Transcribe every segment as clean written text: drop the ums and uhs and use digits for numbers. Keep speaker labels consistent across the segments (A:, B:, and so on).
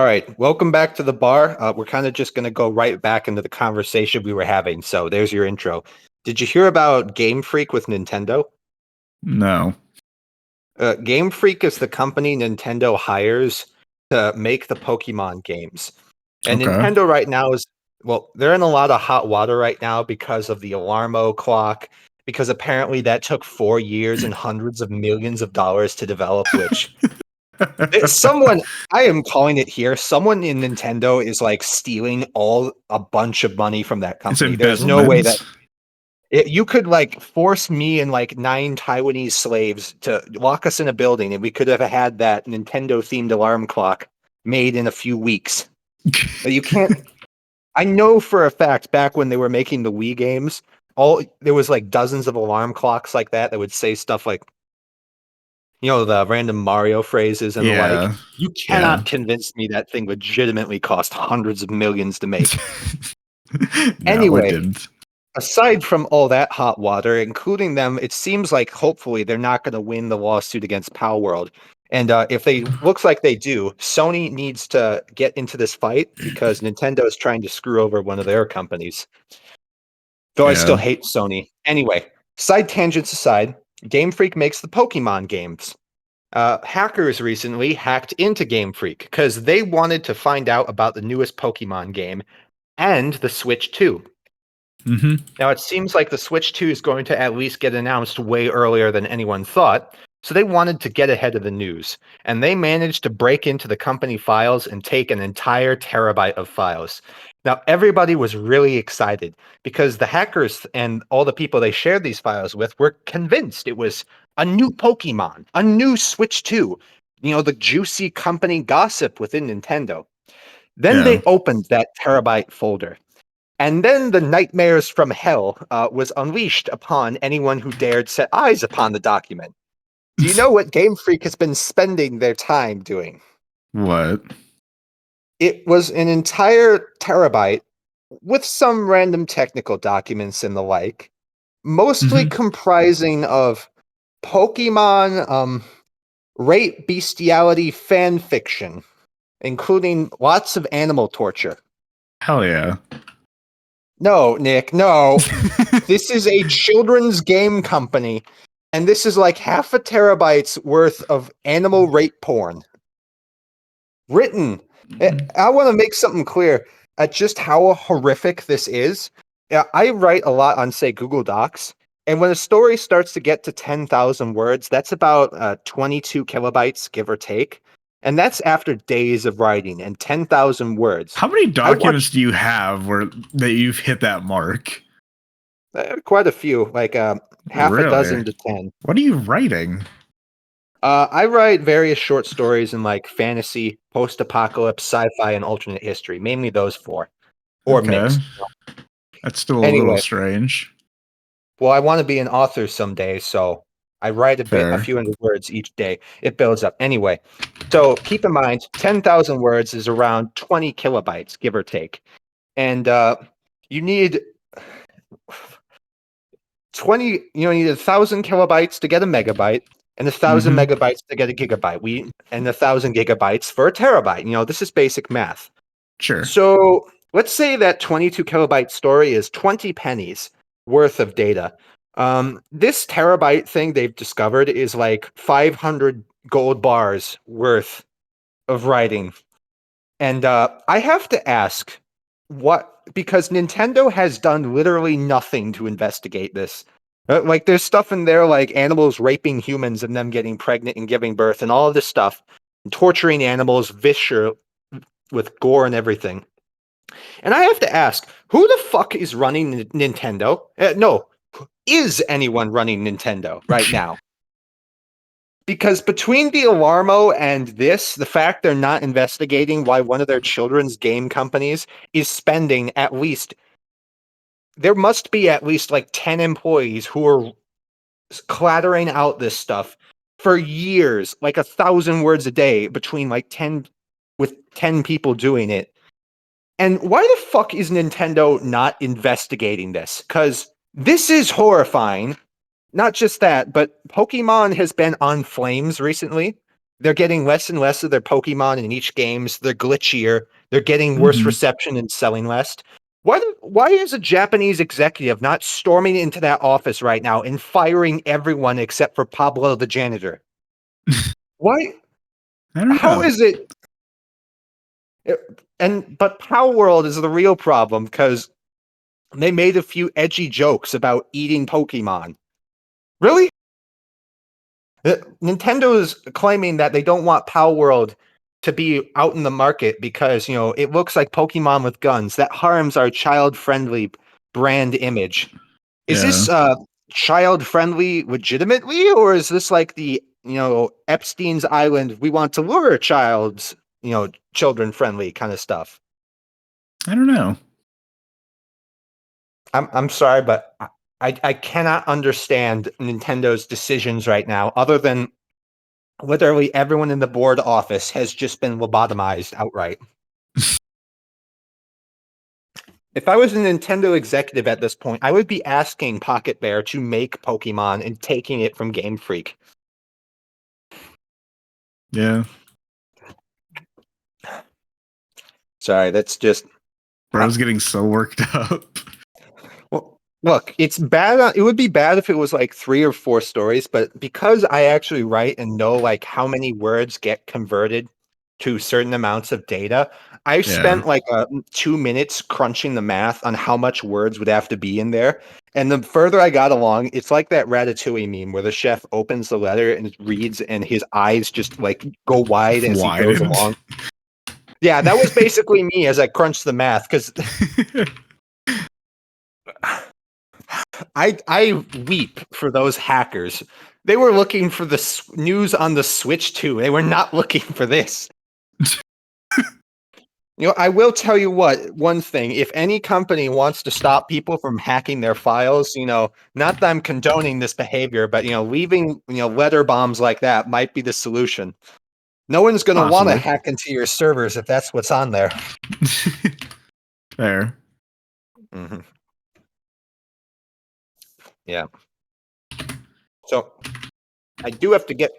A: All right, welcome back to the bar. We're kind of just going to go right back into the conversation we were having. So there's your intro. Did you hear about Game Freak with Nintendo?
B: No.
A: Game Freak is the company Nintendo hires to make the Pokemon games. And
B: Okay.
A: Nintendo right now they're in a lot of hot water right now because of the Alarmo clock, because apparently that took 4 years and hundreds of millions of dollars to develop, which someone, I am calling it here, someone in Nintendo is like stealing a bunch of money from that
B: It's
A: company. There's no way that
B: embezzlement.
A: you could like force me and like 9 Taiwanese slaves to lock us in a building and we could have had that Nintendo themed alarm clock made in a few weeks. But you can't. I know for a fact back when they were making the Wii games, there was like dozens of alarm clocks like that would say stuff like, the random Mario phrases and the like.
B: Yeah.
A: You
B: Yeah.
A: cannot convince me that thing legitimately cost hundreds of millions to make.
B: No, it
A: Anyway,
B: didn't.
A: aside from all that hot water, including them, it seems like hopefully they're not going to win the lawsuit against Power World. And if they looks like they do, Sony needs to get into this fight because Nintendo is trying to screw over one of their companies. Though I still
B: Yeah.
A: hate Sony. Anyway, side tangents aside, Game Freak makes the Pokemon games. Hackers recently hacked into Game Freak because they wanted to find out about the newest Pokemon game and the Switch 2.
B: Mm-hmm.
A: Now, it seems like the Switch 2 is going to at least get announced way earlier than anyone thought, so they wanted to get ahead of the news, and they managed to break into the company files and take an entire terabyte of files. Now, everybody was really excited because the hackers and all the people they shared these files with were convinced it was a new Pokemon, a new Switch 2, the juicy company gossip within Nintendo. Then
B: Yeah.
A: they opened that terabyte folder. And then the nightmares from hell was unleashed upon anyone who dared set eyes upon the document. Do you know what Game Freak has been spending their time doing?
B: What?
A: It was an entire terabyte with some random technical documents and the like, mostly
B: Mm-hmm.
A: comprising of Pokemon rape bestiality fan fiction, including lots of animal torture.
B: Hell yeah.
A: No, Nick, no. This is a children's game company, and this is like half a terabyte's worth of animal rape porn. Written. I want to make something clear at just how horrific this is. I write a lot on, say, Google Docs, and when a story starts to get to 10,000 words, that's about 22 kilobytes, give or take. And that's after days of writing and 10,000 words.
B: How many
A: I
B: documents
A: watched
B: do you have that you've hit that mark?
A: quite a few, like half a
B: Really?
A: dozen to 10.
B: What are you writing?
A: I write various short stories in like fantasy, post-apocalypse, sci-fi, and alternate history. Mainly those four, or
B: Okay.
A: mixed.
B: That's still a little
A: Anyway,
B: strange.
A: well, I want to be an author someday, so I write a
B: Fair.
A: few hundred words each day. It builds up. Anyway, so keep in mind, 10,000 words is around 20 kilobytes, give or take, and you need 1,000 kilobytes to get a megabyte, and 1,000
B: Mm-hmm.
A: megabytes to get a gigabyte. And 1,000 gigabytes for a terabyte. This is basic math.
B: Sure.
A: So let's say that 22 kilobyte story is 20 pennies worth of data. This terabyte thing they've discovered is like 500 gold bars worth of writing. And I have to ask, because Nintendo has done literally nothing to investigate this. Like, there's stuff in there like animals raping humans and them getting pregnant and giving birth and all of this stuff, and torturing animals, with gore and everything. And I have to ask, who the fuck is running Nintendo? No, is anyone running Nintendo right now? Because between the Alarmo and this, the fact they're not investigating why one of their children's game companies is spending there must be at least like 10 employees who are clattering out this stuff for years, like 1,000 words a day between like 10 with 10 people doing it. And why the fuck is Nintendo not investigating this? Because this is horrifying. Not just that, but Pokemon has been on flames recently. they're getting less and less of their Pokemon in each games. They're glitchier. They're getting worse reception and selling less. Why is a Japanese executive not storming into that office right now and firing everyone except for Pablo the janitor? Why?
B: I don't
A: How
B: know.
A: is it? But Power World is the real problem because they made a few edgy jokes about eating Pokemon. Really? Nintendo is claiming that they don't want Power World to be out in the market because, it looks like Pokemon with guns. That harms our child-friendly brand image. Is
B: Yeah.
A: this child-friendly legitimately, or is this like the, Epstein's Island, we want to lure children-friendly kind of stuff?
B: I don't know.
A: I'm sorry, but I cannot understand Nintendo's decisions right now, other than literally everyone in the board office has just been lobotomized outright. If I was a Nintendo executive at this point, I would be asking Pocket Bear to make Pokemon and taking it from Game Freak.
B: Yeah.
A: Sorry, that's just...
B: Bro, I was getting so worked up.
A: Well, look, it's bad. It would be bad if it was like 3 or 4 stories, but because I actually write and know like how many words get converted to certain amounts of data, I spent like 2 minutes crunching the math on how much words would have to be in there. And the further I got along, it's like that Ratatouille meme where the chef opens the letter and reads, and his eyes just like go wide as he goes along. Yeah, that was basically me as I crunched the math, because I weep for those hackers. They were looking for the news on the Switch too. They were not looking for this. I will tell you one thing. If any company wants to stop people from hacking their files, not that I'm condoning this behavior, but leaving letter bombs like that might be the solution. No one's going to want to hack into your servers if that's what's on there.
B: Fair.
A: Mm-hmm. Yeah. So I do have to get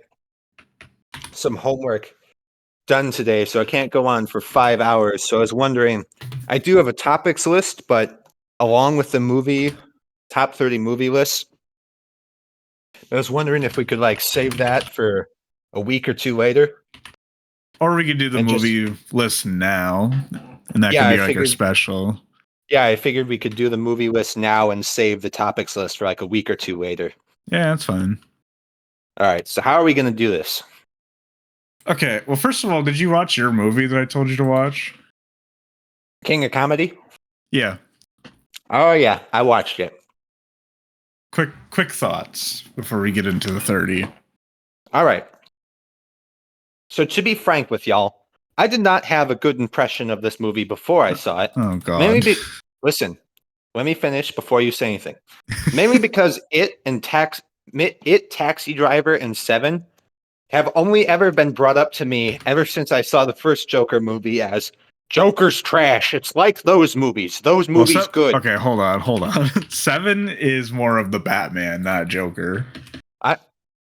A: some homework done today, so I can't go on for 5 hours. So I was wondering, I do have a topics list, but along with the top 30 movie list, I was wondering if we could like save that for a week or two later.
B: Or we could do the movie list now, and that could be like our special.
A: Yeah, I figured we could do the movie list now and save the topics list for like a week or two later.
B: Yeah, that's fine.
A: All right, so how are we going to do this?
B: Okay, well, first of all, did you watch your movie that I told you to watch?
A: King of Comedy?
B: Yeah.
A: Oh, yeah, I watched it.
B: Quick thoughts before we get into the 30.
A: All right. So to be frank with y'all, I did not have a good impression of this movie before I saw it.
B: Oh, God.
A: Listen, let me finish before you say anything. Mainly because Taxi Driver, and Seven have only ever been brought up to me ever since I saw the first Joker movie as Joker's trash. It's like those movies. Those movies good.
B: Okay, hold on. Seven is more of the Batman, not Joker.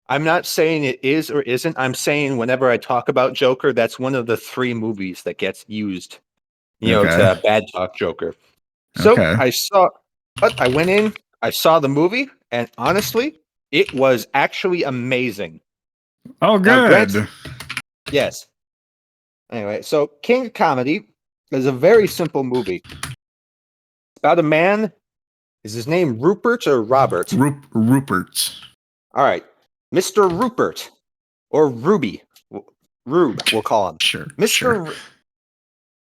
A: I'm not saying it is or isn't. I'm saying whenever I talk about Joker, that's one of the 3 movies that gets used, to bad talk Joker. So I went in, I saw the movie, and honestly, it was actually amazing.
B: Oh, good.
A: Yes. Anyway, so King of Comedy is a very simple movie. It's about a man. Is his name Rupert or Robert?
B: Rupert.
A: All right. Mr. Rupert, or Ruby. Rube, we'll call him.
B: Sure.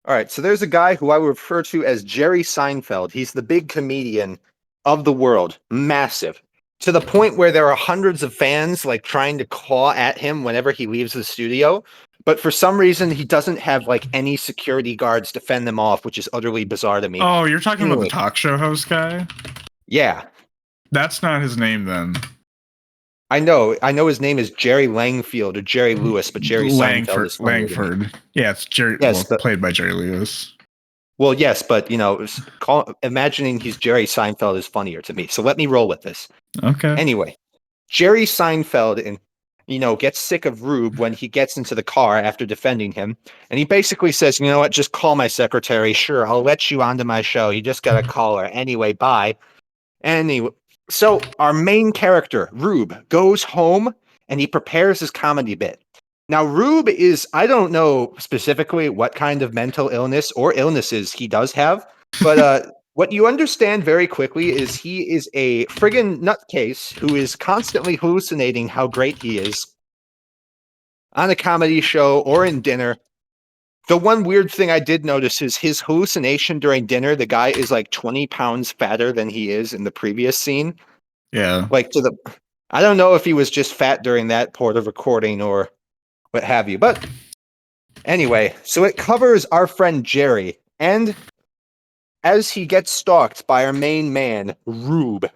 A: All right, so there's a guy who I would refer to as Jerry Seinfeld. He's the big comedian of the world. Massive. To the point where there are hundreds of fans like trying to claw at him whenever he leaves the studio. But for some reason, he doesn't have like any security guards to fend them off, which is utterly bizarre to me.
B: Oh, you're talking about the talk show host guy?
A: Yeah.
B: That's not his name then.
A: I know his name is Jerry Langfield or Jerry Lewis, but Jerry Seinfeld is funnier to me.
B: Yeah, it's Jerry. Yes, played by Jerry Lewis.
A: Well, yes, but imagining he's Jerry Seinfeld is funnier to me. So let me roll with this.
B: Okay.
A: Anyway, Jerry Seinfeld, and gets sick of Rube when he gets into the car after defending him. And he basically says, you know what, just call my secretary. Sure, I'll let you onto my show. You just got to call her. Anyway, bye. Anyway, so our main character, Rube, goes home and he prepares his comedy bit. Now, Rube is, I don't know specifically what kind of mental illness or illnesses he does have, but what you understand very quickly is he is a friggin' nutcase who is constantly hallucinating how great he is on a comedy show or in dinner. The one weird thing I did notice is his hallucination during dinner. The guy is like 20 pounds fatter than he is in the previous scene.
B: Yeah.
A: I don't know if he was just fat during that part of recording or what have you. But anyway, so it covers our friend Jerry. And as he gets stalked by our main man, Rube.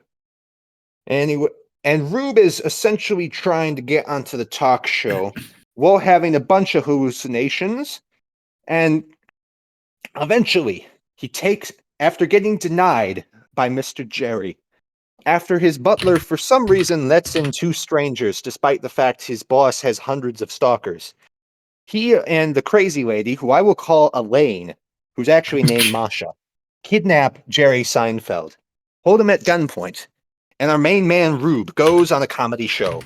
A: And Rube is essentially trying to get onto the talk show while having a bunch of hallucinations. And eventually, after getting denied by Mr. Jerry, after his butler for some reason lets in 2 strangers, despite the fact his boss has hundreds of stalkers, he and the crazy lady, who I will call Elaine, who's actually named Masha, kidnap Jerry Seinfeld, hold him at gunpoint, and our main man, Rube, goes on a comedy show.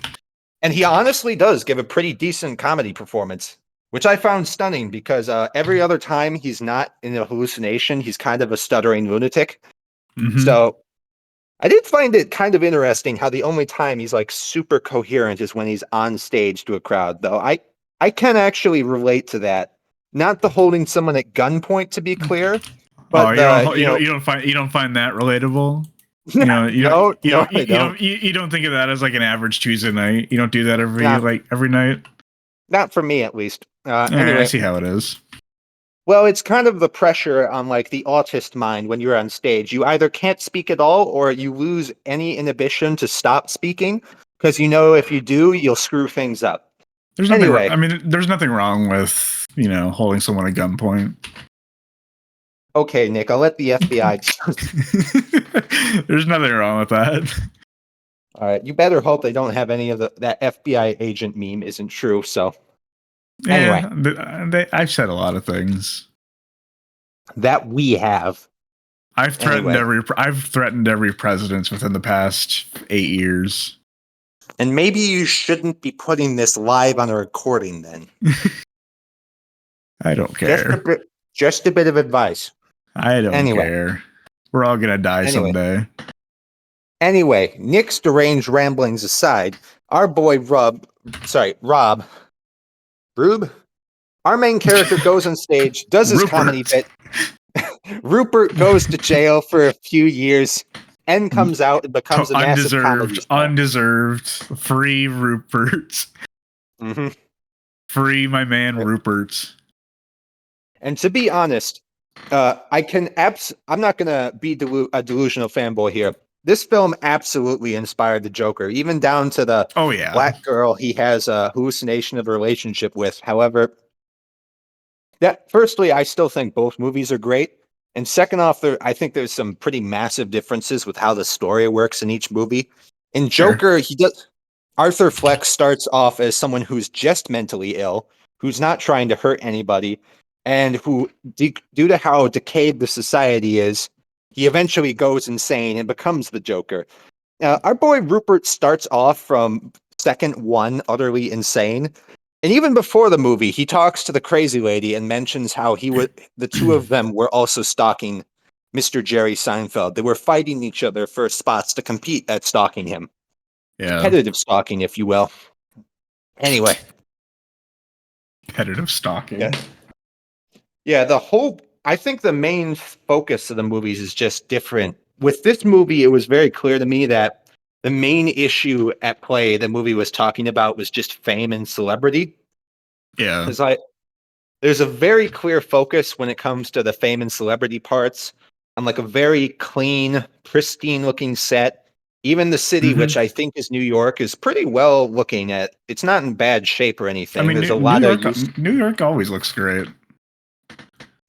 A: And he honestly does give a pretty decent comedy performance, which I found stunning because every other time he's not in a hallucination, he's kind of a stuttering lunatic.
B: Mm-hmm.
A: So I did find it kind of interesting how the only time he's like super coherent is when he's on stage to a crowd, though. I can actually relate to that. Not the holding someone at gunpoint, to be clear, but
B: you don't find that relatable. You don't think of that as like an average Tuesday night. You don't do that every night.
A: Not for me, at least.
B: Anyway, I see how it is.
A: Well, it's kind of the pressure on like the autist mind when you're on stage. You either can't speak at all or you lose any inhibition to stop speaking because if you do, you'll screw things up.
B: There's nothing wrong with, holding someone at gunpoint.
A: Okay, Nick, I'll let the FBI.
B: There's nothing wrong with that.
A: All right, you better hope they don't have any of that FBI agent meme isn't true. So, anyway,
B: I've said a lot of things
A: that we have.
B: I've threatened every president within the past 8 years.
A: And maybe you shouldn't be putting this live on a recording then.
B: I don't care.
A: Just a bit of advice.
B: I don't care. We're all going to die someday.
A: Anyway, Nick's deranged ramblings aside, our boy Rube, our main character goes on stage, does his comedy bit. Rupert goes to jail for a few years and comes out and becomes a massive comedy star.
B: Undeserved. Free Rupert.
A: Mm-hmm.
B: Free my man Rupert.
A: And to be honest, I'm not going to be a delusional fanboy here. This film absolutely inspired the Joker, even down to the black girl he has a hallucination of a relationship with. However, firstly, I still think both movies are great. And second off, I think there's some pretty massive differences with how the story works in each movie. In Joker, Arthur Fleck starts off as someone who's just mentally ill, who's not trying to hurt anybody, and who, due to how decayed the society is, he eventually goes insane and becomes the Joker. Our boy Rupert starts off from second one utterly insane. And even before the movie, he talks to the crazy lady and mentions how the two of them were also stalking Mr. Jerry Seinfeld. They were fighting each other for spots to compete at stalking him.
B: Yeah.
A: Competitive stalking, if you will. Anyway.
B: Competitive stalking.
A: Yeah, I think the main focus of the movies is just different. With this movie, it was very clear to me that the main issue at play the movie was talking about was just fame and celebrity.
B: Yeah.
A: There's a very clear focus when it comes to the fame and celebrity parts on like a very clean, pristine looking set. Even the city, which I think is New York, is pretty well looking at. It's not in bad shape or anything. There's a lot of
B: New York always looks great.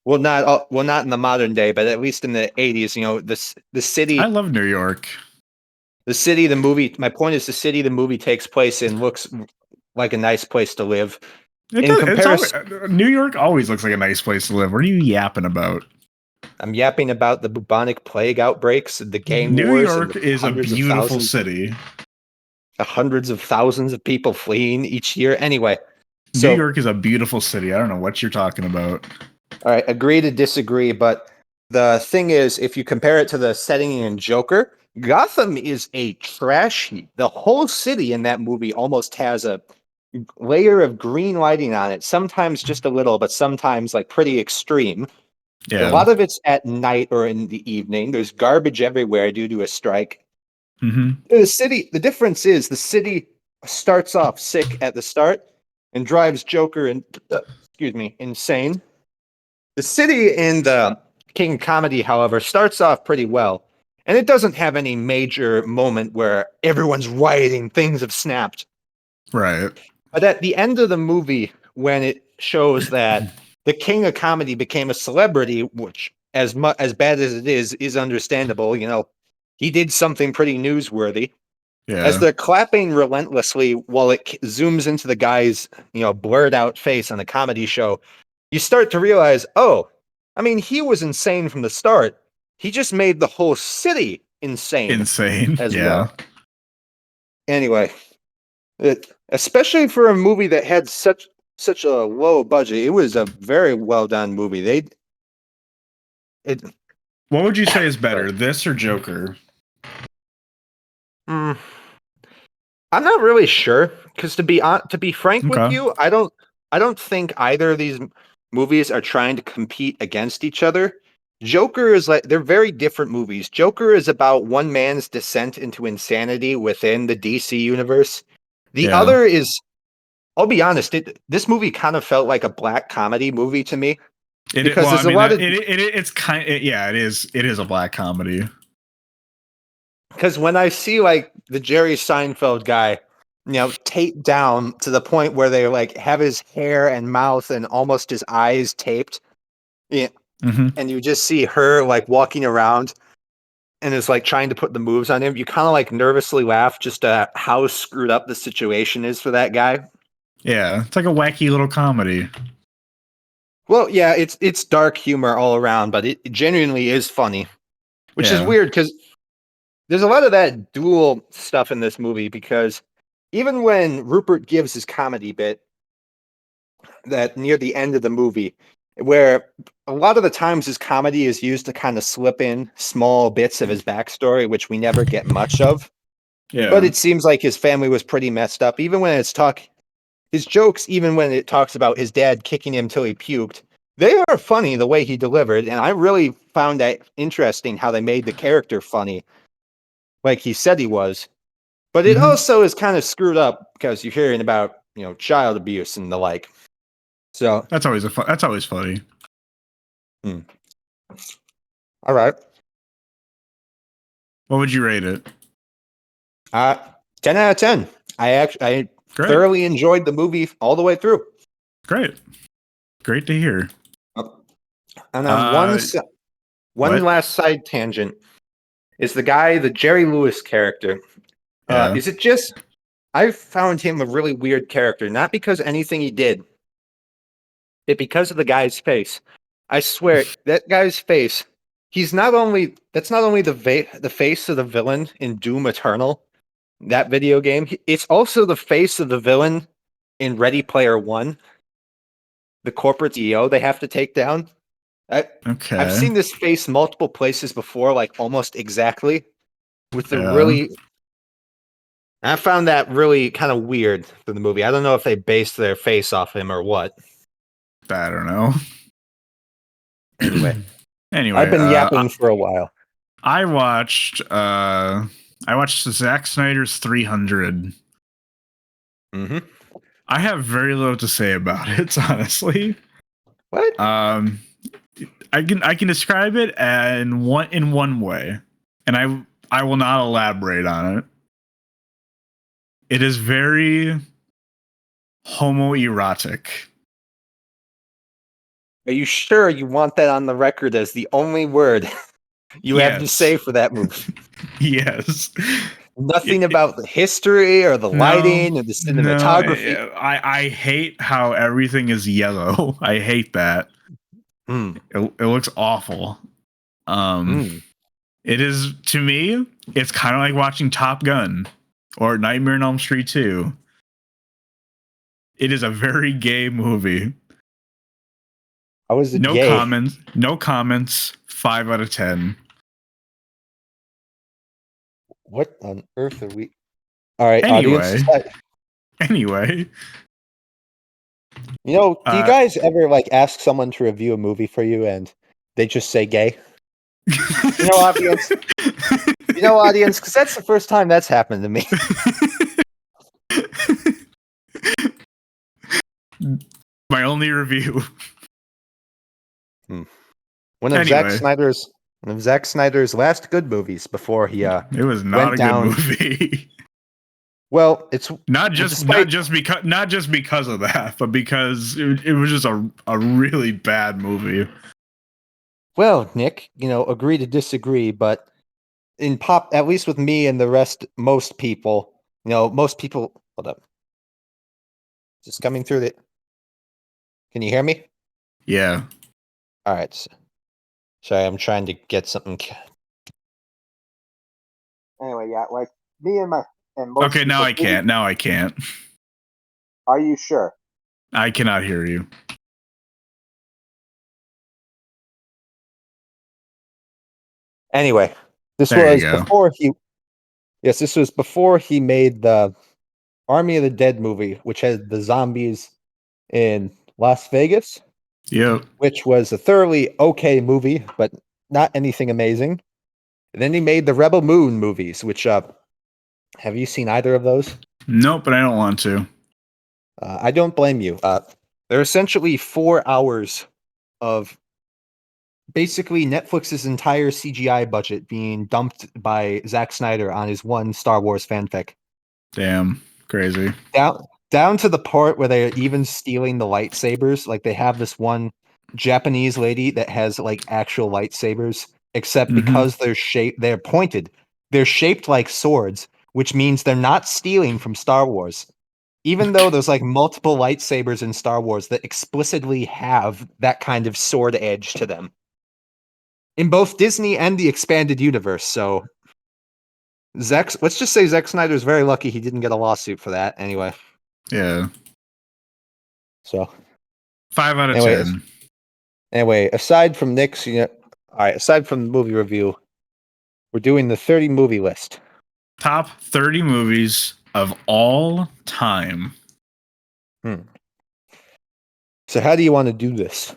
A: Well, not in the modern day, but at least in the 80s, the city.
B: I love New York.
A: The city, the movie. My point is, the city the movie takes place in looks like a nice place to live.
B: It
A: In
B: does,
A: comparison,
B: New York always looks like a nice place to live. What are you yapping about?
A: I'm yapping about the bubonic plague outbreaks, the gang
B: New
A: wars, and
B: York
A: the
B: is a beautiful city.
A: Hundreds of thousands of people fleeing each year. Anyway,
B: New
A: so
B: York is a beautiful city. I don't know what you're talking about.
A: all right, agree to disagree, but the thing is, if you compare it to the setting in Joker, Gotham is a trash heap. The whole city in that movie almost has a layer of green lighting on it. Sometimes just a little, but sometimes like pretty extreme. A
B: Yeah.
A: lot of it's at night or in the evening. There's garbage everywhere due to a strike.
B: Mm-hmm.
A: The difference is the city starts off sick at the start and drives Joker and insane. The city in the King Comedy, however, starts off pretty well, and it doesn't have any major moment where everyone's rioting, things have snapped.
B: Right.
A: But at the end of the movie, when it shows that the King of Comedy became a celebrity, which as bad as it is understandable. He did something pretty newsworthy.
B: Yeah.
A: As they're clapping relentlessly while it zooms into the guy's, blurred out face on the comedy show, you start to realize, he was insane from the start. He just made the whole city insane as
B: Yeah.
A: well. Anyway, especially for a movie that had such a low budget, it was a very well done movie.
B: What would you say is better, this or Joker?
A: I'm not really sure, because to be frank with you, I don't think either of these movies are trying to compete against each other. Joker is they're very different movies. Joker is about one man's descent into insanity within the DC universe. The other is, I'll be honest, this movie kind of felt like a black comedy movie to me.
B: It is a black comedy.
A: Because when I see like the Jerry Seinfeld guy, taped down to the point where they like have his hair and mouth and almost his eyes taped, and you just see her like walking around and is like trying to put the moves on him, you kind of like nervously laugh just at how screwed up the situation is for that guy.
B: Yeah, it's like a wacky little comedy.
A: Well, yeah, it's dark humor all around, but it genuinely is funny, which is weird because there's a lot of that dual stuff in this movie, because even when Rupert gives his comedy bit that near the end of the movie, where a lot of the times his comedy is used to kind of slip in small bits of his backstory, which we never get much of.
B: Yeah.
A: But it seems like his family was pretty messed up. Even when his jokes, even when it talks about his dad kicking him till he puked, they are funny the way he delivered. And I really found that interesting how they made the character funny, like he said he was. But it also is kind of screwed up because you're hearing about, child abuse and the like. So
B: that's always funny.
A: All right.
B: What would you rate it?
A: 10 out of 10. I thoroughly enjoyed the movie all the way through.
B: Great to hear.
A: And on one last side tangent is the Jerry Lewis character. Is it just, I found him a really weird character, not because anything he did, but because of the guy's face. I swear, that guy's face, that's not only the face of the villain in Doom Eternal, that video game, it's also the face of the villain in Ready Player One, the corporate CEO they have to take down. I've seen this face multiple places before, like almost exactly, with the really. I found that really kind of weird for the movie. I don't know if they based their face off him or what.
B: I don't know.
A: Anyway,
B: Anyway,
A: I've been yapping for a while.
B: I watched Zack Snyder's 300.
A: Mm-hmm.
B: I have very little to say about it, honestly.
A: What?
B: I can describe it in one way, and I will not elaborate on it. It is very homoerotic.
A: Are you sure you want that on the record as the only word you have to say for that movie?
B: Yes.
A: Nothing about the history or the lighting or the cinematography.
B: I hate how everything is yellow. I hate that. It looks awful. It is, to me, it's kind of like watching Top Gun or Nightmare on Elm Street 2. It is a very gay movie.
A: How is it
B: no
A: gay?
B: comments. No comments. 5 out of 10.
A: What on earth are we? All right,
B: Anyway.
A: audience.
B: Anyway.
A: You know, do you guys ever like ask someone to review a movie for you and they just say gay? You know, audience. Because that's the first time that's happened to me.
B: My only review.
A: One of Zack Snyder's last good movies before he
B: it was not a good movie.
A: Well, it's
B: not just because of that, but because it was just a really bad movie.
A: Well, Nick, agree to disagree, but in pop, at least with me and most people, hold up. Just coming through the. Can you hear me?
B: Yeah.
A: All right. Sorry, I'm trying to get something. Anyway, yeah, like me and most.
B: Okay, now I can't. Now I can't.
A: Are you sure?
B: I cannot hear you.
A: Anyway, this was before he. Yes, this was before he made the Army of the Dead movie, which had the zombies in Las Vegas.
B: Yep.
A: Which was a thoroughly okay movie, but not anything amazing. And then he made the Rebel Moon movies, which have you seen either of those?
B: Nope, but I don't want to.
A: I don't blame you. They're essentially 4 hours of basically Netflix's entire CGI budget being dumped by Zack Snyder on his one Star Wars fanfic.
B: Damn, crazy.
A: Down to the part where they're even stealing the lightsabers. Like they have this one Japanese lady that has like actual lightsabers, except because they're pointed. They're shaped like swords, which means they're not stealing from Star Wars. Even though there's like multiple lightsabers in Star Wars that explicitly have that kind of sword edge to them. In both Disney and the expanded universe, so let's just say Zack Snyder's very lucky he didn't get a lawsuit for that anyway.
B: Yeah.
A: So
B: 5 out of 10.
A: Anyway, aside from Nick's, aside from the movie review, we're doing the 30 movie list.
B: Top 30 movies of all time.
A: So how do you want to do this?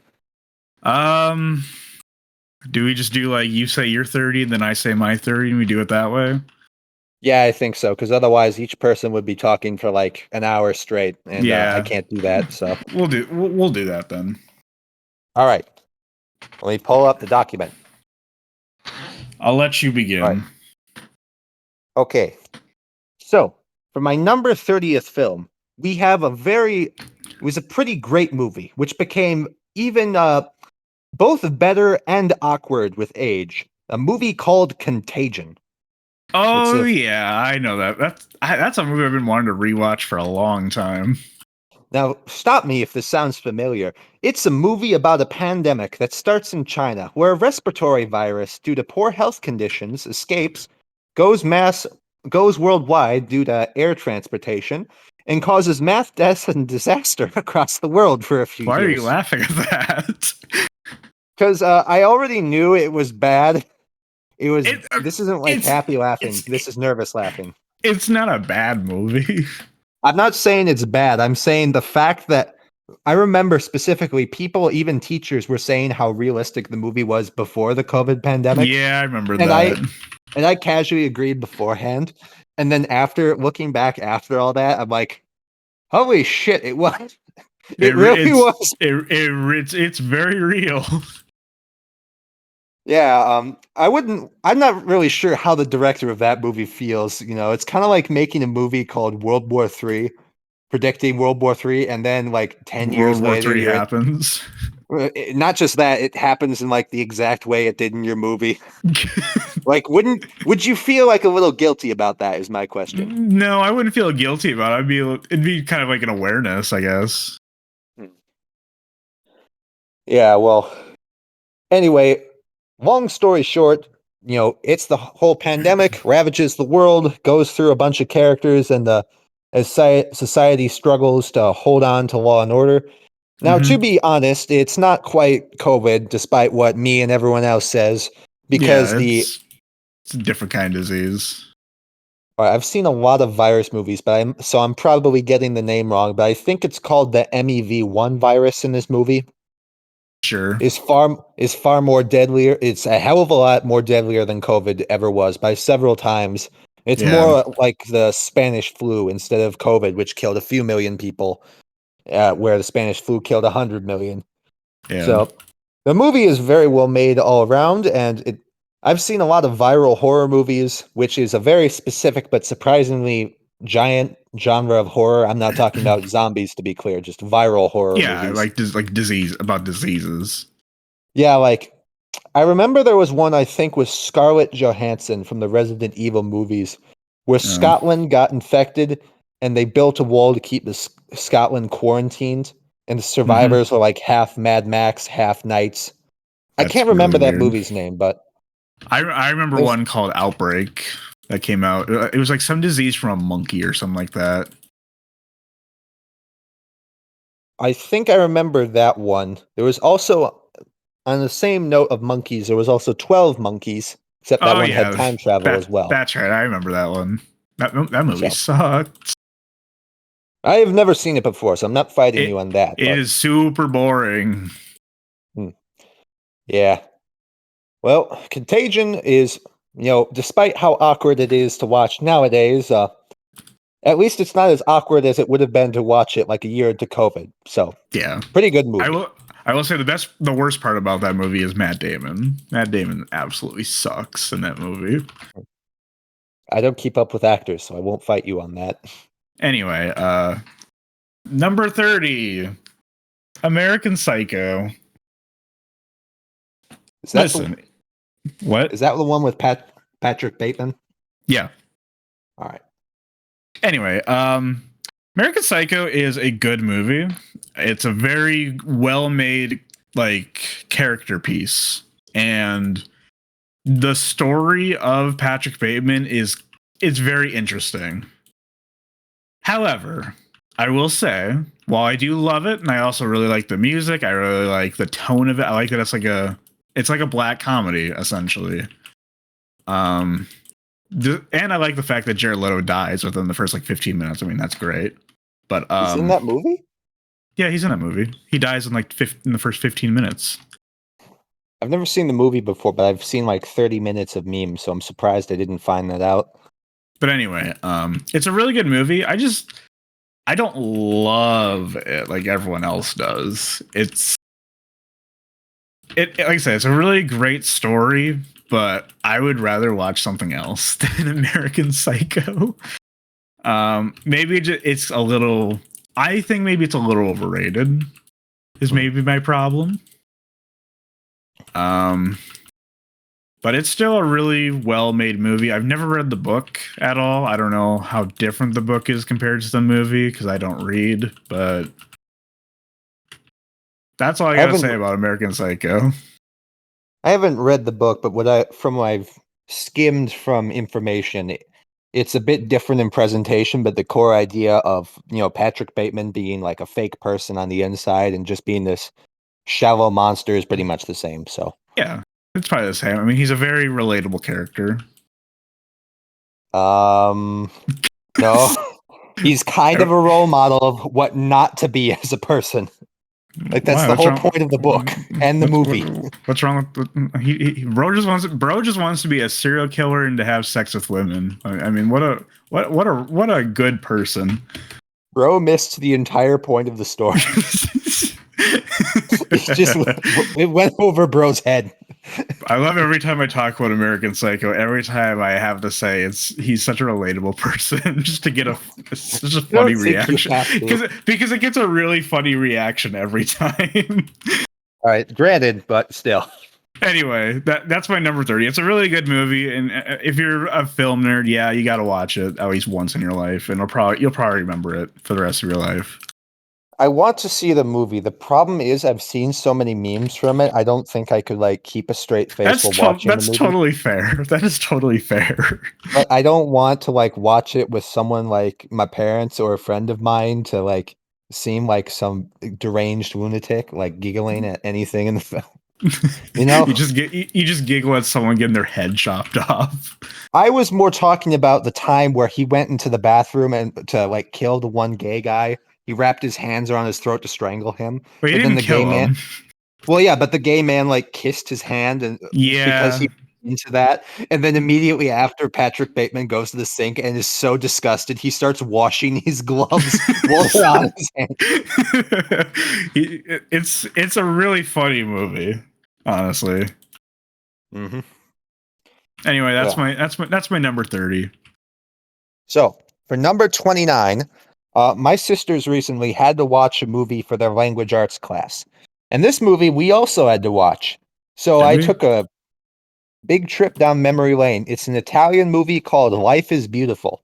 B: Do we just do like you say your 30 and then I say my 30 and we do it that way?
A: Yeah, I think so, because otherwise each person would be talking for like an hour straight, and I can't do that. So
B: we'll do that then.
A: All right, let me pull up the document.
B: I'll let you begin.
A: Right. Okay, so for my number 30th film, we have it was a pretty great movie, which became even both better and awkward with age. A movie called Contagion.
B: Oh yeah, I know that. That's a movie I've been wanting to rewatch for a long time.
A: Now, stop me if this sounds familiar. It's a movie about a pandemic that starts in China, where a respiratory virus, due to poor health conditions, escapes, goes worldwide due to air transportation, and causes mass deaths and disaster across the world for a few years.
B: Why are you laughing at that?
A: Because I already knew it was bad. This isn't like happy laughing. This is nervous laughing.
B: It's not a bad movie.
A: I'm not saying it's bad. I'm saying the fact that I remember specifically people, even teachers, were saying how realistic the movie was before the COVID pandemic.
B: Yeah, I remember that.
A: And I casually agreed beforehand. And then looking back after all that, I'm like, holy shit, it was. It really was.
B: It's very real.
A: Yeah, I'm not really sure how the director of that movie feels. It's kind of like making a movie called World War III, predicting World War III, and then like 10 years later,
B: World War III happens.
A: Not just that, it happens in like the exact way it did in your movie. Like, would you feel like a little guilty about that? Is my question.
B: No, I wouldn't feel guilty about it. It'd be kind of like an awareness, I guess.
A: Yeah. Well. Anyway, long story short, it's the whole pandemic ravages the world, goes through a bunch of characters, and as society struggles to hold on to law and order. Now, to be honest, it's not quite COVID, despite what me and everyone else says, because
B: Yeah, it's a different kind of disease.
A: I've seen a lot of virus movies, so I'm probably getting the name wrong, but I think it's called the MEV1 virus in this movie.
B: Sure.
A: Is far more deadlier. It's a hell of a lot more deadlier than COVID ever was by several times. It's
B: Yeah.
A: more like the Spanish flu instead of COVID, which killed a few million people, where the Spanish flu killed 100 million.
B: Yeah.
A: So the movie is very well made all around, and I've seen a lot of viral horror movies, which is a very specific but surprisingly giant genre of horror. I'm not talking about zombies, to be clear, just viral horror
B: Yeah,
A: movies.
B: like disease about diseases.
A: Yeah, like I remember there was one I think with Scarlett Johansson from the Resident Evil movies, where Scotland got infected, and they built a wall to keep Scotland quarantined, and the survivors were like half Mad Max, half Knights. I
B: That's
A: can't remember
B: really
A: that
B: weird.
A: movie's name, but
B: I remember one called Outbreak that came out. It was like some disease from a monkey or something like that.
A: I think I remember that one. There was also, on the same note of monkeys, there was also 12 Monkeys, except that one had time travel as well.
B: That's right. I remember that one. That movie
A: So,
B: sucked.
A: I have never seen it before, so I'm not fighting you on that.
B: It is super boring.
A: Yeah. Well, Contagion is, despite how awkward it is to watch nowadays, at least it's not as awkward as it would have been to watch it like a year into COVID. So,
B: yeah,
A: pretty good movie.
B: I will say the worst part about that movie is Matt Damon. Matt Damon absolutely sucks in that movie.
A: I don't keep up with actors, so I won't fight you on that.
B: Anyway, number 30, American Psycho. What?
A: Is that the one with Patrick Bateman?
B: Yeah.
A: All right.
B: Anyway, American Psycho is a good movie. It's a very well-made character piece, and the story of Patrick Bateman is very interesting. However, I will say, while I do love it, and I also really like the music, I really like the tone of it. I like that it's like a black comedy essentially. And I like the fact that Jared Leto dies within the first 15 minutes. I mean, that's great. But
A: he's in that movie?
B: Yeah, he's in that movie. He dies in in the first 15 minutes.
A: I've never seen the movie before, but I've seen 30 minutes of memes, so I'm surprised I didn't find that out.
B: But anyway, it's a really good movie. I don't love it like everyone else does. Like I said, it's a really great story, but I would rather watch something else than American Psycho. Maybe it's a little. I think maybe it's a little overrated. Is maybe my problem. But it's still a really well-made movie. I've never read the book at all. I don't know how different the book is compared to the movie because I don't read. But that's all I gotta say about American Psycho.
A: I haven't read the book, but what I've skimmed from information, it's a bit different in presentation, but the core idea of Patrick Bateman being like a fake person on the inside and just being this shallow monster is pretty much the same. So
B: yeah, it's probably the same. I mean, he's a very relatable character.
A: No, he's kind of a role model of what not to be as a person. Like that's the whole point of the book and the movie.
B: What's wrong with Bro just wants to be a serial killer and to have sex with women. I mean, what a good person.
A: Bro missed the entire point of the story. It went over Bro's head.
B: I love every time I talk about American Psycho. Every time I have to say he's such a relatable person, just to get such a funny reaction because it gets a really funny reaction every time.
A: All right, granted, but still.
B: Anyway, that's my number 30. It's a really good movie, and if you're a film nerd, yeah, you got to watch it at least once in your life, and you'll probably remember it for the rest of your life.
A: I want to see the movie. The problem is I've seen so many memes from it. I don't think I could like keep a straight face while watching the
B: That's
A: movie.
B: totally fair. That is totally fair.
A: But I don't want to like watch it with someone like my parents or a friend of mine to like seem like some deranged lunatic, like giggling at anything in the film. You know?
B: You just giggle at someone getting their head chopped off.
A: I was more talking about the time where he went into the bathroom and to like kill the one gay guy. He wrapped his hands around his throat to strangle him.
B: But he
A: But then
B: didn't
A: the gay
B: kill
A: man,
B: him.
A: well, yeah, but the gay man like kissed his hand and because
B: Yeah.
A: he into that, and then immediately after, Patrick Bateman goes to the sink and is so disgusted he starts washing his gloves while they're on his hand.
B: It's a really funny movie, honestly.
A: Mm-hmm.
B: Anyway,
A: Yeah.
B: that's my number 30.
A: So for number 29, my sisters recently had to watch a movie for their language arts class, and this movie we also had to watch. So
B: Did
A: I
B: we?
A: took a big trip down memory lane. It's an Italian movie called Life is Beautiful.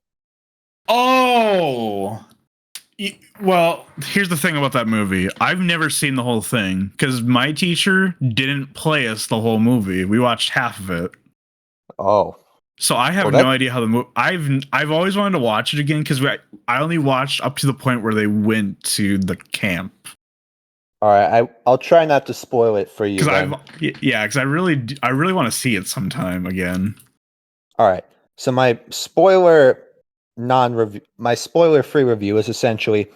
B: Oh. Well, here's the thing about that movie. I've never seen the whole thing because my teacher didn't play us the whole movie. We watched half of it.
A: Oh,
B: So I have
A: well,
B: no
A: that
B: idea how the movie. I've always wanted to watch it again because I only watched up to the point where they went to the camp.
A: all right. I'll try not to spoil it for you
B: Because
A: then.
B: because I really want to see it sometime again.
A: All right. So my spoiler free review is essentially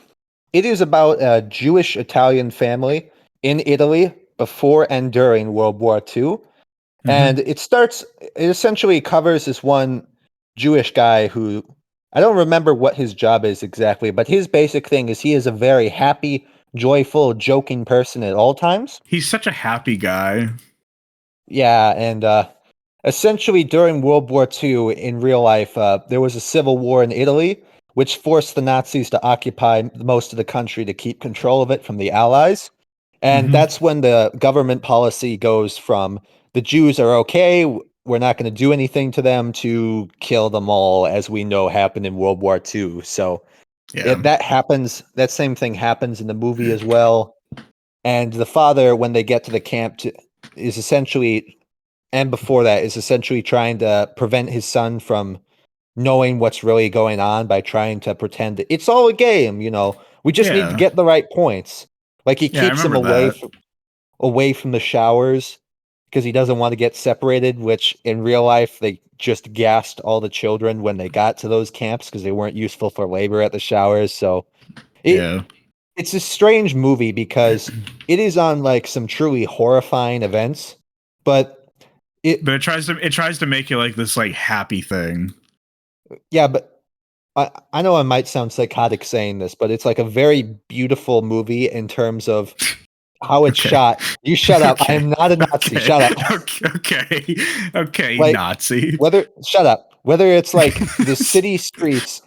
A: it is about a Jewish Italian family in Italy before and during World War II. And
B: Mm-hmm.
A: it essentially covers this one Jewish guy who I don't remember what his job is exactly, but his basic thing is he is a very happy, joyful, joking person at all times.
B: He's such a happy guy.
A: Yeah, and essentially during World War II in real life, there was a civil war in Italy, which forced the Nazis to occupy most of the country to keep control of it from the Allies. And
B: Mm-hmm.
A: that's when the government policy goes from the Jews are okay, we're not going to do anything to them, to kill them all, as we know happened in World War II. So
B: Yeah.
A: that same thing happens in the movie as well. And the father, when they get to the camp, is essentially, and before that, is essentially trying to prevent his son from knowing what's really going on by trying to pretend that it's all a game, we just need to
B: Yeah.
A: get the right points. Like he
B: Yeah. I
A: keeps him
B: remember that.
A: away from the showers because he doesn't want to get separated, which in real life they just gassed all the children when they got to those camps because they weren't useful for labor at the showers. So it
B: Yeah.
A: it's a strange movie because it is on like some truly horrifying events, but
B: But it tries to make it like this like happy thing.
A: yeah, but I know I might sound psychotic saying this, but it's like a very beautiful movie in terms of how it's
B: Okay.
A: shot. You shut up. I
B: Okay.
A: am not a Nazi.
B: Okay.
A: Shut up.
B: Okay. Okay,
A: Like
B: Nazi.
A: shut up. Whether it's like the city streets,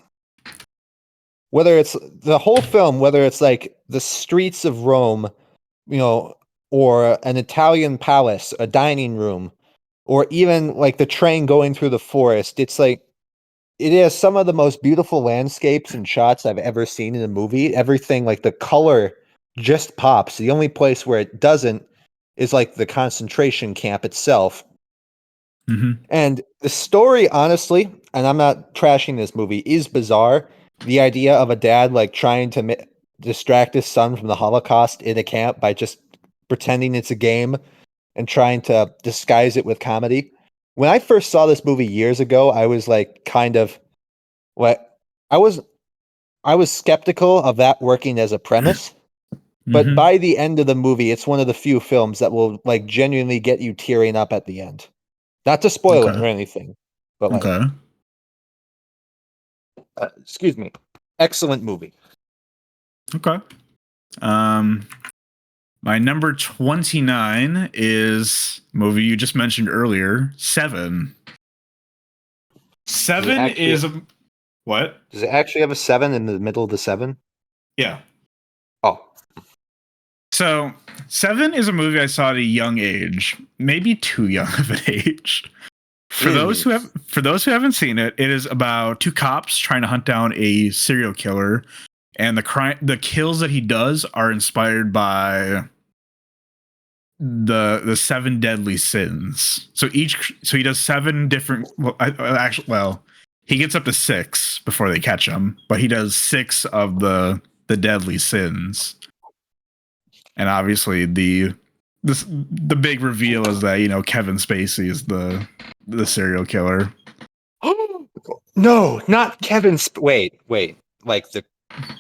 A: whether it's the whole film, whether it's like the streets of Rome, you know, or an Italian palace, a dining room, or even like the train going through the forest, it's like it has some of the most beautiful landscapes and shots I've ever seen in a movie. Everything, like the color just pops. The only place where it doesn't is like the concentration camp itself.
B: Mm-hmm.
A: And the story, honestly, and I'm not trashing this movie, is bizarre. The idea of a dad like trying to distract his son from the Holocaust in a camp by just pretending it's a game and trying to disguise it with comedy. When I first saw this movie years ago, I was like kind of what I was I was skeptical of that working as a premise, but
B: Mm-hmm.
A: by the end of the movie, it's one of the few films that will like genuinely get you tearing up at the end. Not to spoil it
B: Okay.
A: or anything, but like,
B: Okay.
A: excuse me, excellent movie.
B: Okay. Um, my number 29 is movie you just mentioned earlier, Seven.
A: Does it
B: Seven
A: actually
B: is what?
A: does it actually have a 7 in the middle of the 7?
B: Yeah.
A: Oh,
B: So Seven is a movie I saw at a young age, maybe too young of an age. For those who haven't seen it, it is about two cops trying to hunt down a serial killer, and the kills that he does are inspired by the seven deadly sins. So he does seven different. He gets up to six before they catch him, but he does six of the deadly sins. And obviously the big reveal is that Kevin Spacey is the serial killer.
A: No, not Kevin. Wait, like the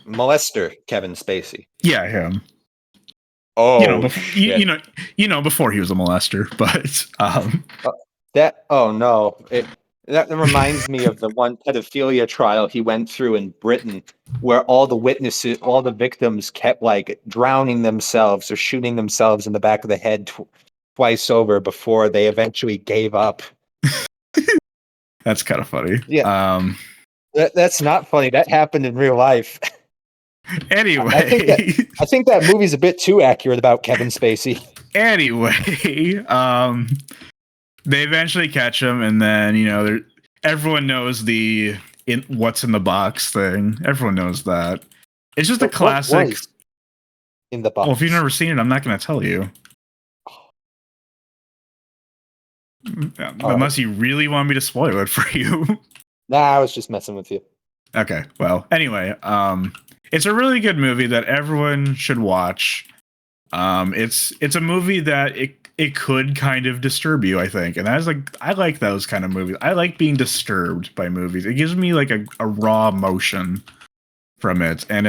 A: molester, Kevin Spacey.
B: Yeah, him.
A: Oh,
B: shit. Before he was a molester, but
A: that. Oh no, that reminds me of the one pedophilia trial he went through in Britain, where all the victims kept like drowning themselves or shooting themselves in the back of the head twice over before they eventually gave up.
B: That's kind of funny.
A: Yeah. That's not funny. That happened in real life.
B: Anyway,
A: I think that movie's a bit too accurate about Kevin Spacey.
B: Anyway, they eventually catch him, and then everyone knows what's in the box thing. Everyone knows that. It's just a classic.
A: In the box.
B: Well, if you've never seen it, I'm not going to tell you. Unless you really want me to spoil it for you.
A: Nah, I was just messing with you.
B: Okay. Well, anyway, it's a really good movie that everyone should watch. It's a movie that it could kind of disturb you, I think. And I like those kind of movies. I like being disturbed by movies. It gives me like a raw emotion from it. And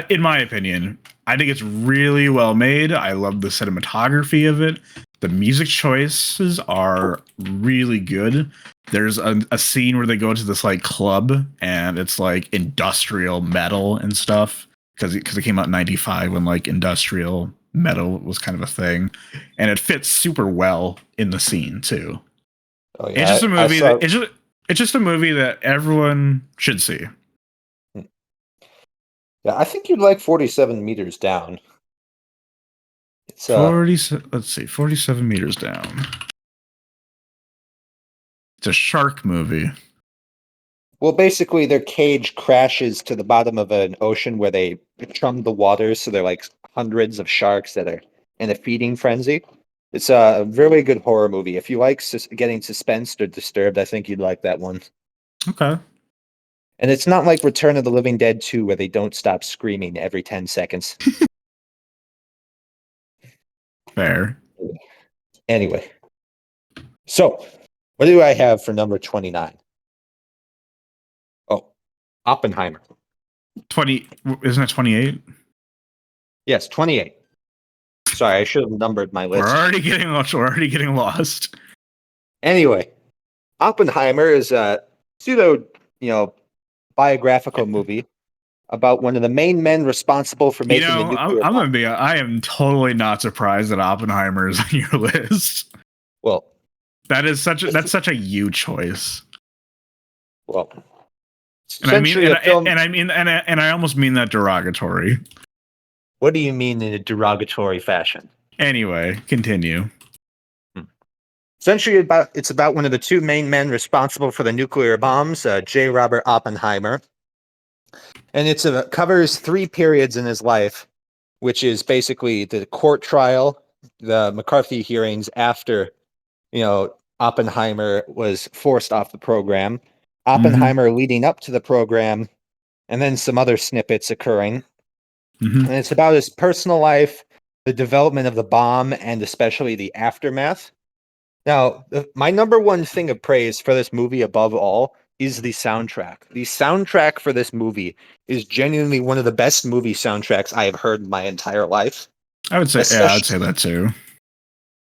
B: in my opinion, I think it's really well made. I love the cinematography of it. The music choices are really good. There's a scene where they go to this like club and it's like industrial metal and stuff because it came out in 95 when like industrial metal was kind of a thing, and it fits super well in the scene too. Oh, yeah. It's just a movie it's just a movie that everyone should see.
A: Yeah, I think you'd like 47 Meters Down. It's
B: 47 Meters Down. It's a shark movie.
A: Well, basically, their cage crashes to the bottom of an ocean where they chum the waters, so they're like hundreds of sharks that are in a feeding frenzy. It's a really good horror movie. If you like getting suspensed or disturbed, I think you'd like that one.
B: Okay.
A: And it's not like Return of the Living Dead 2, where they don't stop screaming every 10 seconds.
B: Fair.
A: Anyway. So, what do I have for number 29? Oh, Oppenheimer.
B: 20, isn't it 28?
A: Yes, 28. Sorry, I should have numbered my list.
B: We're already getting lost.
A: Anyway, Oppenheimer is a pseudo, biographical movie about one of the main men responsible for making the nuclear bomb.
B: I am totally not surprised that Oppenheimer is on your list.
A: Well,
B: that's such a you choice.
A: Well,
B: and I almost mean that derogatory.
A: What do you mean in a derogatory fashion?
B: Anyway, continue.
A: Essentially, it's about one of the two main men responsible for the nuclear bombs, J. Robert Oppenheimer. And it covers 3 periods in his life, which is basically the court trial, the McCarthy hearings after, Oppenheimer was forced off the program, Oppenheimer leading up to the program, and then some other snippets occurring. And it's about his personal life, the development of the bomb, and especially the aftermath. Now, my number one thing of praise for this movie above all is the soundtrack. The soundtrack for this movie is genuinely one of the best movie soundtracks I have heard in my entire life.
B: I would say that too.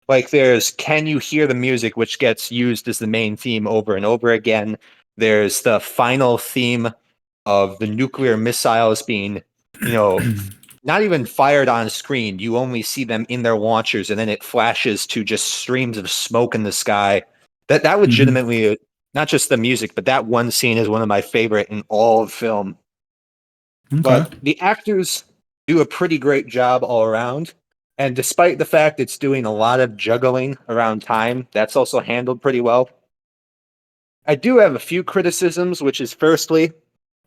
A: Like there's Can You Hear the Music, which gets used as the main theme over and over again. There's the final theme of the nuclear missiles being, not even fired on screen. You only see them in their launchers, and then it flashes to just streams of smoke in the sky. That legitimately, not just the music, but that one scene is one of my favorite in all of film. Okay. But the actors do a pretty great job all around. And despite the fact it's doing a lot of juggling around time, that's also handled pretty well. I do have a few criticisms, which is firstly,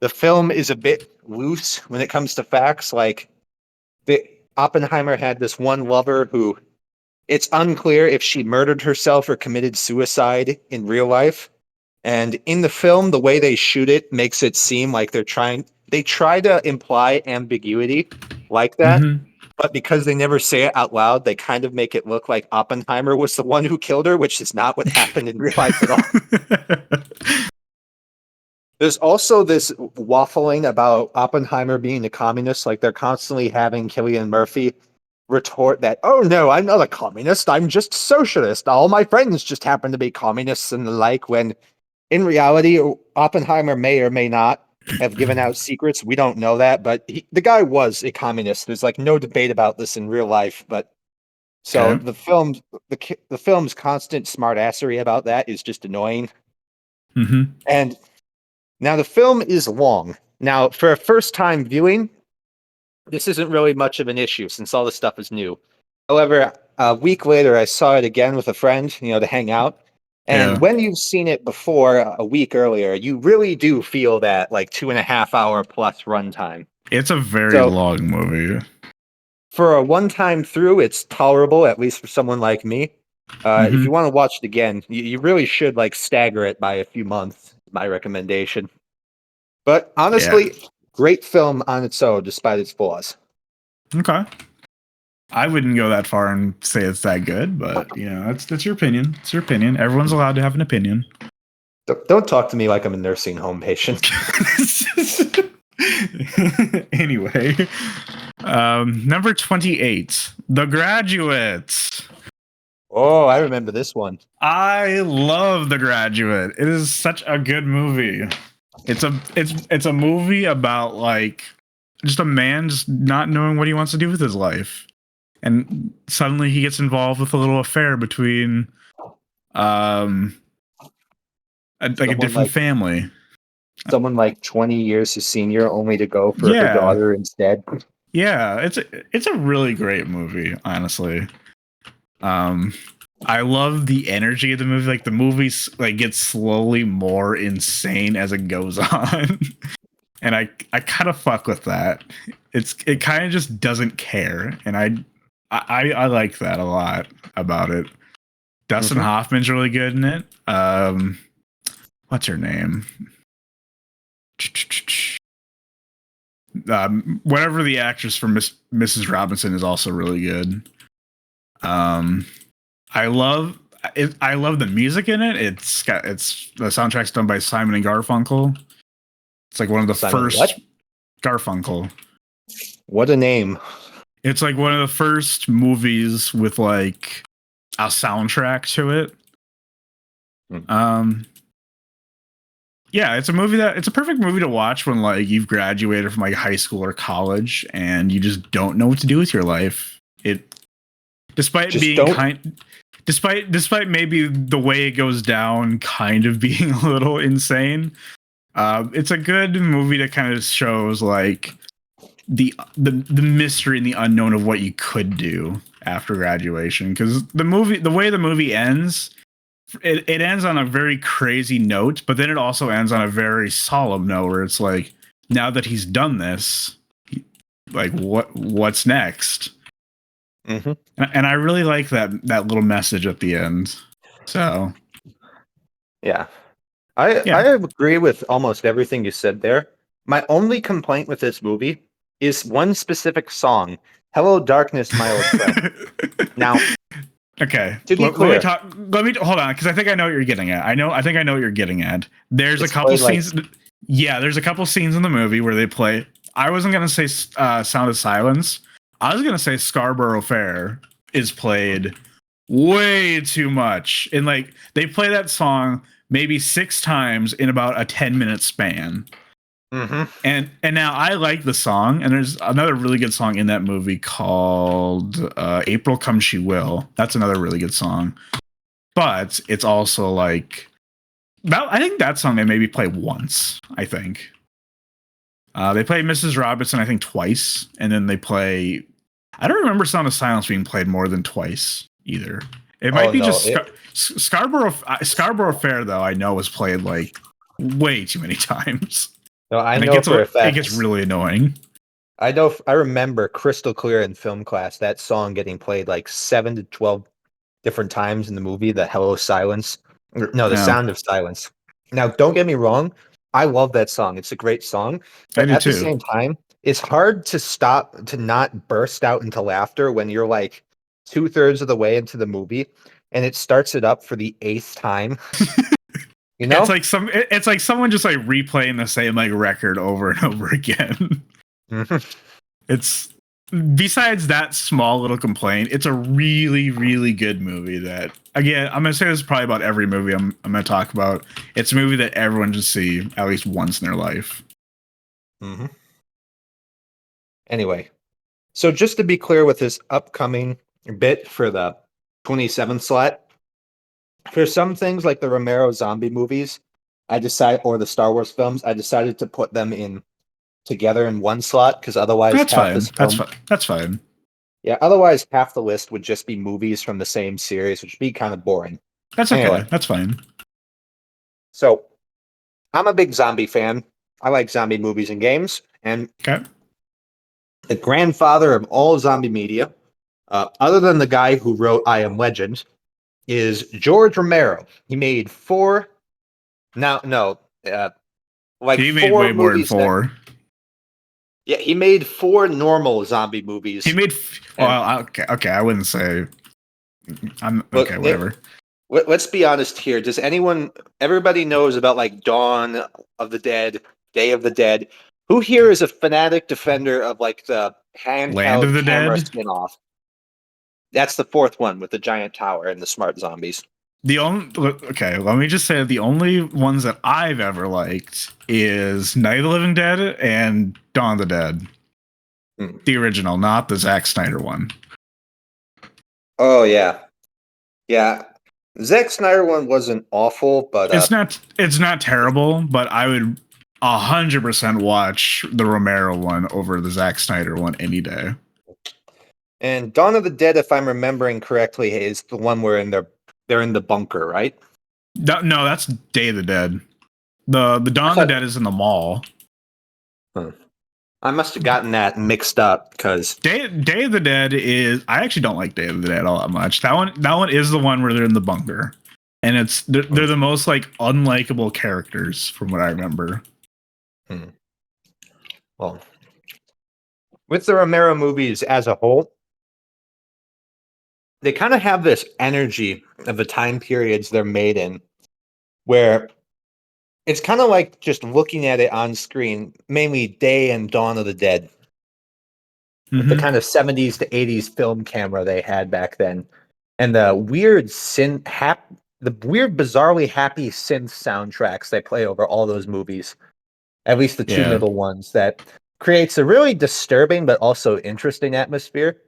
A: the film is a bit loose when it comes to facts. Like, the Oppenheimer had this one lover who it's unclear if she murdered herself or committed suicide in real life. And in the film, the way they shoot it makes it seem like they try to imply ambiguity like that.
B: Mm-hmm.
A: But because they never say it out loud, they kind of make it look like Oppenheimer was the one who killed her, which is not what happened in real life at all. There's also this waffling about Oppenheimer being a communist. Like, they're constantly having Cillian Murphy retort that, oh no, I'm not a communist, I'm just socialist. All my friends just happen to be communists and the like, when in reality, Oppenheimer may or may not have given out secrets. We don't know that, but the guy was a communist. There's like no debate about this in real life. But so
B: Okay.
A: the film's constant smartassery about that is just annoying.
B: Mm-hmm.
A: And now the film is long. Now, for a first time viewing, this isn't really much of an issue since all this stuff is new. However, a week later, I saw it again with a friend, to hang out. And
B: Yeah.
A: when you've seen it before a week earlier, you really do feel that like 2.5 hour plus runtime.
B: It's a very
A: So
B: long movie.
A: for a one time through, it's tolerable, at least for someone like me. If
B: Mm-hmm.
A: you want to watch it again, you really should like stagger it by a few months, my recommendation. But
B: Yeah.
A: honestly, great film on its own, despite its flaws.
B: Okay. I wouldn't go that far and say it's that good, but that's your opinion. It's your opinion. Everyone's allowed to have an opinion.
A: Don't talk to me like I'm a nursing home patient.
B: Anyway, number 28, The Graduate.
A: Oh, I remember this one.
B: I love The Graduate. It is such a good movie. It's a movie about like just a man just not knowing what he wants to do with his life, and suddenly he gets involved with a little affair between a
A: Someone
B: different
A: like
B: family.
A: someone like 20 years his senior, only to go for her
B: Yeah,
A: daughter instead.
B: yeah. It's a really great movie, honestly. I love the energy of the movie. Like the movie's like gets slowly more insane as it goes on. And I kind of fuck with that. It kind of just doesn't care. And I like that a lot about it. Dustin
A: Mhm.
B: Hoffman's really good in it. What's her name? Whatever the actress from Mrs. Robinson is also really good. I love it. I love the music in it. It's the soundtrack's done by Simon and Garfunkel. It's like one of the
A: Simon,
B: first
A: what?
B: Garfunkel.
A: What a name.
B: It's like one of the first movies with like a soundtrack to it.
A: Hmm.
B: Yeah, it's a perfect movie to watch when like you've graduated from like high school or college and you just don't know what to do with your life. It despite
A: Just
B: being
A: don't.
B: despite maybe the way it goes down kind of being a little insane. It's a good movie that kind of shows like the mystery and the unknown of what you could do after graduation, because the way the movie ends, it ends on a very crazy note, but then it also ends on a very solemn note where it's like, now that he's done this, like what's next?
A: Mhm.
B: And I really like that little message at the end. So
A: Yeah. I
B: yeah.
A: agree with almost everything you said there. My only complaint with this movie is one specific song, Hello Darkness, My Old Friend. Now,
B: Okay.
A: to be
B: Let me
A: clear,
B: talk. Let me hold on, because I think I know what you're getting at. I think I know what you're getting at. There's a
A: it's
B: couple
A: played like
B: scenes. Yeah, there's a couple scenes in the movie where they play. I wasn't gonna say "Sound of Silence." I was gonna say "Scarborough Fair" is played way too much, and like they play that song maybe 6 times in about a 10-minute span.
A: mhm.
B: And now I like the song, and there's another really good song in that movie called "April Come She Will." That's another really good song, but it's also like I think that song they maybe play once. I think They play Mrs. Robinson, I think, twice, and then they play. I don't remember Sound of Silence being played more than twice either. It might
A: Oh
B: be
A: no,
B: just Scarborough Fair, though. I know was played like way too many times,
A: no, I
B: and
A: know for a
B: it
A: fact.
B: gets really annoying.
A: I remember crystal clear in film class that song getting played like 7 to 12 different times in the movie, The Hello Silence. No, The
B: No,
A: Sound of Silence. Now, don't get me wrong, I love that song. It's a great song,
B: I
A: but
B: do
A: at the
B: too.
A: same time, it's hard to not burst out into laughter when you're like 2/3 of the way into the movie and it starts it up for the 8th time. You know?
B: It's like someone just like replaying the same like record over and over again.
A: Mhm.
B: It's besides that small little complaint, it's a really, really good movie that again, I'm gonna say this probably about every movie I'm gonna talk about. It's a movie that everyone should see at least once in their life.
A: Mhm. Anyway, so just to be clear with this upcoming bit for the 27th slot, for some things like the Romero zombie movies, or the Star Wars films, I decided to put them in together in one slot because otherwise
B: That's
A: half
B: fine.
A: this film,
B: That's fine.
A: yeah, otherwise half the list would just be movies from the same series, which would be kind of boring.
B: That's
A: Anyway,
B: okay. That's fine.
A: so I'm a big zombie fan. I like zombie movies and games, and
B: Okay.
A: the grandfather of all zombie media, other than the guy who wrote I Am Legend, is George Romero. He made four, now, no, like
B: He made
A: four
B: way more than
A: movies that,
B: four.
A: yeah, he made four normal zombie movies.
B: He made
A: And
B: okay. I wouldn't say I'm
A: look,
B: okay. Whatever.
A: let's be honest here. Everybody knows about like Dawn of the Dead, Day of the Dead. Who here is a fanatic defender of like the
B: Land of
A: handheld
B: the
A: camera
B: Dead.
A: spin-off? That's the fourth one with the giant tower and the smart zombies.
B: The only okay, let me just say the only ones that I've ever liked is Night of the Living Dead and Dawn of the Dead.
A: Hmm.
B: The original, not the Zack Snyder one.
A: Oh yeah, yeah. Zack Snyder one wasn't awful, but
B: It's not terrible, but I would 100% watch the Romero one over the Zack Snyder one any day.
A: and Dawn of the Dead, if I'm remembering correctly, is the one where they're in the bunker, right?
B: No, that's Day of the Dead. The Dawn of the Dead is in the mall.
A: Huh. I must have gotten that mixed up because
B: Day of the Dead is I actually don't like Day of the Dead all that much. That one is the one where they're in the bunker. And they're the most like unlikable characters from what I remember.
A: well, with the Romero movies as a whole, they kind of have this energy of the time periods they're made in, where it's kind of like just looking at it on screen, mainly Day and Dawn of the Dead, with the kind of 70s to 80s film camera they had back then, and the weird, bizarrely happy synth soundtracks they play over all those movies. At least the two
B: Yeah.
A: middle ones, that creates a really disturbing but also interesting atmosphere.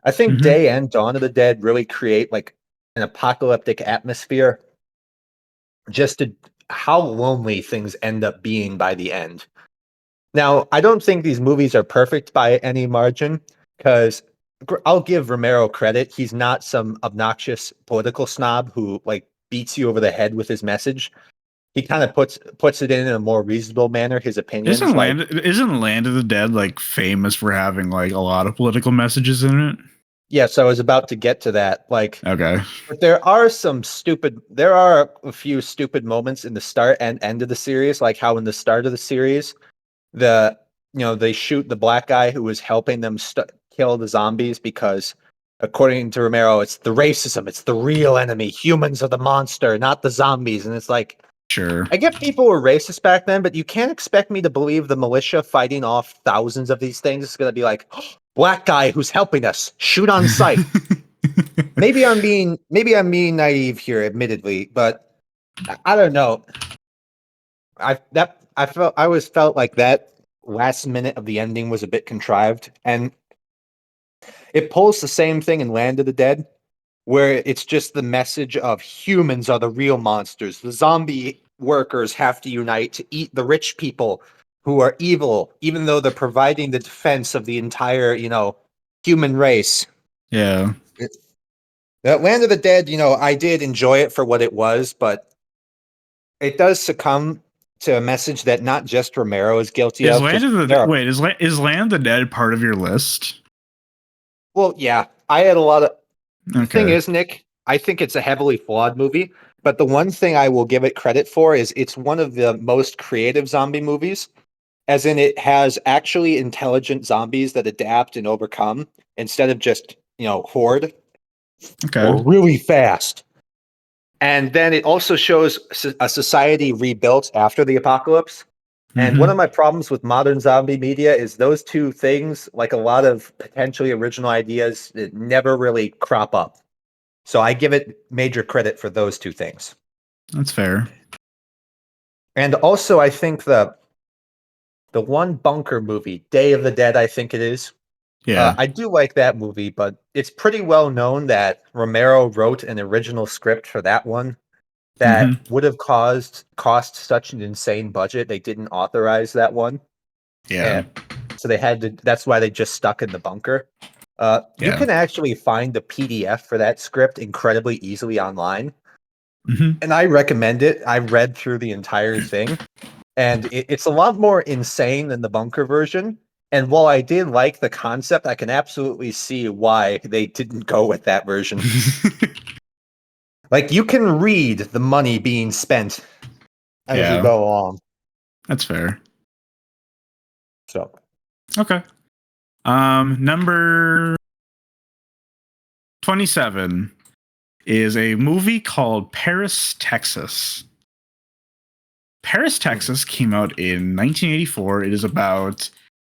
A: I think Day and Dawn of the Dead really create like an apocalyptic atmosphere, just to how lonely things end up being by the end. Now, I don't think these movies are perfect by any margin, because I'll give Romero credit. He's not some obnoxious political snob who like beats you over the head with his message. He kind of puts it in a more reasonable manner. His opinions,
B: Isn't Land of the Dead like famous for having like a lot of political messages in it?
A: yes, I was about to get to that. Like,
B: Okay.
A: but there are a few stupid moments in the start and end of the series, like how in the start of the series, they shoot the black guy who was helping them kill the zombies because, according to Romero, it's the racism, it's the real enemy. Humans are the monster, not the zombies. And it's like,
B: Sure.
A: I get people were racist back then, but you can't expect me to believe the militia fighting off thousands of these things is going to be like, oh, black guy who's helping us, shoot on sight. Maybe I'm being naive here, admittedly, but I don't know. I always felt like that last minute of the ending was a bit contrived, and it pulls the same thing in Land of the Dead, where it's just the message of humans are the real monsters. The zombie workers have to unite to eat the rich people who are evil, even though they're providing the defense of the entire, human race.
B: Yeah.
A: That Land of the Dead, I did enjoy it for what it was, but it does succumb to a message that not just Romero is guilty
B: Is
A: of.
B: Land
A: Because
B: of the wait is Land of the Dead part of your list?
A: well, yeah, I had a lot of. The thing
B: Okay.
A: is, Nick, I think it's a heavily flawed movie. But the one thing I will give it credit for is it's one of the most creative zombie movies, as in it has actually intelligent zombies that adapt and overcome instead of just horde
B: Okay.
A: or really fast. And then it also shows a society rebuilt after the apocalypse. And one of
B: Mm-hmm.
A: my problems with modern zombie media is those two things, like a lot of potentially original ideas, that never really crop up. So I give it major credit for those two things.
B: That's fair.
A: And also, I think the one bunker movie, Day of the Dead, I think it is.
B: Yeah.
A: I do like that movie, but it's pretty well known that Romero wrote an original script for that one that
B: Mm-hmm.
A: would have cost such an insane budget. They didn't authorize that one,
B: Yeah.
A: and so they had to. That's why they just stuck in the bunker. You
B: Yeah.
A: can actually find the PDF for that script incredibly easily online,
B: Mm-hmm.
A: and I recommend it. I read through the entire thing, and it's a lot more insane than the bunker version. And while I did like the concept, I can absolutely see why they didn't go with that version. Like you can read the money being spent as you
B: Yeah.
A: go along.
B: That's fair.
A: So
B: Okay. Number 27 is a movie called Paris, Texas. Paris, Texas came out in 1984. It is about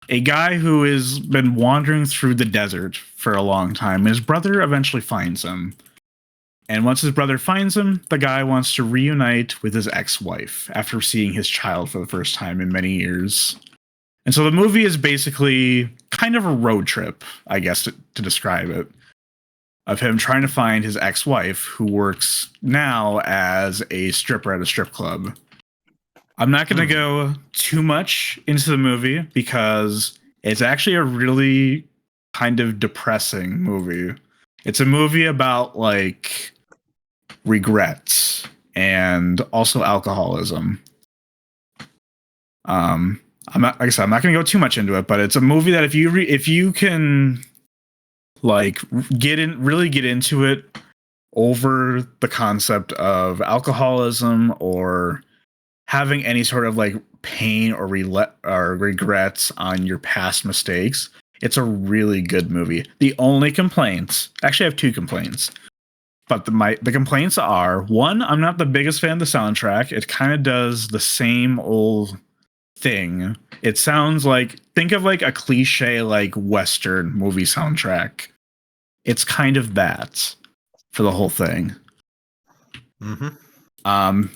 B: a guy who has been wandering through the desert for a long time. His brother eventually finds him. And once his brother finds him, the guy wants to reunite with his ex-wife after seeing his child for the first time in many years. And so the movie is basically kind of a road trip, I guess, to describe it, of him trying to find his ex-wife, who works now as a stripper at a strip club. I'm not going to go too much into the movie because it's actually a really kind of depressing movie. It's a movie about like regrets and also alcoholism. I'm not, like I said, I'm not going to go too much into it, but it's a movie that if you can like really get into it over the concept of alcoholism or having any sort of like pain or regrets on your past mistakes, it's a really good movie. The only complaints, actually, I have two complaints, but the complaints are: one, I'm not the biggest fan of the soundtrack. It kind of does the same old thing. It sounds like, think of like a cliche like Western movie soundtrack. It's kind of that for the whole thing.
A: mm-hmm.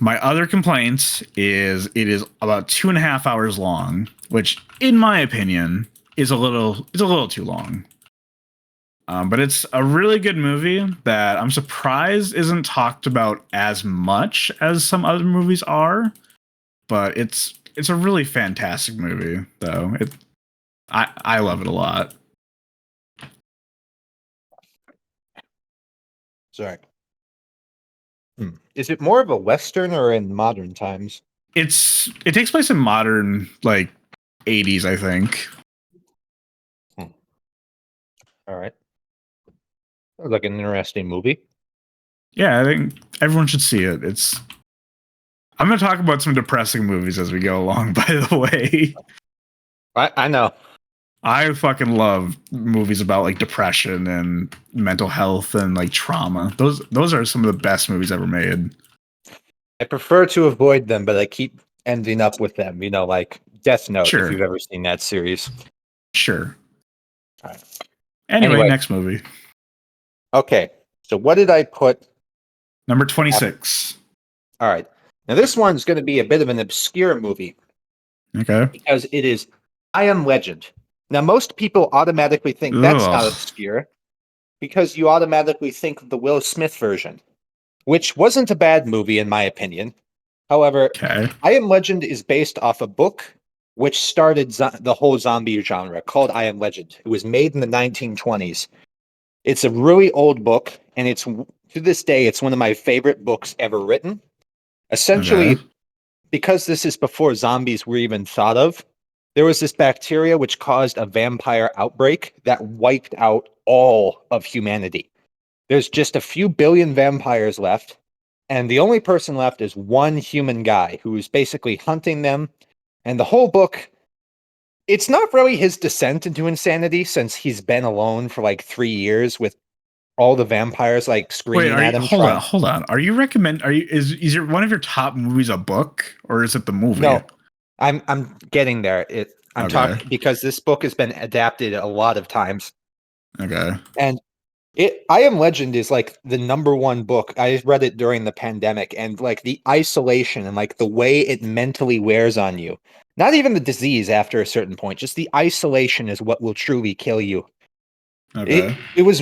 B: My other complaint is it is about 2.5 hours long, which, in my opinion, is a little too long. But it's a really good movie that I'm surprised isn't talked about as much as some other movies are. But it's a really fantastic movie, though. I love it a lot.
A: Sorry. Is it more of a Western or in modern times?
B: It takes place in modern like 80s, I think.
A: All right. Sounds like an interesting movie.
B: Yeah, I think everyone should see it. I'm going to talk about some depressing movies as we go along, by the way.
A: I know.
B: I fucking love movies about like depression and mental health and like trauma. Those are some of the best movies ever made.
A: I prefer to avoid them, but I keep ending up with them. Like Death Note, if
B: Sure.
A: you've ever seen that series.
B: Sure.
A: All right.
B: Anyway,
A: Anyway,
B: next movie.
A: okay. So what did I put?
B: Number 26.
A: All right. Now this one's going to be a bit of an obscure movie
B: Okay.
A: because it is I Am Legend. Now most people automatically think that's not
B: Ugh.
A: obscure because you automatically think of the Will Smith version, which wasn't a bad movie in my opinion. However,
B: Okay.
A: I Am Legend is based off a book which started the whole zombie genre, called I Am Legend. It was made in the 1920s. It's a really old book, and it's to this day, it's one of my favorite books ever written.
B: Okay.
A: Essentially, because this is before zombies were even thought of, there was this bacteria which caused a vampire outbreak that wiped out all of humanity. There's just a few billion vampires left, and the only person left is one human guy who's basically hunting them. And the whole book, it's not really his descent into insanity since he's been alone for like 3 years with all the vampires like
B: Wait,
A: screaming
B: are
A: at
B: you
A: him
B: hold on,
A: trying.
B: hold on. Are you recommend are you is your one of your top movies a book or is it the movie?
A: No, I'm getting there. I'm
B: Okay.
A: talking because this book has been adapted a lot of times.
B: Okay.
A: And I Am Legend is like the number one book. I read it during the pandemic, and like the isolation and like the way it mentally wears on you. Not even the disease after a certain point, just the isolation is what will truly kill you.
B: Okay.
A: It was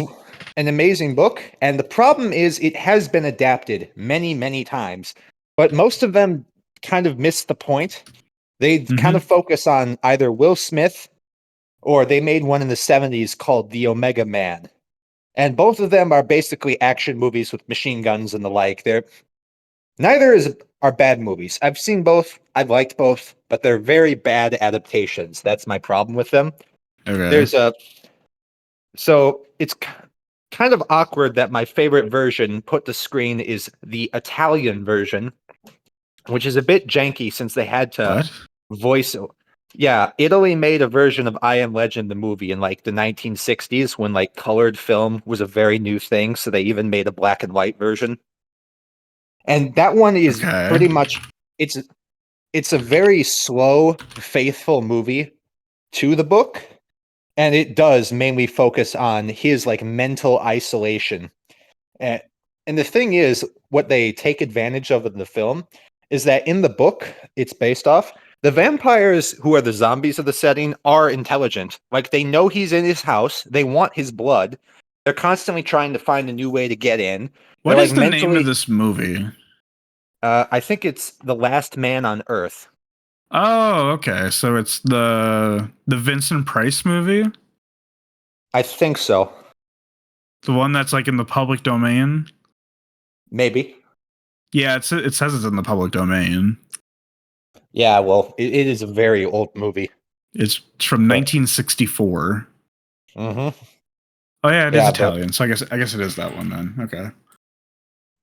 A: an amazing book, and the problem is it has been adapted many, many times, but most of them kind of miss the point. They kind of
B: Mm-hmm.
A: focus on either Will Smith or they made one in the 70s called The Omega Man. And both of them are basically action movies with machine guns and the like. They're neither is are bad movies. I've seen both. I've liked both, but they're very bad adaptations. That's my problem with them.
B: Okay.
A: There's a so it's kind of awkward that my favorite version put to screen is the Italian version, which is a bit janky since they had to
B: What?
A: voice. Yeah, Italy made a version of I Am Legend, the movie, in like the 1960s when like colored film was a very new thing. So they even made a black and white version. And that one is
B: Okay.
A: pretty much it's it's a very slow, faithful movie to the book. And it does mainly focus on his like mental isolation. And, and the thing is, what they take advantage of in the film is that in the book it's based off, the vampires who are the zombies of the setting are intelligent. Like they know he's in his house, they want his blood. They're constantly trying to find a new way to get in. They're
B: What
A: like
B: is the name of
A: mentally,
B: this movie?
A: I think it's The Last Man on Earth.
B: Oh, okay. So it's the Vincent Price movie?
A: I think so.
B: The one that's like in the public domain?
A: Maybe.
B: Yeah, it says it's in the public domain.
A: Yeah, well, it is a very old movie.
B: It's from
A: But
B: 1964.
A: mhm.
B: Oh yeah, it is
A: Yeah, but
B: Italian. So I guess it is that one then. Okay.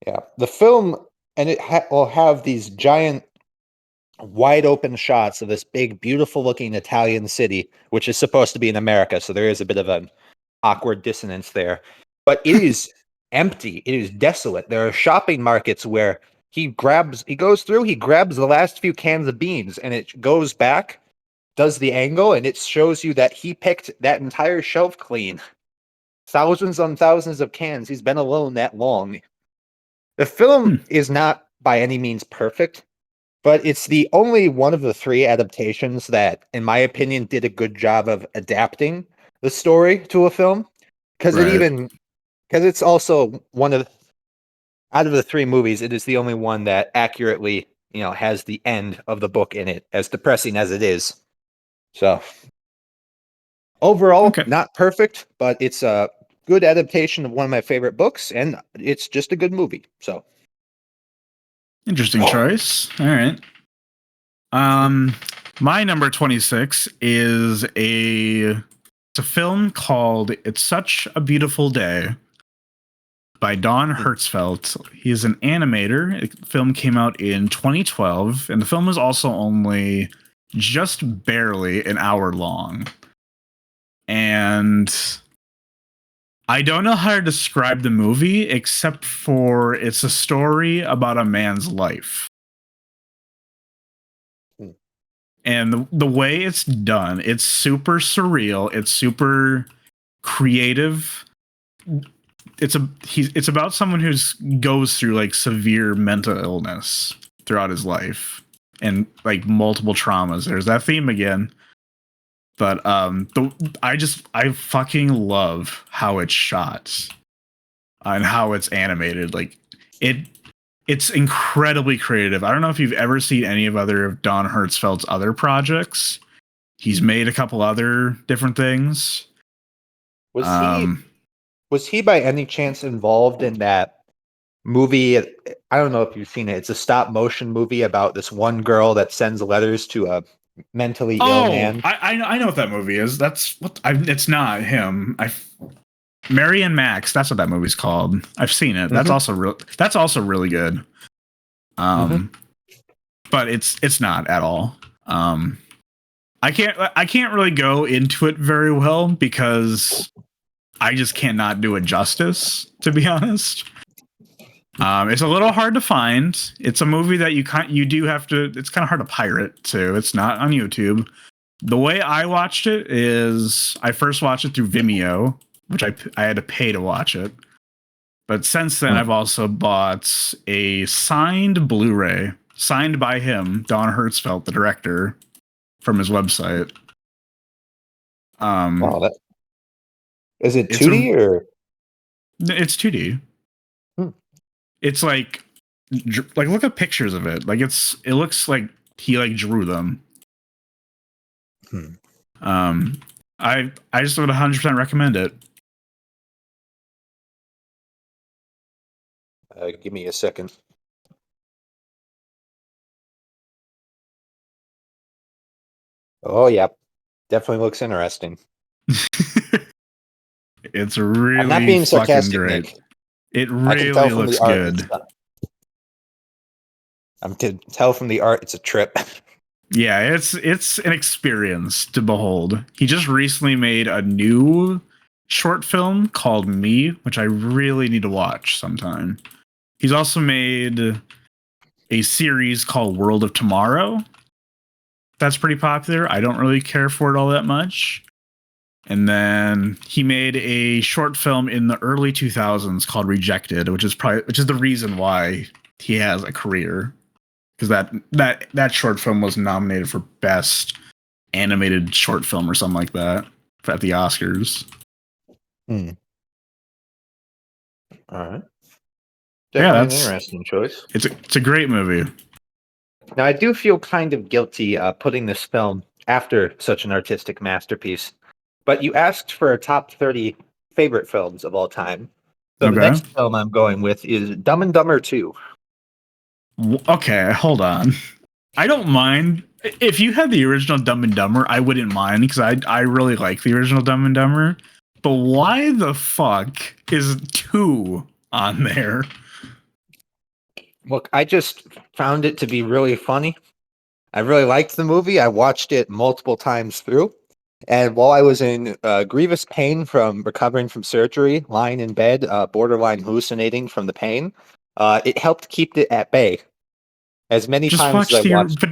A: yeah, the film and it will have these giant wide open shots of this big beautiful looking Italian city which is supposed to be in America, so there is a bit of an awkward dissonance there. But it is empty. It is desolate. There are shopping markets where he goes through, he grabs the last few cans of beans and it goes back, does the angle and it shows you that he picked that entire shelf clean. Thousands on thousands of cans. He's been alone that long. The film
B: Hmm.
A: is not by any means perfect, but it's the only one of the three adaptations that, in my opinion, did a good job of adapting the story to a film. Because
B: Right.
A: it's also one of out of the three movies, it is the only one that accurately, has the end of the book in it, as depressing as it is. So overall,
B: Okay.
A: not perfect, but it's a good adaptation of one of my favorite books, and it's just a good movie. So
B: Interesting choice. All right. Um, my number 26 is it's a film called "It's Such a Beautiful Day" by Don Hertzfeldt. He's an animator. The film came out in 2012, and the film is also only just barely an hour long. And I don't know how to describe the movie except for it's a story about a man's life.
A: Hmm.
B: And the way it's done, it's super surreal, it's super creative. It's about someone who's goes through like severe mental illness throughout his life and like multiple traumas. There's that theme again. But I fucking love how it's shot and how it's animated. Like it It's incredibly creative. I don't know if you've ever seen any of Don Hertzfeldt's other projects. He's made a couple other different things.
A: Was he by any chance involved in that movie? I don't know if you've seen it. It's a stop motion movie about this one girl that sends letters to a mentally ill man.
B: I know what that movie is. That's what it's not him. Mary and Max. That's what that movie's called. I've seen it. That's also really good. But it's not at all. I can't really go into it very well because I just cannot do it justice, to be honest. It's a little hard to find. It's a movie that you do have to. It's kind of hard to pirate too. It's not on YouTube. The way I watched it is I first watched it through Vimeo, which I had to pay to watch it. But since then, I've also bought a signed Blu-ray, signed by him, Don Hertzfeldt, the director, from his website.
A: Is it 2D or?
B: It's 2D. It's like look at pictures of it. Like it looks like he drew them. I just would 100% recommend it.
A: Give me a second. Oh yeah, definitely looks interesting.
B: It's really
A: I'm not being sarcastic,
B: great.
A: Nick.
B: It really looks good.
A: I can tell from the art it's a trip.
B: Yeah, it's an experience to behold. He just recently made a new short film called Me, which I really need to watch sometime. He's also made a series called World of Tomorrow. That's pretty popular. I don't really care for it all that much. And then he made a short film in the early 2000s called Rejected, which is the reason why he has a career. Because that short film was nominated for Best Animated Short Film or something like that at the Oscars.
A: All right.
B: Definitely
A: an interesting choice.
B: It's a great movie.
A: Now, I do feel kind of guilty putting this film after such an artistic masterpiece. But you asked for a top 30 favorite films of all time. So the next film I'm going with is Dumb and Dumber 2.
B: Okay, hold on. I don't mind. If you had the original Dumb and Dumber, I wouldn't mind because I really like the original Dumb and Dumber. But why the fuck is 2 on there?
A: Look, I just found it to be really funny. I really liked the movie. I watched it multiple times through. And while I was in grievous pain from recovering from surgery, lying in bed, borderline hallucinating from the pain, it helped keep it at bay. As many times as I watched.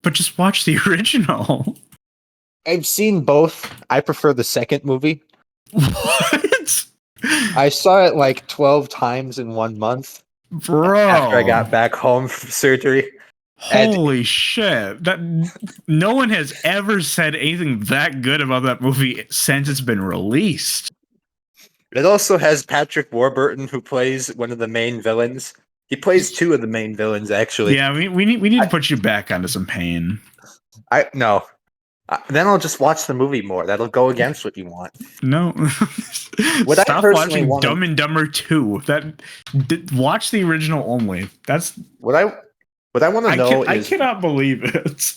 B: But just watch the original.
A: I've seen both. I prefer the second movie.
B: What?
A: I saw it like 12 times in 1 month.
B: Bro.
A: After I got back home from surgery.
B: Holy shit. No one has ever said anything that good about that movie since it's been released.
A: It also has Patrick Warburton, who plays one of the main villains. He plays 2 of the main villains, actually.
B: Yeah, we need to put you back onto some pain.
A: No. Then I'll just watch the movie more. That'll go against what you want.
B: No. Stop watching Dumb and Dumber 2. Watch the original only. That's
A: what I want to know is...
B: I cannot believe it.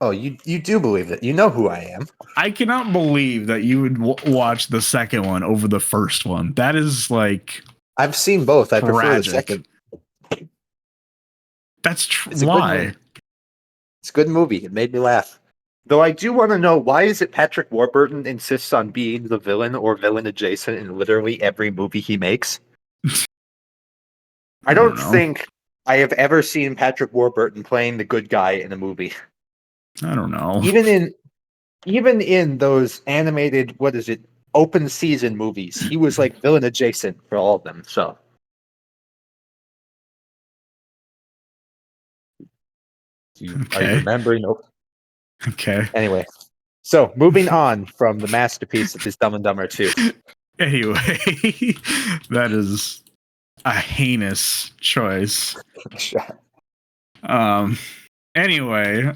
A: Oh, you do believe it. You know who I am.
B: I cannot believe that you would watch the second one over the first one. That is like...
A: I've seen both. I prefer the second.
B: That's why.
A: It's a good movie. It made me laugh. Though I do want to know, why is it Patrick Warburton insists on being the villain or villain adjacent in literally every movie he makes? I don't think I have ever seen Patrick Warburton playing the good guy in a movie.
B: I don't know.
A: Even in those animated, open season movies, he was like villain adjacent for all of them. So, Are you remembering?
B: Okay.
A: Anyway, so moving on from the masterpiece that is Dumb and Dumber 2.
B: Anyway, that is a heinous choice. Um. Anyway,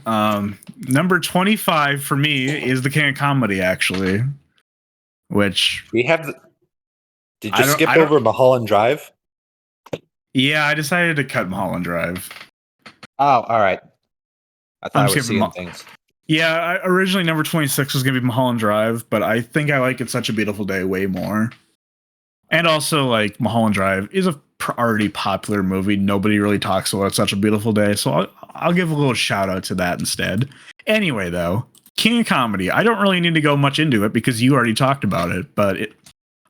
B: number 25 for me is the King of Comedy, actually. Which
A: We have. Did you skip
B: I don't.
A: over Mulholland Drive?
B: Yeah, I decided to cut Mulholland Drive.
A: Oh, all right. I thought
B: I'm
A: I was
B: skipping.
A: seeing things.
B: Yeah, originally number 26 was gonna be Mulholland Drive, but I think I like It's Such a Beautiful Day way more. And also, like, Mulholland Drive is a already popular movie. Nobody really talks about It's Such a Beautiful Day, so I'll give a little shout out to that instead. Anyway, though, King of Comedy. I don't really need to go much into it because you already talked about it, but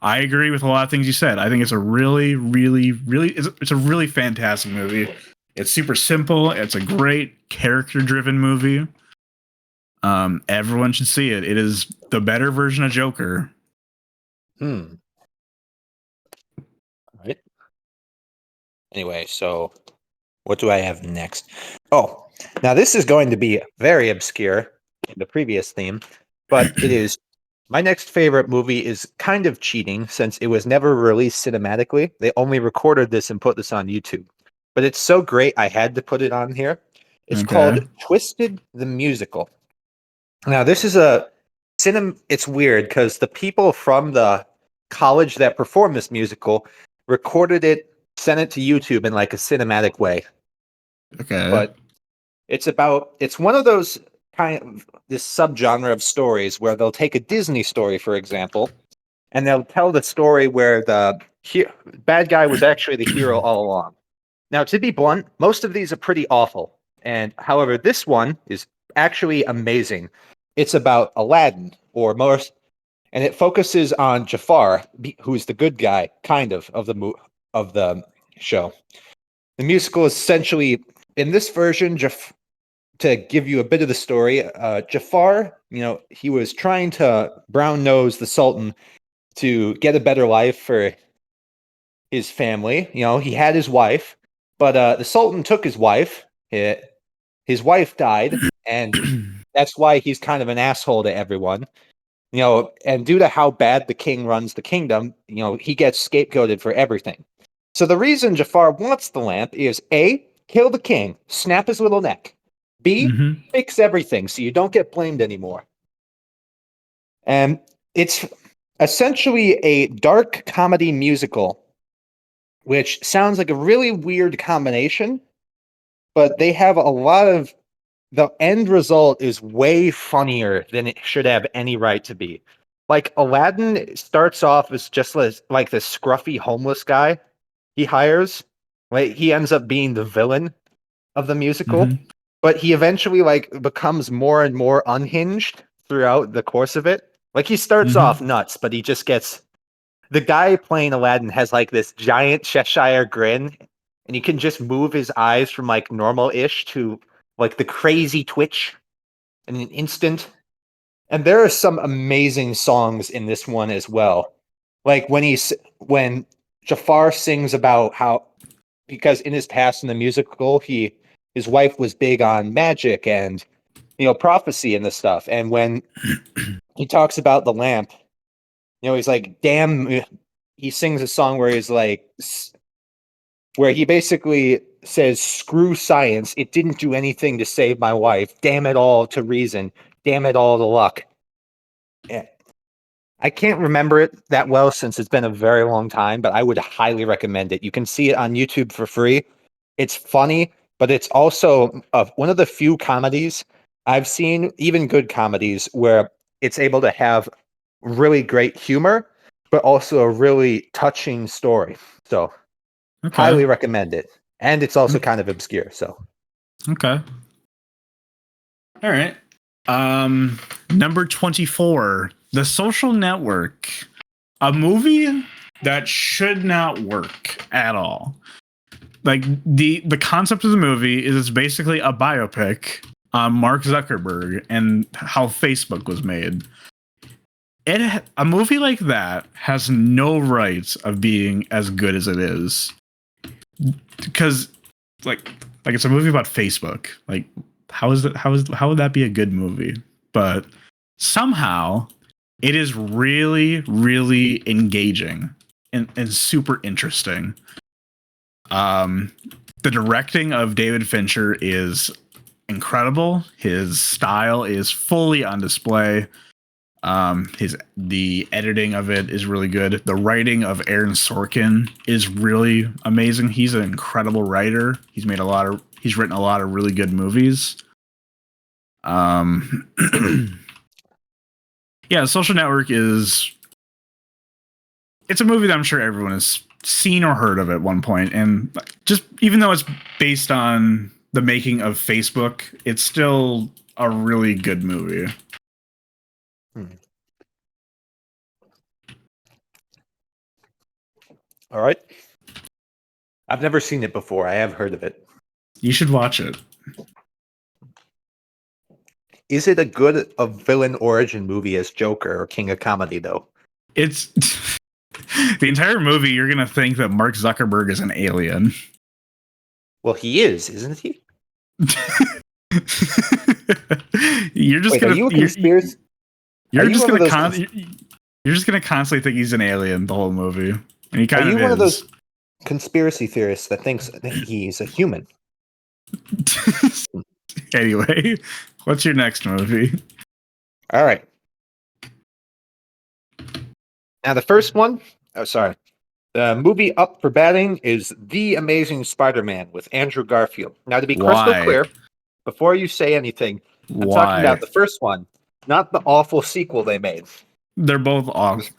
B: I agree with a lot of things you said. I think it's a really, really, really, it's a really fantastic movie. It's super simple. It's a great character-driven movie. Everyone should see it. It is the better version of Joker.
A: Right. Anyway, so what do I have next? Oh, now this is going to be very obscure in the previous theme, but it is my next favorite movie is kind of cheating since it was never released cinematically. They only recorded this and put this on YouTube. But it's so great I had to put it on here. It's
B: Okay.
A: called Twisted the Musical. Now, this is a it's weird because the people from the college that performed this musical recorded it, sent it to YouTube in like a cinematic way.
B: Okay.
A: But it's one of those kind of this subgenre of stories where they'll take a Disney story, for example, and they'll tell the story where the bad guy was actually the hero all along. Now, to be blunt, most of these are pretty awful. And however, this one is actually amazing. It's about Aladdin, or more, and it focuses on Jafar, who's the good guy, kind of of the show. The musical is essentially in this version, to give you a bit of the story, Jafar, he was trying to brown nose the Sultan to get a better life for his family. He had his wife, but the Sultan took his wife. His wife died, and that's why he's kind of an asshole to everyone. And due to how bad the king runs the kingdom, he gets scapegoated for everything. So the reason Jafar wants the lamp is A, kill the king, snap his little neck. B,
B: Mm-hmm.
A: fix everything so you don't get blamed anymore. And it's essentially a dark comedy musical, which sounds like a really weird combination, but they have a lot of the end result is way funnier than it should have any right to be. Like Aladdin starts off as just like this scruffy homeless guy he hires. Like he ends up being the villain of the musical,
B: Mm-hmm.
A: but he eventually like becomes more and more unhinged throughout the course of it. Like he starts
B: Mm-hmm.
A: off nuts, but he just gets the guy playing Aladdin has like this giant Cheshire grin, and you can just move his eyes from like normal-ish to like the crazy twitch in an instant. And there are some amazing songs in this one as well. Like when Jafar sings about how, because in his past in the musical, his wife was big on magic and prophecy and this stuff. And when he talks about the lamp, he's like, damn, he sings a song where he's like, where he basically says, screw science. It didn't do anything to save my wife. Damn it all to reason. Damn it all to luck. Yeah. I can't remember it that well since it's been a very long time, but I would highly recommend it. You can see it on YouTube for free. It's funny, but it's also one of the few comedies I've seen, even good comedies, where it's able to have really great humor, but also a really touching story. So,
B: Okay.
A: highly recommend it. And it's also kind of obscure. So,
B: Okay. All right. Number 24, The Social Network. A movie that should not work at all. Like the concept of the movie is it's basically a biopic on Mark Zuckerberg and how Facebook was made. A movie like that has no rights of being as good as it is, because like it's a movie about Facebook. Like how would that be a good movie? But somehow it is really, really engaging and super interesting. The directing of David Fincher is incredible. His style is fully on display. The editing of it is really good. The writing of Aaron Sorkin is really amazing. He's an incredible writer. He's written a lot of really good movies. Yeah, Social Network it's a movie that I'm sure everyone has seen or heard of at one point, and just even though it's based on the making of Facebook, it's still a really good movie.
A: All right. I've never seen it before. I have heard of it.
B: You should watch it.
A: Is it a good villain origin movie as Joker or King of Comedy, though?
B: It's the entire movie. You're gonna think that Mark Zuckerberg is an alien.
A: Well, he is, isn't he?
B: You're just gonna.
A: Are you a conspiracy?
B: You're just gonna constantly think he's an alien the whole movie, and he kind of is.
A: Are you one of those conspiracy theorists that thinks that he's a human?
B: Anyway, what's your next movie?
A: All right. Now, the first one, the movie up for batting is The Amazing Spider-Man with Andrew Garfield. Now, to be crystal clear, before you say anything, I'm talking about the first one, not the awful sequel they made.
B: They're both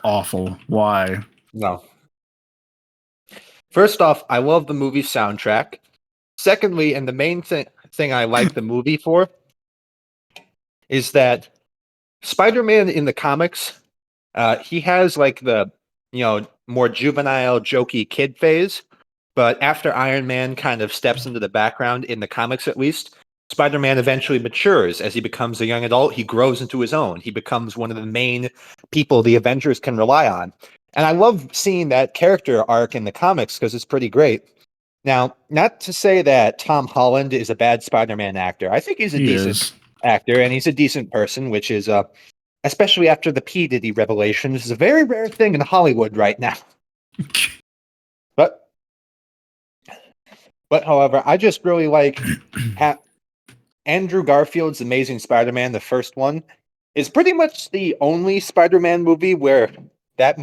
B: awful. Why?
A: No. First off, I love the movie soundtrack. Secondly, and the main thing I like the movie for is that Spider-Man in the comics, he has like the, more juvenile, jokey kid phase. But after Iron Man kind of steps into the background, in the comics at least, Spider-Man eventually matures as he becomes a young adult. He grows into his own. He becomes one of the main people the Avengers can rely on. And I love seeing that character arc in the comics because it's pretty great. Now, not to say that Tom Holland is a bad Spider-Man actor. I think he's a decent actor, and he's a decent person, which is, especially after the P. Diddy revelations, is a very rare thing in Hollywood right now. But however, I just really like Andrew Garfield's Amazing Spider-Man, the first one, is pretty much the only Spider-Man movie where that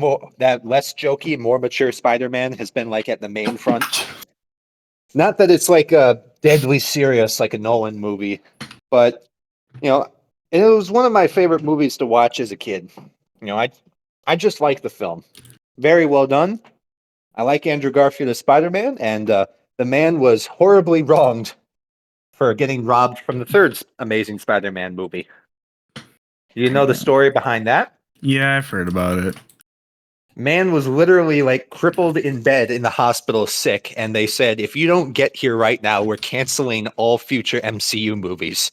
A: less jokey, more mature Spider-Man has been like at the main front. Not that it's like a deadly serious like a Nolan movie, but it was one of my favorite movies to watch as a kid. I just like the film. Very well done. I like Andrew Garfield as Spider-Man, and the man was horribly wronged for getting robbed from the third Amazing Spider-Man movie. Do you know the story behind that?
B: Yeah, I've heard about it.
A: Man was literally like crippled in bed in the hospital sick, and they said, if you don't get here right now, we're canceling all future MCU movies.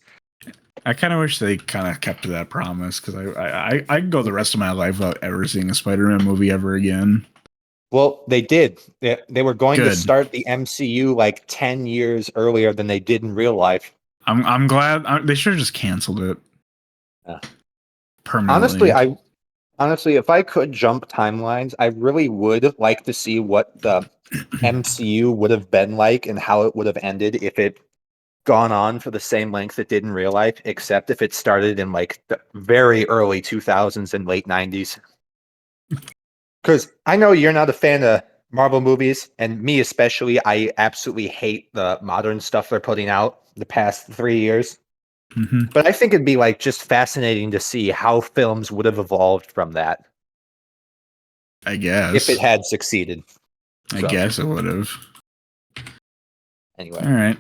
B: I kind of wish they kind of kept to that promise, because I could go the rest of my life without ever seeing a Spider-Man movie ever again.
A: Well, they did. They were going to start the MCU like 10 years earlier than they did in real life.
B: I'm glad they should have just canceled it. Permanently.
A: Honestly, if I could jump timelines, I really would like to see what the MCU would have been like and how it would have ended if it gone on for the same length it did in real life, except if it started in like the very early 2000s and late 90s. Because I know you're not a fan of Marvel movies, and me especially, I absolutely hate the modern stuff they're putting out the past 3 years.
B: Mm-hmm.
A: But I think it'd be like just fascinating to see how films would have evolved from that.
B: I guess.
A: If it had succeeded.
B: I guess it would have.
A: Anyway.
B: All right.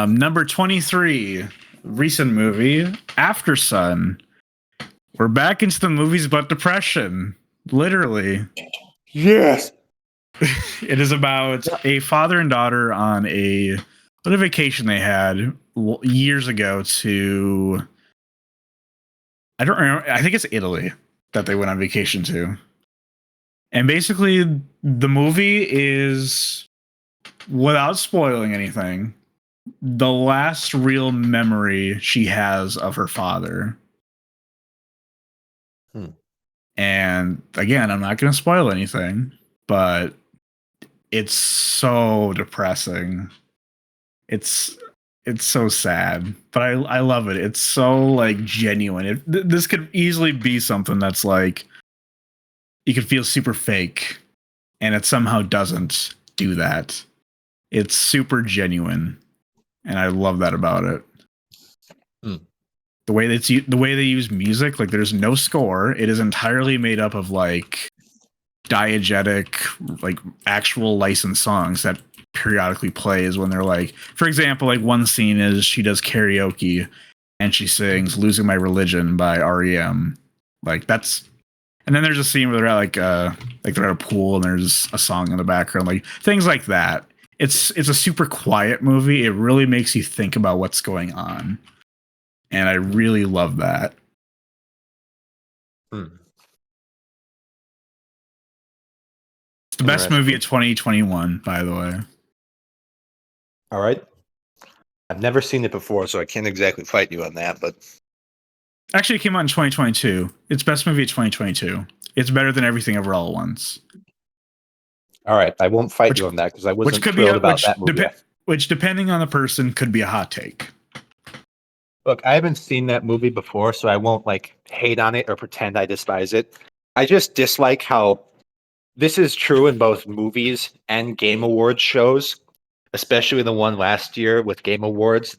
B: Number 23, recent movie, After Sun. We're back into the movies about depression. Literally.
A: Yes.
B: It is about a father and daughter on a vacation they had years ago to, I don't remember, I think it's Italy that they went on vacation to. And basically the movie is, without spoiling anything, the last real memory she has of her father. And again, I'm not going to spoil anything, but it's so depressing. It's it's so sad, but I love it. It's so like genuine. This could easily be something that's like you could feel super fake, and it somehow doesn't do that. It's super genuine, and I love that about it.
A: Hmm.
B: The way they use music, like there's no score. It is entirely made up of like diegetic, like actual licensed songs that periodically plays when they're like, for example, like one scene is she does karaoke and she sings "Losing My Religion" by REM. Like that's, and then there's a scene where they're at like they're at a pool and there's a song in the background, like things like that. It's a super quiet movie. It really makes you think about what's going on, and I really love that.
A: Hmm.
B: It's the best movie of
A: Interesting.
B: 2021, by the way.
A: All right. I've never seen it before, so I can't exactly fight you on that, but
B: Actually, it came out in 2022. It's best movie of 2022. It's better than Everything Ever All at Once.
A: all right. I won't fight
B: Which
A: you on that because I
B: which
A: wasn't
B: could be
A: thrilled about that movie.
B: which depending on the person could be a hot take.
A: Look, I haven't seen that movie before, so I won't like hate on it or pretend I despise it. I just dislike how this is true in both movies and Game Awards shows, especially the one last year with Game Awards.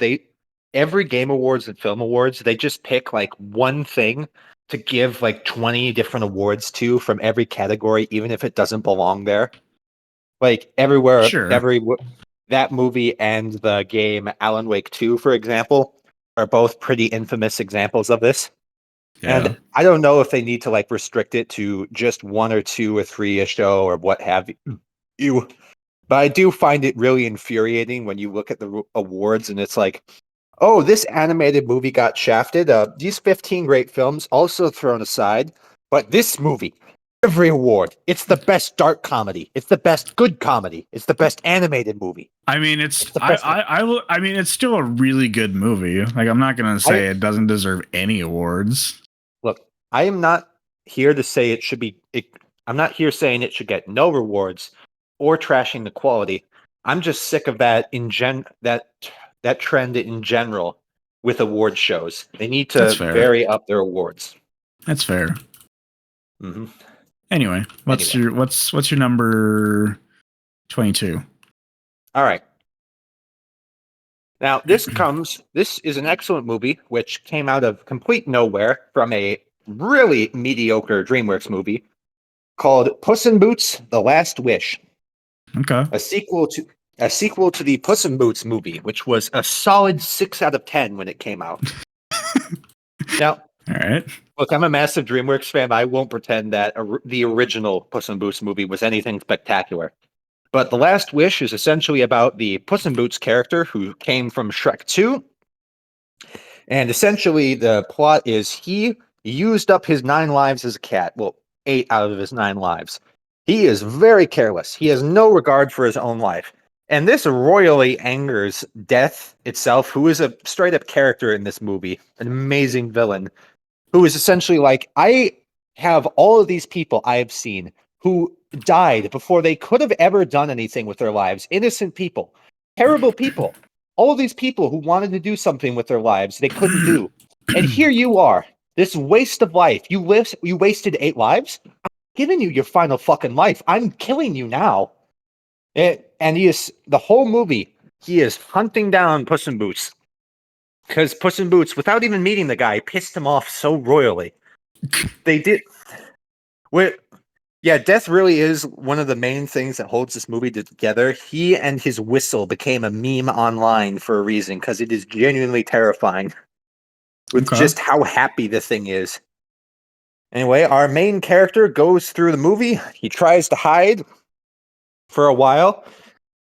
A: Every Game Awards and Film Awards, they just pick like one thing to give like 20 different awards to from every category, even if it doesn't belong there. Like everywhere,
B: Sure.
A: that movie and the game Alan Wake 2, for example, are both pretty infamous examples of this.
B: Yeah.
A: And I don't know if they need to like restrict it to just one or two or three a show or what have you. But I do find it really infuriating when you look at the awards and it's like, oh, this animated movie got shafted. These 15 great films also thrown aside, but this movie, every award. It's the best dark comedy. It's the best good comedy. It's the best animated movie.
B: I mean,
A: It's the best.
B: I mean, it's still a really good movie. Like, I'm not gonna
A: I
B: say it doesn't deserve any awards.
A: look. I am not here to say it should be. I'm not here saying it should get no rewards or trashing the quality. I'm just sick of that trend in general with award shows. They need
B: That's
A: to
B: fair.
A: vary up their awards.
B: That's fair.
A: Hmm.
B: Anyway,
A: Anyway,
B: what's your number 22?
A: all right. Now, this is an excellent movie, which came out of complete nowhere from a really mediocre DreamWorks movie called Puss in Boots: The Last Wish,
B: Okay.
A: a sequel to the Puss in Boots movie, which was a solid 6 out of 10 when it came out. Now,
B: All right.
A: look, I'm a massive DreamWorks fan. I won't pretend that the original Puss in Boots movie was anything spectacular. But The Last Wish is essentially about the Puss in Boots character who came from Shrek 2. And essentially, the plot is he used up his 9 lives as a cat. Well, 8 out of his 9 lives. He is very careless. He has no regard for his own life. And this royally angers Death itself, who is a straight up character in this movie, an amazing villain, who is essentially like, I have all of these people I have seen who died before they could have ever done anything with their lives. Innocent people, terrible people, all of these people who wanted to do something with their lives they couldn't do. And here you are, this waste of life. You wasted 8 lives. I'm giving you your final fucking life. I'm killing you now. And he is the whole movie. He is hunting down Puss in Boots because Puss in Boots, without even meeting the guy, pissed him off so royally. They did. Yeah, death really is one of the main things that holds this movie together. He and his whistle became a meme online for a reason because it is genuinely terrifying with
B: Okay.
A: just how happy the thing is. Anyway, our main character goes through the movie. He tries to hide for a while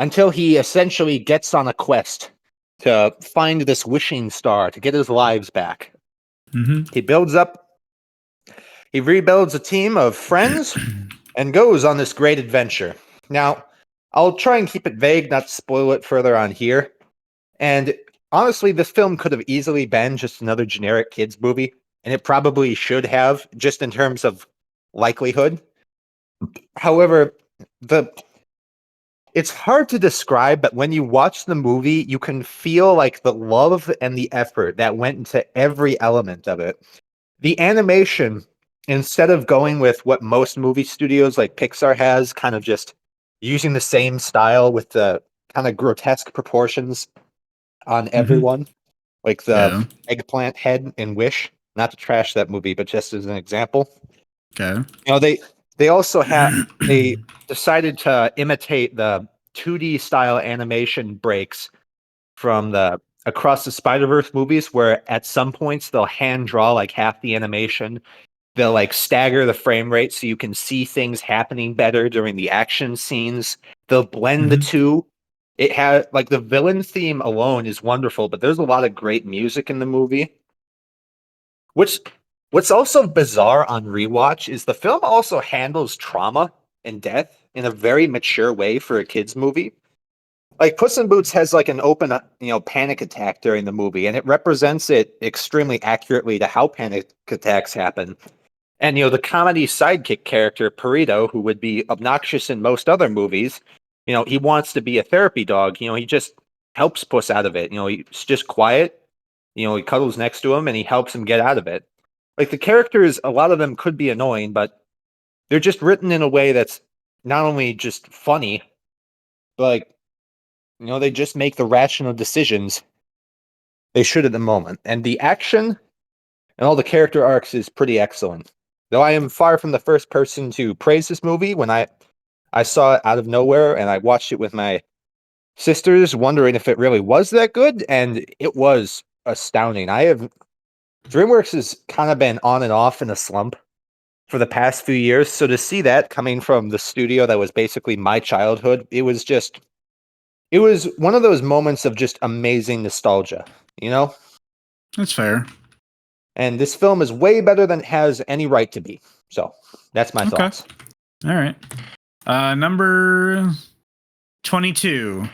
A: until he essentially gets on a quest to find this wishing star to get his lives back.
B: Mm-hmm.
A: He rebuilds a team of friends and goes on this great adventure. Now, I'll try and keep it vague, not to spoil it further on here. And honestly, this film could have easily been just another generic kids movie, and it probably should have, just in terms of likelihood. However, the It's hard to describe, but when you watch the movie, you can feel like the love and the effort that went into every element of it. The animation, instead of going with what most movie studios like Pixar has, kind of just using the same style with the kind of grotesque proportions on
B: Hmm.
A: everyone, like the
B: Yeah.
A: eggplant head in Wish. Not to trash that movie, but just as an example.
B: Okay.
A: They also they decided to imitate the 2D style animation breaks from the Across the Spider-Verse movies, where at some points they'll hand draw like half the animation. They'll like stagger the frame rate so you can see things happening better during the action scenes. They'll blend the
B: Hmm.
A: two. It has like the villain theme alone is wonderful, but there's a lot of great music in the movie. Which what's also bizarre on rewatch is the film also handles trauma and death in a very mature way for a kids movie. Like Puss in Boots has like an open, panic attack during the movie, and it represents it extremely accurately to how panic attacks happen. And the comedy sidekick character Perito, who would be obnoxious in most other movies, he wants to be a therapy dog. He just helps Puss out of it. He's just quiet. He cuddles next to him and he helps him get out of it. Like the characters, a lot of them could be annoying, but they're just written in a way that's not only just funny, but like, they just make the rational decisions they should at the moment. And the action and all the character arcs is pretty excellent. Though I am far from the first person to praise this movie when I saw it out of nowhere and I watched it with my sisters, wondering if it really was that good, and it was astounding. DreamWorks has kind of been on and off in a slump for the past few years, so to see that coming from the studio that was basically my childhood, it was one of those moments of just amazing nostalgia, you know?
B: That's fair.
A: And this film is way better than it has any right to be. So that's my
B: Okay.
A: thoughts.
B: All right. Number 22.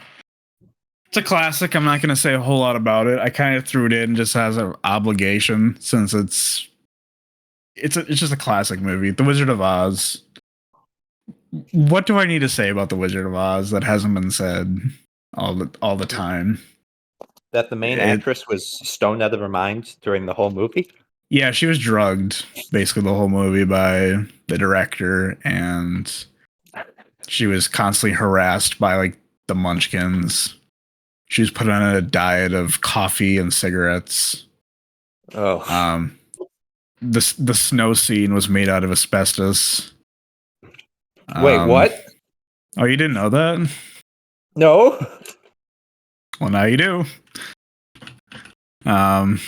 B: It's a classic. I'm not going to say a whole lot about it. I kind of threw it in just as an obligation since it's just a classic movie, The Wizard of Oz. What do I need to say about The Wizard of Oz that hasn't been said all the time?
A: That the main
B: It
A: actress was stoned out of her mind during the whole movie.
B: Yeah, she was drugged basically the whole movie by the director, and she was constantly harassed by like the Munchkins. She was put on a diet of coffee and cigarettes.
A: Oh,
B: Um, the snow scene was made out of asbestos.
A: wait,
B: Um,
A: what?
B: oh, you didn't know that?
A: No.
B: Well, now you do. Um,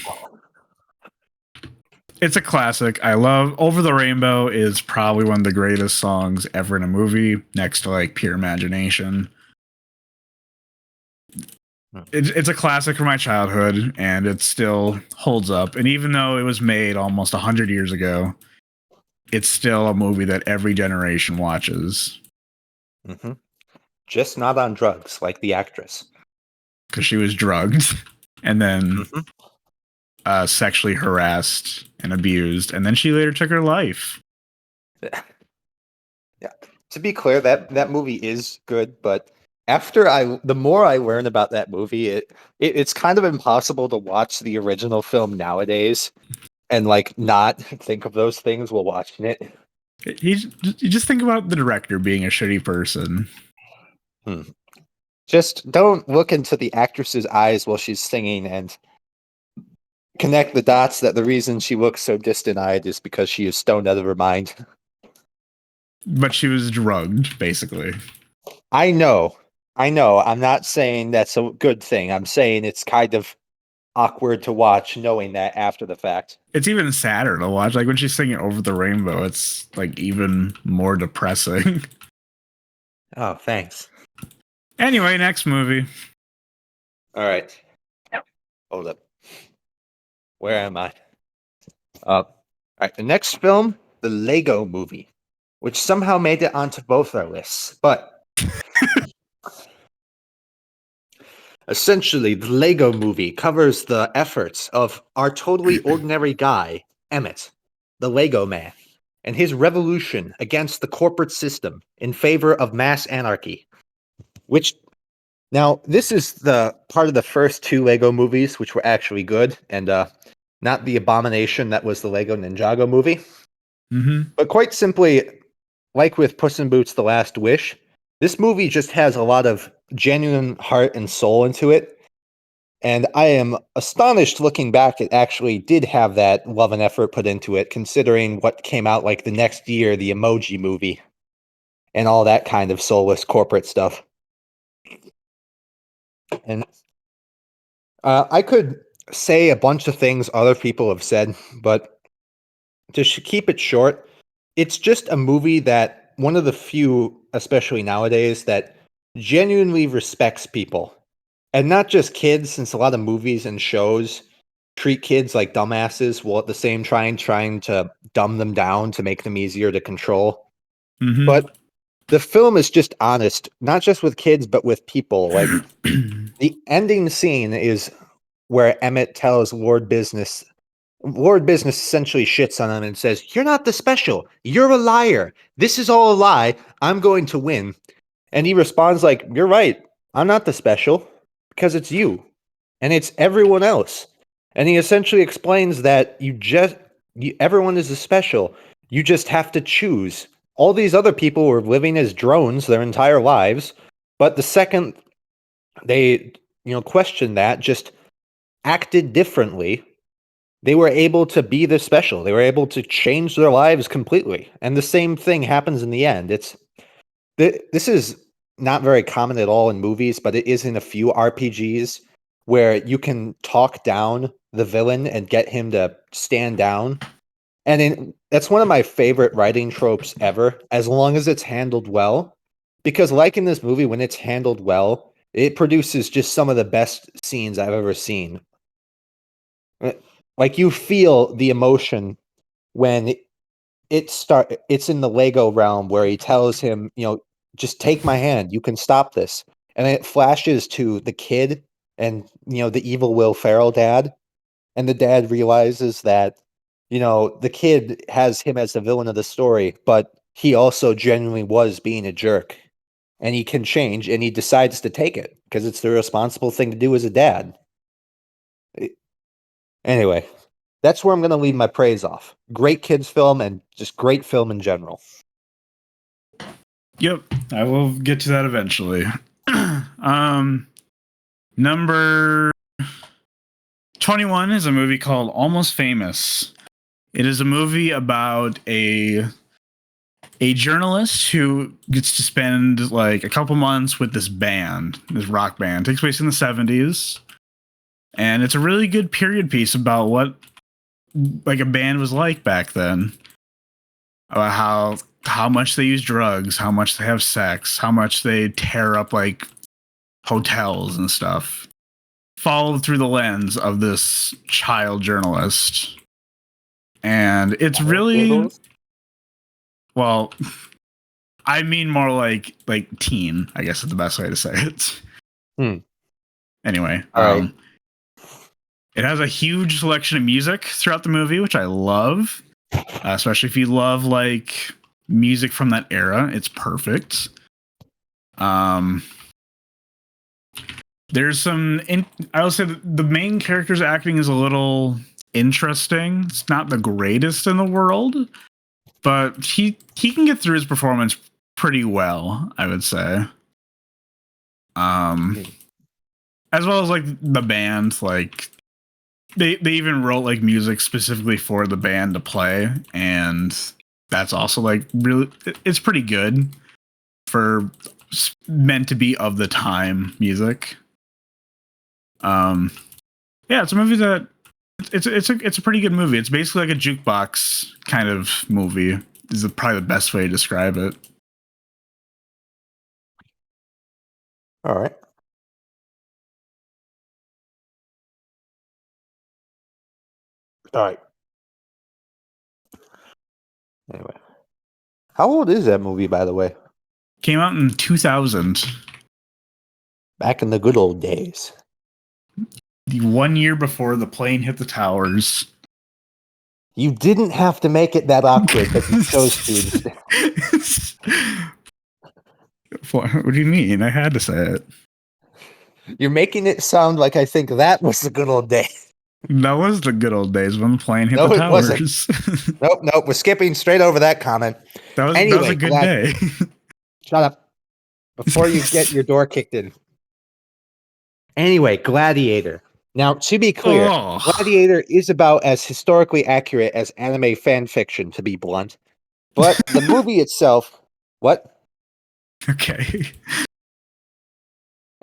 B: it's a classic. I love Over the Rainbow is probably one of the greatest songs ever in a movie, next to like Pure Imagination. It's a classic from my childhood, and it still holds up. And even though it was made almost 100 years ago, it's still a movie that every generation watches
A: Mm-hmm. Just not on drugs like the actress.
B: because she was drugged and then
A: Mm-hmm.
B: sexually harassed and abused, and then she later took her life.
A: Yeah. To be clear, that movie is good, but the more I learn about that movie, it's kind of impossible to watch the original film nowadays and like not think of those things while watching it.
B: You just think about the director being a shitty person.
A: Hmm. Just don't look into the actress's eyes while she's singing and connect the dots that the reason she looks so distant-eyed is because she is stoned out of her mind.
B: But she was drugged, basically.
A: I know. I know. I'm not saying that's a good thing. I'm saying it's kind of awkward to watch knowing that after the fact.
B: It's even sadder to watch. Like when she's singing Over the Rainbow, it's like even more depressing.
A: Oh, thanks.
B: Anyway, next movie.
A: All hold up. Where am I? All right. The next film, the Lego Movie, which somehow made it onto both our lists. But essentially, the Lego Movie covers the efforts of our totally ordinary guy, Emmett, the Lego Man, and his revolution against the corporate system in favor of mass anarchy. which now this is the part of the first two Lego movies which were actually good, and not the abomination that was the Lego Ninjago movie.
B: Mm-hmm.
A: But quite simply, like with Puss in Boots: The Last Wish, this movie just has a lot of genuine heart and soul into it. And I am astonished looking back, it actually did have that love and effort put into it, considering what came out like the next year, the Emoji Movie, and all that kind of soulless corporate stuff. And I could say a bunch of things other people have said, but to keep it short, it's just a movie that one of the few, especially nowadays, that genuinely respects people. And not just kids, since a lot of movies and shows treat kids like dumbasses while at the same time trying to dumb them down to make them easier to control.
B: Mm-hmm.
A: But the film is just honest, not just with kids, but with people. Like the ending scene is where Emmett tells Lord Business essentially shits on him and says, "You're not the special. You're a liar. This is all a lie. I'm going to win." And he responds like, "You're right. I'm not the special because it's you and it's everyone else." And he essentially explains that everyone is a special. You just have to choose. All these other people were living as drones their entire lives, but the second they, questioned that, just acted differently, they were able to be the special. They were able to change their lives completely. And the same thing happens in the end. This is not very common at all in movies, but it is in a few RPGs where you can talk down the villain and get him to stand down. And that's one of my favorite writing tropes ever, as long as it's handled well. Because like in this movie, when it's handled well, it produces just some of the best scenes I've ever seen. Like you feel the emotion when it's in the Lego realm where he tells him, just take my hand, you can stop this. And then it flashes to the kid and, the evil Will Ferrell dad. And the dad realizes that, the kid has him as the villain of the story, but he also genuinely was being a jerk. And he can change, and he decides to take it because it's the responsible thing to do as a dad. Anyway, that's where I'm going to leave my praise off. Great kids film and just great film in general.
B: Yep, I will get to that eventually. Number 21 is a movie called Almost Famous. It is a movie about a journalist who gets to spend like a couple months with this band, this rock band. It takes place in the 70s. And it's a really good period piece about what like a band was like back then. About how much they use drugs, how much they have sex, how much they tear up like hotels and stuff. Followed through the lens of this child journalist. And it's really, well, I mean more like teen, I guess is the best way to say it. Anyway,
A: All right.
B: It has a huge selection of music throughout the movie, which I love. Especially if you love like music from that era, it's perfect. There's I will say the main character's acting is a little interesting. It's not the greatest in the world, but he can get through his performance pretty well, I would say. As well as like the band, like they even wrote like music specifically for the band to play, and that's also like really, it's pretty good for meant to be of the time music. Yeah, it's a movie that it's a pretty good movie. It's basically like a jukebox kind of movie. Is probably the best way to describe it.
A: All right. All right. Anyway, how old is that movie, by the way?
B: Came out in 2000.
A: Back in the good old days.
B: The 1 year before the plane hit the towers.
A: You didn't have to make it that awkward, but you chose to.
B: What do you mean? I had to say it.
A: You're making it sound like I think that was the good old days.
B: That was the good old days when the plane hit
A: No,
B: the
A: it wasn't.
B: towers.
A: Nope. We're skipping straight over that comment.
B: That was a
A: Anyway,
B: good day.
A: shut up before you get your door kicked in. Anyway, Gladiator. Now, to be clear,
B: Oh,
A: Gladiator is about as historically accurate as anime fan fiction, to be blunt. But the movie itself, what?
B: okay.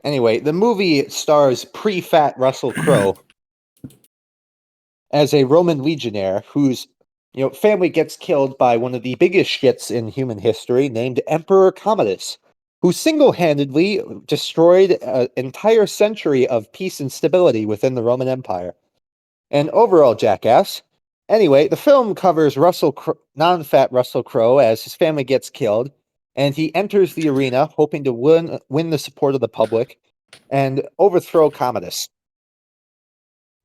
A: Anyway, the movie stars pre-fat Russell Crowe as a Roman legionnaire whose family gets killed by one of the biggest shits in human history, named Emperor Commodus, who single-handedly destroyed an entire century of peace and stability within the Roman Empire. And overall, jackass. Anyway, the film covers non-fat Russell Crowe as his family gets killed, and he enters the arena hoping to win the support of the public and overthrow Commodus.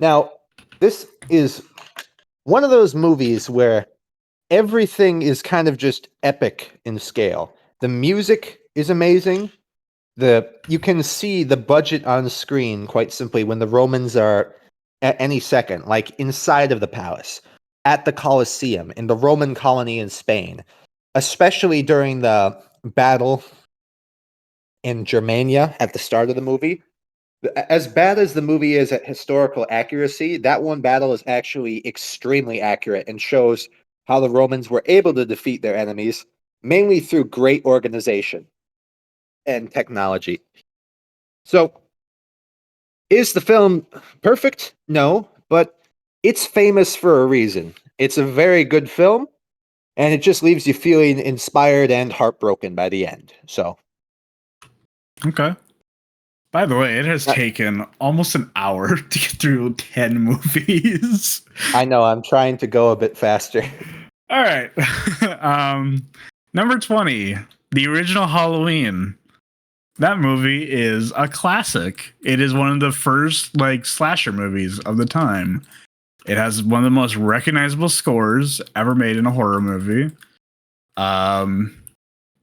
A: Now, this is one of those movies where everything is kind of just epic in scale. The music is amazing. You can see the budget on screen quite simply when the Romans are at any second, like inside of the palace, at the Colosseum, in the Roman colony in Spain, especially during the battle in Germania at the start of the movie. As bad as the movie is at historical accuracy, that one battle is actually extremely accurate and shows how the Romans were able to defeat their enemies, mainly through great organization and technology. So, is the film perfect? No, but it's famous for a reason. It's a very good film, and it just leaves you feeling inspired and heartbroken by the end. So,
B: Okay. By the way, it has taken almost an hour to get through 10 movies.
A: I know I'm trying to go a bit faster.
B: All right. Number 20, the original Halloween. That movie is a classic. It is one of the first slasher movies of the time. It has one of the most recognizable scores ever made in a horror movie.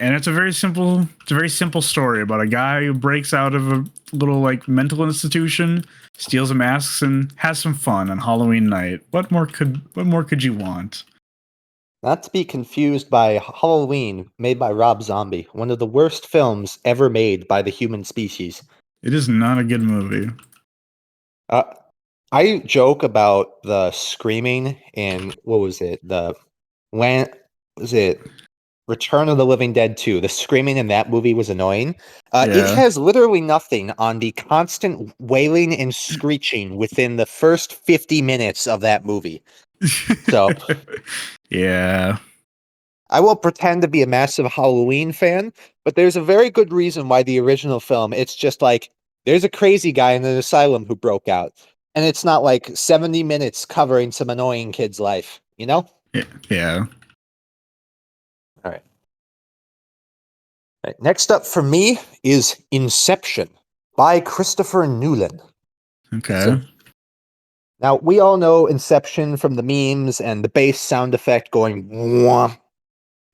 B: And it's a very simple story about a guy who breaks out of a little mental institution, steals a mask, and has some fun on Halloween night. What more could you want?
A: Not to be confused by Halloween, made by Rob Zombie, one of the worst films ever made by the human species.
B: It is not a good movie.
A: I joke about the screaming in what was it? Return of the Living Dead 2? The screaming in that movie was annoying. It
B: Yeah.
A: has literally nothing on the constant wailing and screeching within the first 50 minutes of that movie. So
B: yeah.
A: I will pretend to be a massive Halloween fan, but there's a very good reason why the original film, it's just like, there's a crazy guy in an asylum who broke out. And it's not like 70 minutes covering some annoying kid's life, you know?
B: Yeah.
A: All right. Next up for me is Inception by Christopher Nolan.
B: Okay.
A: Now, we all know Inception from the memes and the bass sound effect going wah.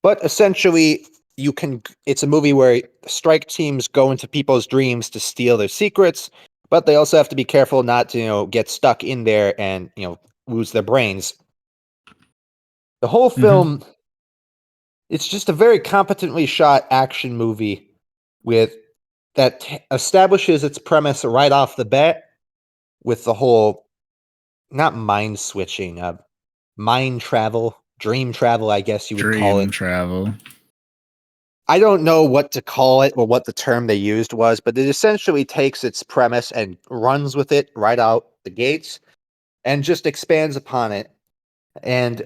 A: But essentially, it's a movie where strike teams go into people's dreams to steal their secrets, but they also have to be careful not to, get stuck in there and, lose their brains. The whole film, it's just a very competently shot action movie that establishes its premise right off the bat with the whole, not mind switching, mind travel, dream travel, I guess you would call
B: Dream
A: it.
B: travel.
A: I don't know what to call it or what the term they used was, but it essentially takes its premise and runs with it right out the gates and just expands upon it. And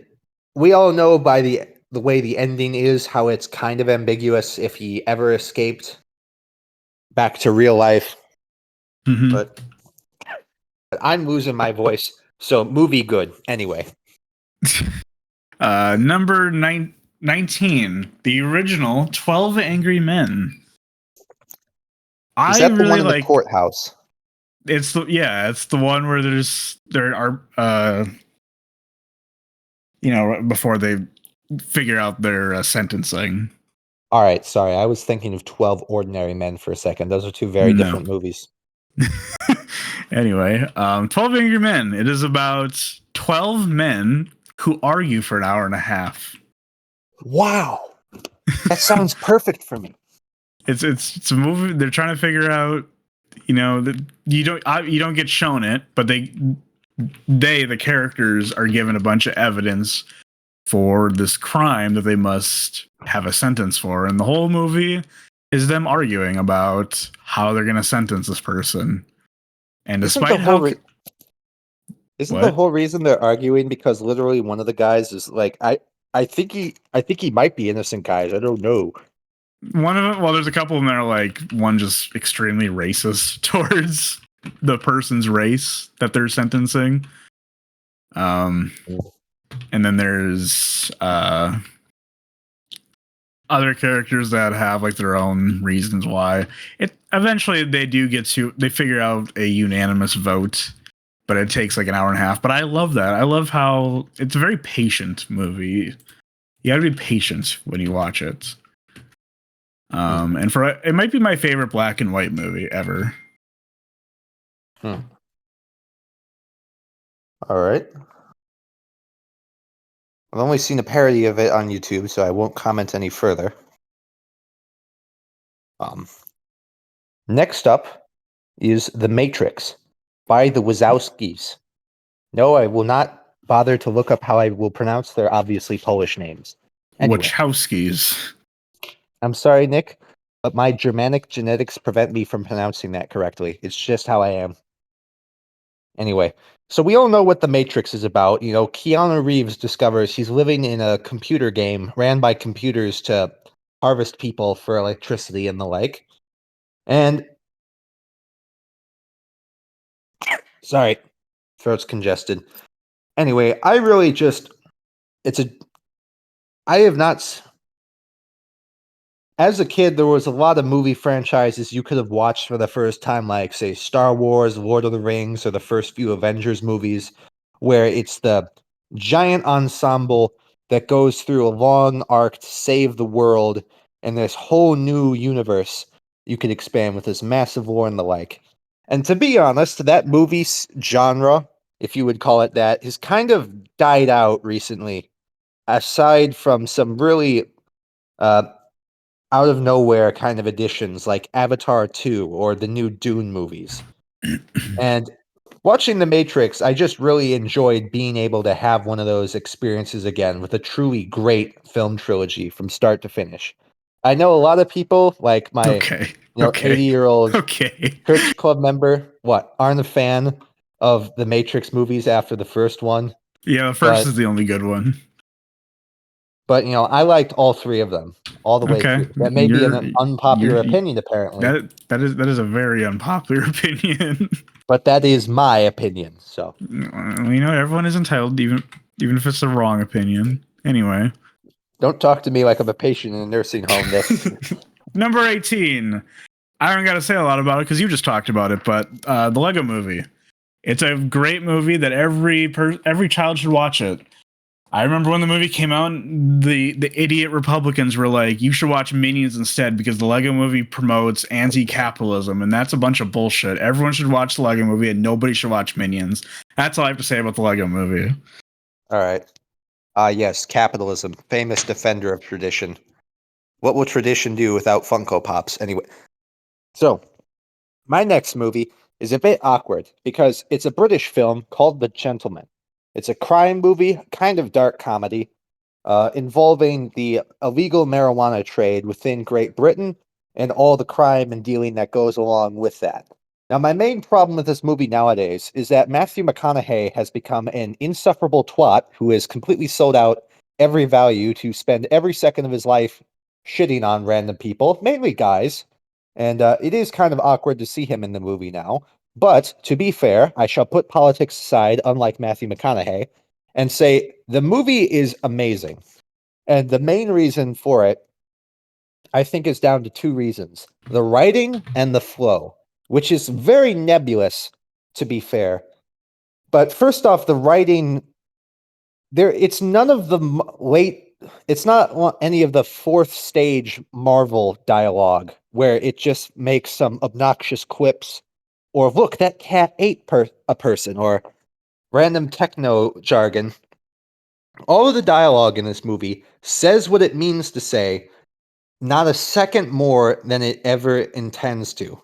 A: we all know by the way the ending is how it's kind of ambiguous if he ever escaped back to real life. But I'm losing my voice, so movie good anyway.
B: Number 19, the original 12 Angry Men.
A: Is
B: I
A: that the
B: really
A: one in the
B: like
A: courthouse?
B: it's the one where there are before they figure out their sentencing.
A: All right, sorry. I was thinking of 12 Ordinary Men for a second. Those are two very
B: No.
A: different movies.
B: Anyway, 12 Angry Men. It is about 12 men who argue for an hour and a half.
A: Wow. That sounds perfect for me.
B: It's a movie. They're trying to figure out, that you don't get shown it, but the characters are given a bunch of evidence for this crime that they must have a sentence for, and the whole movie is them arguing about how they're going to sentence this person. And
A: Isn't
B: despite
A: the whole reason they're arguing because literally one of the guys is like, I think he might be innocent, guys. I don't know.
B: one of them, well, there's a couple of them that are like, one just extremely racist towards the person's race that they're sentencing. And then there's other characters that have like their own reasons why. It eventually they figure out a unanimous vote, but it takes like an hour and a half. But I love that. I love how it's a very patient movie. You got to be patient when you watch it. And it might be my favorite black and white movie ever.
A: All right. I've only seen a parody of it on YouTube, so I won't comment any further. Next up is The Matrix by the Wazowskis. No, I will not bother to look up how I will pronounce their obviously Polish names. Anyway,
B: Wachowskis.
A: I'm sorry, Nick, but my Germanic genetics prevent me from pronouncing that correctly. It's just how I am. Anyway, so we all know what The Matrix is about. Keanu Reeves discovers he's living in a computer game ran by computers to harvest people for electricity and the like. And sorry, throat's congested. Anyway, I have not. As a kid, there was a lot of movie franchises you could have watched for the first time, like, say, Star Wars, Lord of the Rings, or the first few Avengers movies, where it's the giant ensemble that goes through a long arc to save the world, and this whole new universe you could expand with this massive lore and the like. And to be honest, that movie genre, if you would call it that, has kind of died out recently, aside from some really out of nowhere kind of additions like Avatar 2 or the new Dune movies. And watching The Matrix, I just really enjoyed being able to have one of those experiences again with a truly great film trilogy from start to finish. I know a lot of people, like my 80-year-old church club member, aren't a fan of the Matrix movies after the first one.
B: Yeah, the first is the only good one.
A: But, I liked all three of them all the way through. That may be an unpopular opinion, apparently.
B: That is a very unpopular opinion.
A: But that is my opinion. So
B: everyone is entitled, even if it's the wrong opinion. Anyway,
A: don't talk to me like I'm a patient in a nursing home.
B: Number 18. I don't got to say a lot about it because you just talked about it. But the Lego Movie. It's a great movie that every child should watch it. I remember when the movie came out, the idiot Republicans were like, you should watch Minions instead because the Lego Movie promotes anti-capitalism, and that's a bunch of bullshit. Everyone should watch the Lego Movie, and nobody should watch Minions. That's all I have to say about the Lego Movie.
A: All right. Yes, capitalism, famous defender of tradition. What will tradition do without Funko Pops? Anyway, so my next movie is a bit awkward because it's a British film called The Gentleman. It's a crime movie, kind of dark comedy, involving the illegal marijuana trade within Great Britain and all the crime and dealing that goes along with that. Now, my main problem with this movie nowadays is that Matthew McConaughey has become an insufferable twat who has completely sold out every value to spend every second of his life shitting on random people, mainly guys. And it is kind of awkward to see him in the movie now. But to be fair, I shall put politics aside, unlike Matthew McConaughey, and say the movie is amazing. And the main reason for it, I think, is down to two reasons: the writing and the flow, which is very nebulous, to be fair. But first off, the writing, it's none of the late any of the fourth stage Marvel dialogue where it just makes some obnoxious quips, or look, that cat ate a person, or random techno jargon. All of the dialogue in this movie says what it means to say, not a second more than it ever intends to,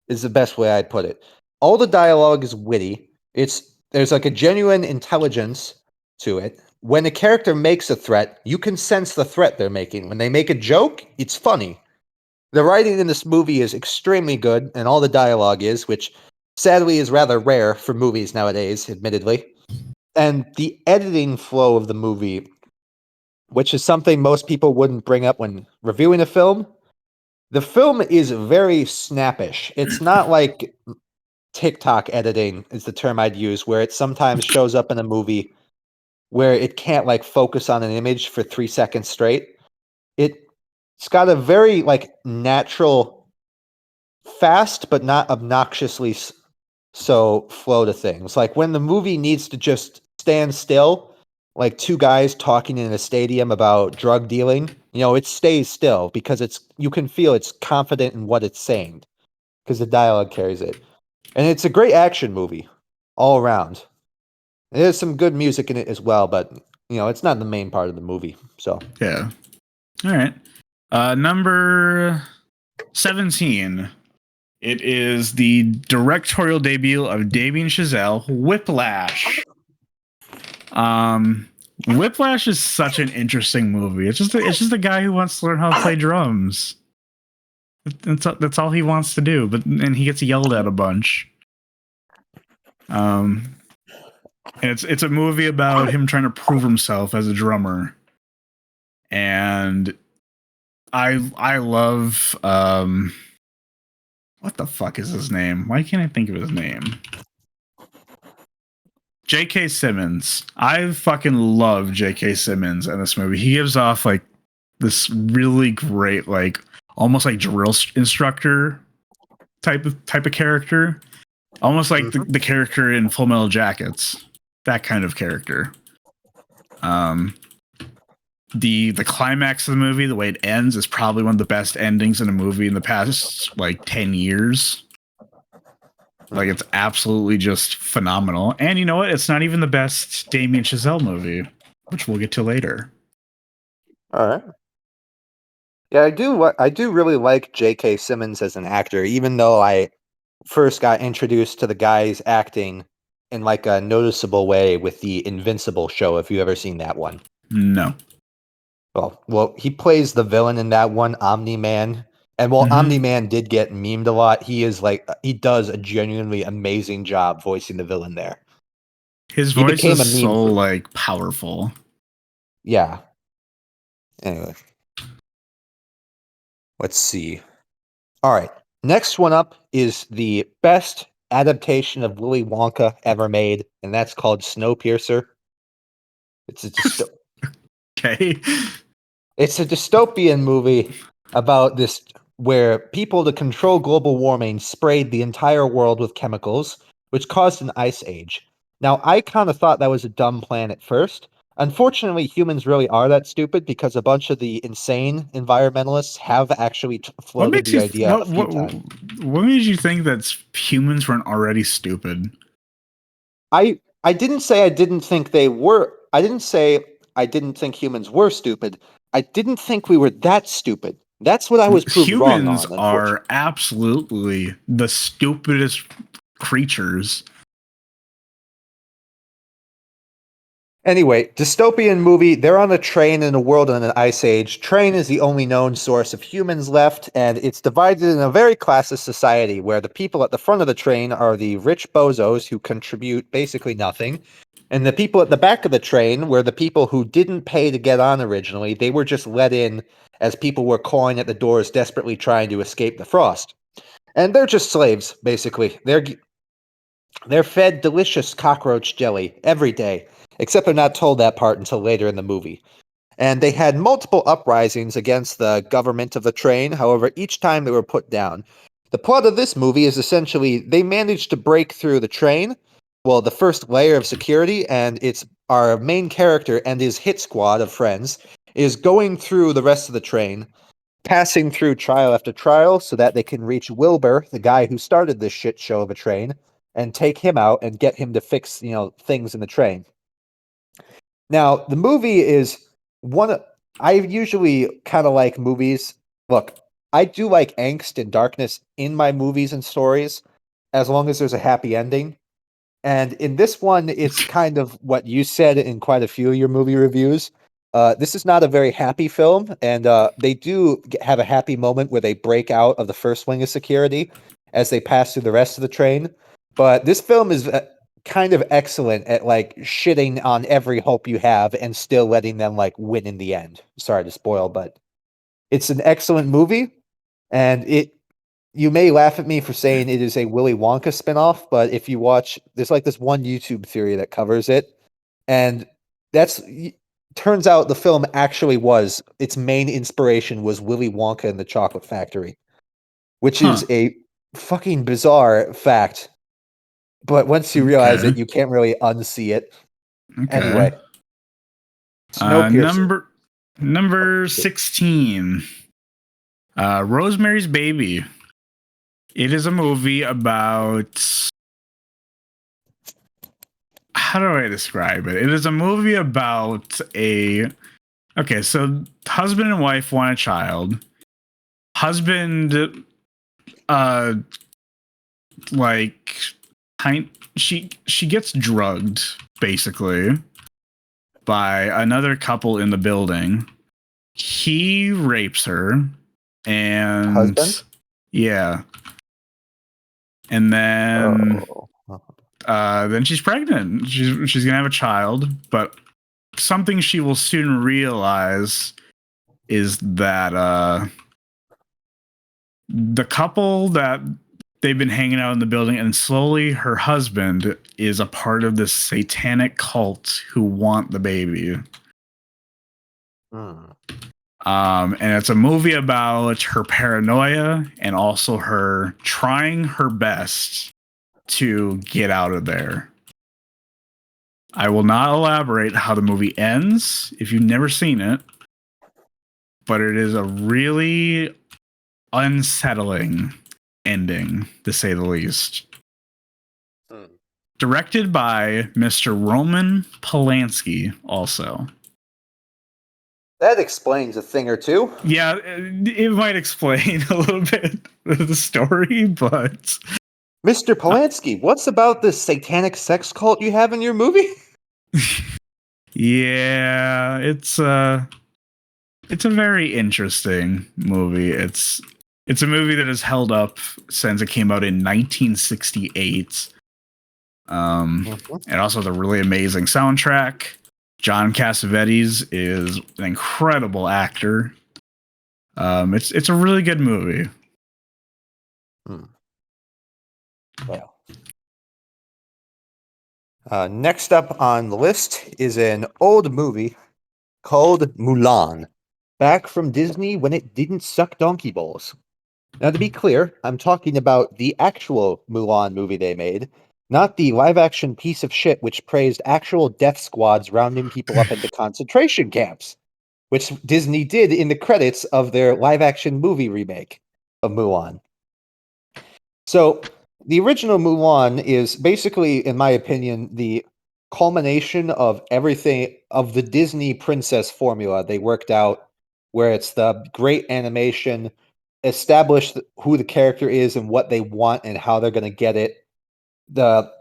A: is the best way I'd put it. All the dialogue is witty. There's like a genuine intelligence to it. When a character makes a threat, you can sense the threat they're making. When they make a joke, it's funny. The writing in this movie is extremely good, and all the dialogue is, which sadly is rather rare for movies nowadays, admittedly. And the editing flow of the movie, which is something most people wouldn't bring up when reviewing a film, the film is very snappish. It's not like TikTok editing is the term I'd use, where it sometimes shows up in a movie where it can't like focus on an image for 3 seconds straight. It's got a very like natural, fast but not obnoxiously so flow to things. Like when the movie needs to just stand still, like two guys talking in a stadium about drug dealing, it stays still because you can feel it's confident in what it's saying because the dialogue carries it. And it's a great action movie all around. There's some good music in it as well, but it's not the main part of the movie. So
B: Yeah. All right. Number 17. It is the directorial debut of Damien Chazelle, Whiplash. Whiplash is such an interesting movie. It's just a guy who wants to learn how to play drums. That's all he wants to do, and he gets yelled at a bunch. And it's a movie about him trying to prove himself as a drummer. And I love what the fuck is his name? Why can't I think of his name? J.K. Simmons. I fucking love J.K. Simmons in this movie. He gives off like this really great, like almost like drill instructor type of character, almost like the character in Full Metal Jackets. That kind of character. The climax of the movie, the way it ends, is probably one of the best endings in a movie in the past like 10 years. Like, it's absolutely just phenomenal. And you know what? It's not even the best Damien Chazelle movie, which we'll get to later.
A: all right. Yeah, I do really like J.K. Simmons as an actor, even though I first got introduced to the guy's acting in like a noticeable way with the Invincible show, if you've ever seen that one.
B: No.
A: Well, he plays the villain in that one, Omni-Man. And while Omni-Man did get memed a lot, he does a genuinely amazing job voicing the villain there.
B: His voice is so like powerful.
A: Yeah. Anyway. Let's see. All right. Next one up is the best adaptation of Willy Wonka ever made, and that's called Snowpiercer. It's a
B: Okay.
A: It's a dystopian movie about this where people to control global warming sprayed the entire world with chemicals, which caused an ice age. Now, I kind of thought that was a dumb plan at first. Unfortunately, humans really are that stupid because a bunch of the insane environmentalists have actually floated the idea a few times.
B: What made you think that humans weren't already stupid?
A: I didn't say I didn't think they were. I didn't say I didn't think humans were stupid. I didn't think we were that stupid. That's what I was proved wrong on.
B: Humans are absolutely the stupidest creatures.
A: Anyway, dystopian movie. They're on a train in a world in an ice age. Train is the only known source of humans left, and it's divided in a very classist society where the people at the front of the train are the rich bozos who contribute basically nothing. And the people at the back of the train were the people who didn't pay to get on originally. They were just let in as people were clawing at the doors, desperately trying to escape the frost. And they're just slaves, basically. They're fed delicious cockroach jelly every day, except they're not told that part until later in the movie. And they had multiple uprisings against the government of the train, however, each time they were put down. The plot of this movie is essentially they managed to break through the train, well, the first layer of security, and it's our main character and his hit squad of friends is going through the rest of the train, passing through trial after trial so that they can reach Wilbur, the guy who started this shit show of a train, and take him out and get him to fix, things in the train. Now, the movie is I usually kind of like movies. Look, I do like angst and darkness in my movies and stories, as long as there's a happy ending. And in this one, it's kind of what you said in quite a few of your movie reviews. This is not a very happy film, and they do have a happy moment where they break out of the first wing of security as they pass through the rest of the train. But this film is kind of excellent at like shitting on every hope you have and still letting them like win in the end. Sorry to spoil, but it's an excellent movie, and you may laugh at me for saying it is a Willy Wonka spinoff, but if you watch, there's like this one YouTube theory that covers it, and turns out the film actually was its main inspiration was Willy Wonka and the Chocolate Factory, which is a fucking bizarre fact. But once you realize it, you can't really unsee it.
B: Okay.
A: Anyway, Snowpiercer.
B: Number 16. Rosemary's Baby. It is a movie about... How do I describe it? It is a movie about Okay, so husband and wife want a child. Husband, she gets drugged, basically, by another couple in the building. He rapes her, and...
A: Husband?
B: Yeah. And then... then she's pregnant. She's gonna have a child, but something she will soon realize is that the couple that they've been hanging out in the building, and slowly her husband is a part of this satanic cult who want the baby. And it's a movie about her paranoia and also her trying her best to get out of there. I will not elaborate how the movie ends if you've never seen it, but it is a really unsettling ending, to say the least. Directed by Mr. Roman Polanski, also.
A: That explains a thing or two.
B: Yeah, it might explain a little bit of the story, but...
A: Mr. Polanski, what's about this satanic sex cult you have in your movie?
B: Yeah, it's a very interesting movie. It's a movie that has held up since it came out in 1968. It also has a really amazing soundtrack. John Cassavetes is an incredible actor. It's a really good movie.
A: Well. Next up on the list is an old movie called Mulan, back from Disney when it didn't suck donkey bowls. Now, to be clear, I'm talking about the actual Mulan movie they made, not the live-action piece of shit which praised actual death squads rounding people up into concentration camps, which Disney did in the credits of their live-action movie remake of Mulan. So, the original Mulan is basically, in my opinion, the culmination of everything of the Disney princess formula they worked out, where it's the great animation, establish who the character is and what they want and how they're going to get it, the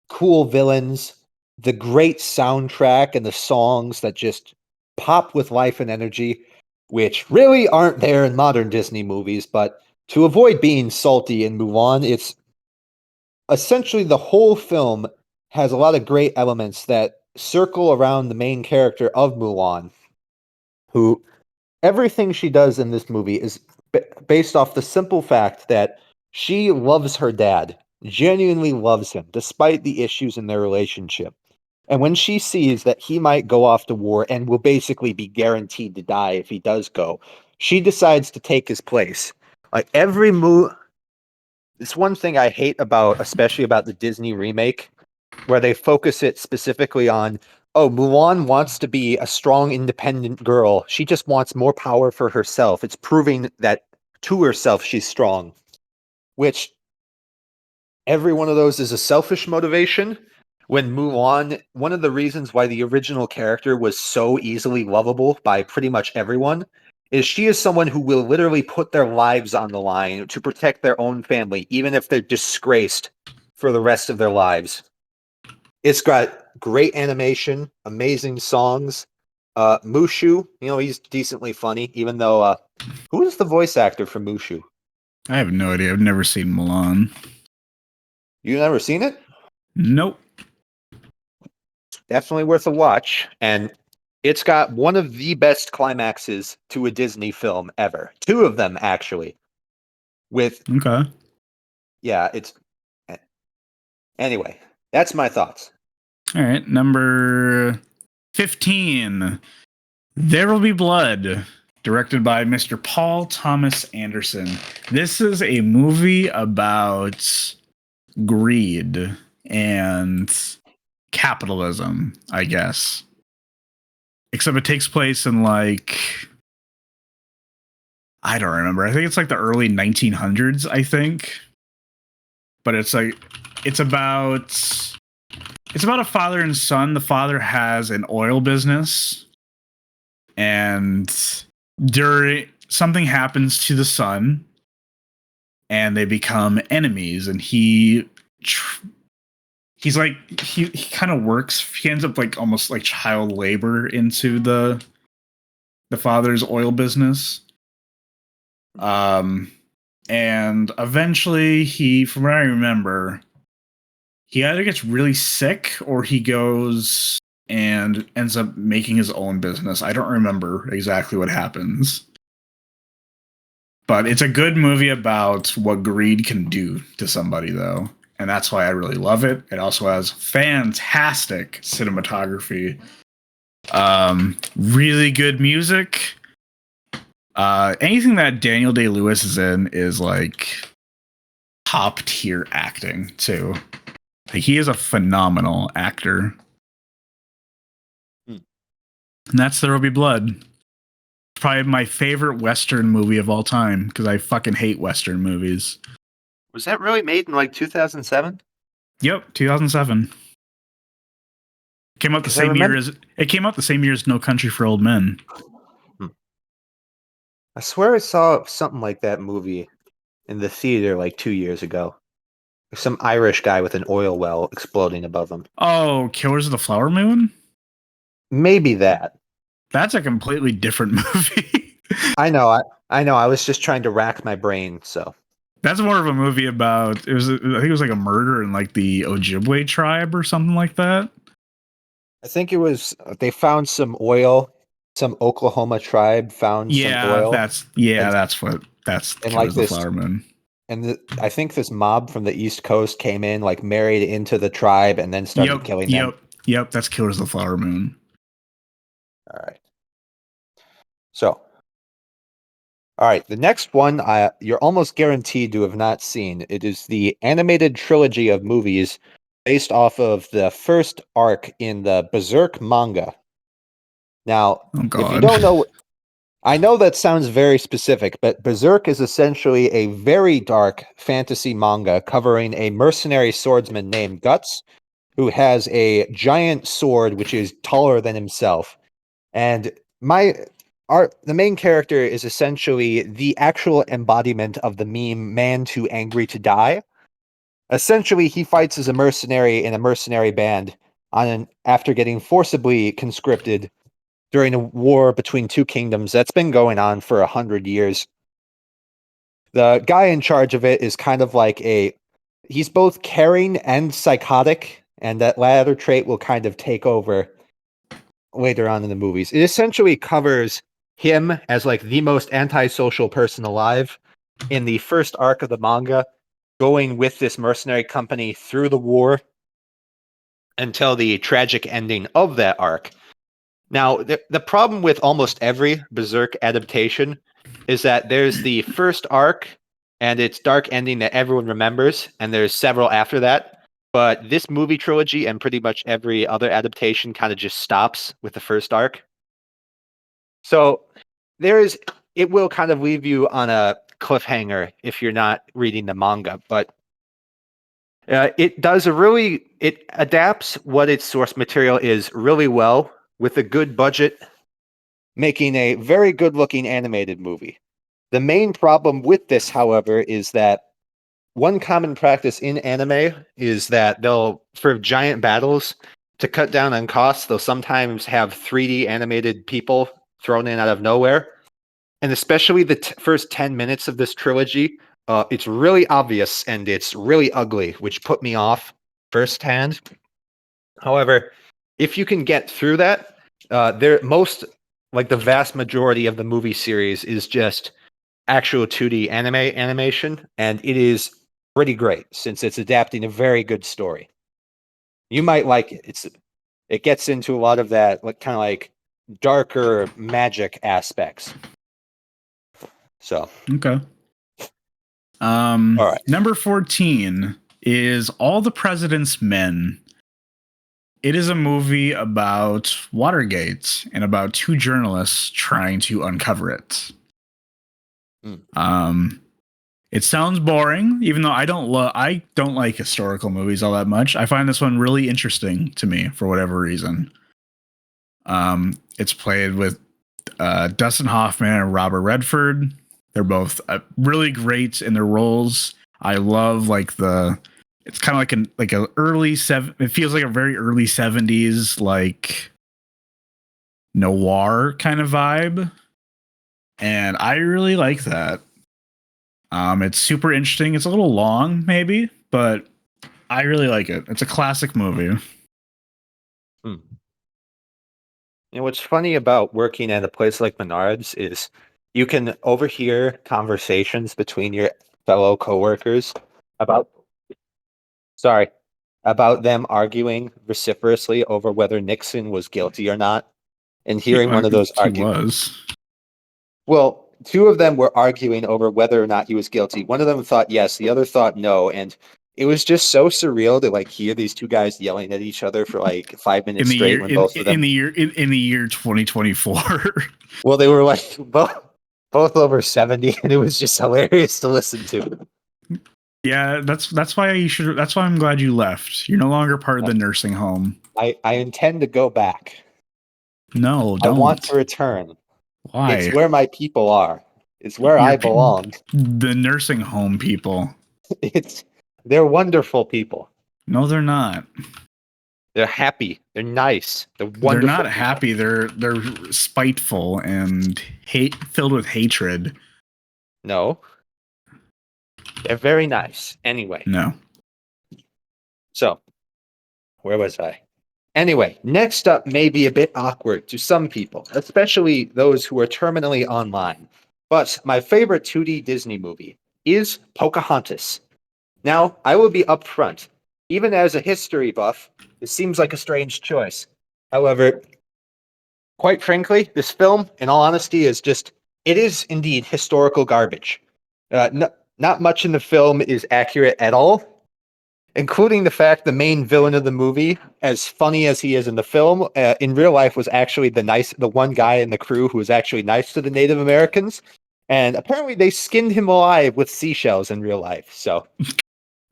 A: cool villains, the great soundtrack and the songs that just pop with life and energy, which really aren't there in modern Disney movies, but to avoid being salty in Mulan, it's essentially the whole film has a lot of great elements that circle around the main character of Mulan, who everything she does in this movie is based off the simple fact that she loves her dad, genuinely loves him, despite the issues in their relationship. And when she sees that he might go off to war and will basically be guaranteed to die if he does go, she decides to take his place. Like every move, it's one thing I hate about, especially about the Disney remake, where they focus it specifically on oh, Mulan wants to be a strong, independent girl. She just wants more power for herself. It's proving that to herself she's strong, which every one of those is a selfish motivation. When Mulan, one of the reasons why the original character was so easily lovable by pretty much everyone is she is someone who will literally put their lives on the line to protect their own family, even if they're disgraced for the rest of their lives. It's got great animation, amazing songs. Mushu, he's decently funny, even though who is the voice actor for Mushu?
B: I have no idea. I've never seen Milan.
A: You never seen it?
B: Nope.
A: Definitely worth a watch. And it's got one of the best climaxes to a Disney film ever. Two of them, actually.
B: Okay.
A: Yeah, it's. Anyway, that's my thoughts.
B: All right. Number 15. There Will Be Blood, directed by Mr. Paul Thomas Anderson. This is a movie about greed and capitalism, I guess. Except it takes place in I don't remember. I think it's the early 1900s, I think. But it's about a father and son. The father has an oil business, and something happens to the son, and they become enemies. And he kind of works. He ends up almost like child labor into the father's oil business. And eventually from what I remember, he either gets really sick or he goes and ends up making his own business. I don't remember exactly what happens. But it's a good movie about what greed can do to somebody, though. And that's why I really love it. It also has fantastic cinematography. Really good music. Anything that Daniel Day-Lewis is in is top tier acting too. He is a phenomenal actor. And that's There Will Be Blood. Probably my favorite Western movie of all time because I fucking hate Western movies.
A: Was that really made in 2007?
B: Yep, 2007. Came out the same year as No Country for Old Men.
A: I swear I saw something like that movie in the theater 2 years ago. Some Irish guy with an oil well exploding above him.
B: Oh, Killers of the Flower Moon?
A: Maybe that.
B: That's a completely different movie.
A: I know. I was just trying to rack my brain, so.
B: That's more of a movie about I think it was a murder in the Ojibwe tribe or something like that.
A: I think it was they found some oil. Some Oklahoma tribe found some oil.
B: That's Killers of the Flower Moon.
A: And I think this mob from the East Coast came in, married into the tribe, and then started killing them.
B: Yep, that's Killers of the Flower Moon.
A: All right. So, all right, the next one you're almost guaranteed to have not seen. It is the animated trilogy of movies based off of the first arc in the Berserk manga. Now, if you don't know, I know that sounds very specific, but Berserk is essentially a very dark fantasy manga covering a mercenary swordsman named Guts, who has a giant sword which is taller than himself. And the main character is essentially the actual embodiment of the meme "man too angry to die." Essentially, he fights as a mercenary in a mercenary band after getting forcibly conscripted during a war between two kingdoms that's been going on for 100 years. The guy in charge of it is kind of he's both caring and psychotic, and that latter trait will kind of take over later on in the movies. It essentially covers him as the most antisocial person alive in the first arc of the manga, going with this mercenary company through the war until the tragic ending of that arc. Now, the problem with almost every Berserk adaptation is that there's the first arc and its dark ending that everyone remembers, and there's several after that. But this movie trilogy and pretty much every other adaptation kind of just stops with the first arc. So it will kind of leave you on a cliffhanger if you're not reading the manga, but it adapts what its source material is really well with a good budget, making a very good looking animated movie. The main problem with this, however, is that one common practice in anime is that for giant battles, to cut down on costs, they'll sometimes have 3D animated people thrown in out of nowhere. And especially the first 10 minutes of this trilogy, it's really obvious and it's really ugly, which put me off firsthand. However, if you can get through that, the vast majority of the movie series is just actual 2D animation, and it is pretty great since it's adapting a very good story. You might like it. It gets into a lot of that kind of like darker magic aspects. So
B: Okay.
A: All right.
B: Number 14 is All the President's Men. It is a movie about Watergate and about two journalists trying to uncover it. It sounds boring, even though I don't like historical movies all that much. I find this one really interesting to me for whatever reason. It's played with Dustin Hoffman and Robert Redford. They're both really great in their roles. I love it's kind of like a it feels like a very early 70s like noir kind of vibe, and I really like that. It's super interesting. It's a little long maybe, but I really like it. It's a classic movie.
A: And what's funny about working at a place like Menards is you can overhear conversations between your fellow coworkers about them arguing vociferously over whether Nixon was guilty or not. And hearing one of those arguments. Well, two of them were arguing over whether or not he was guilty. One of them thought yes, the other thought no, and it was just so surreal to hear these two guys yelling at each other for 5 minutes straight when both of them
B: in the year 2024.
A: Well, they were both over 70, and it was just hilarious to listen to.
B: Yeah, that's why I'm glad you left. You're no longer part of the nursing home.
A: I intend to go back.
B: No, don't.
A: I want to return.
B: Why?
A: It's where my people are. It's where I belong.
B: The nursing home people.
A: They're wonderful people.
B: No, they're not.
A: They're happy. They're nice. They're wonderful.
B: They're not happy. They're spiteful and filled with hatred.
A: No. They're very nice. Anyway.
B: No.
A: So, where was I? Anyway, next up may be a bit awkward to some people, especially those who are terminally online. But my favorite 2D Disney movie is Pocahontas. Now, I will be upfront. Even as a history buff, it seems like a strange choice. However, quite frankly, this film, in all honesty, it is indeed historical garbage. Not much in the film is accurate at all, including the fact the main villain of the movie, as funny as he is in the film, in real life was actually the one guy in the crew who was actually nice to the Native Americans. And apparently they skinned him alive with seashells in real life. So,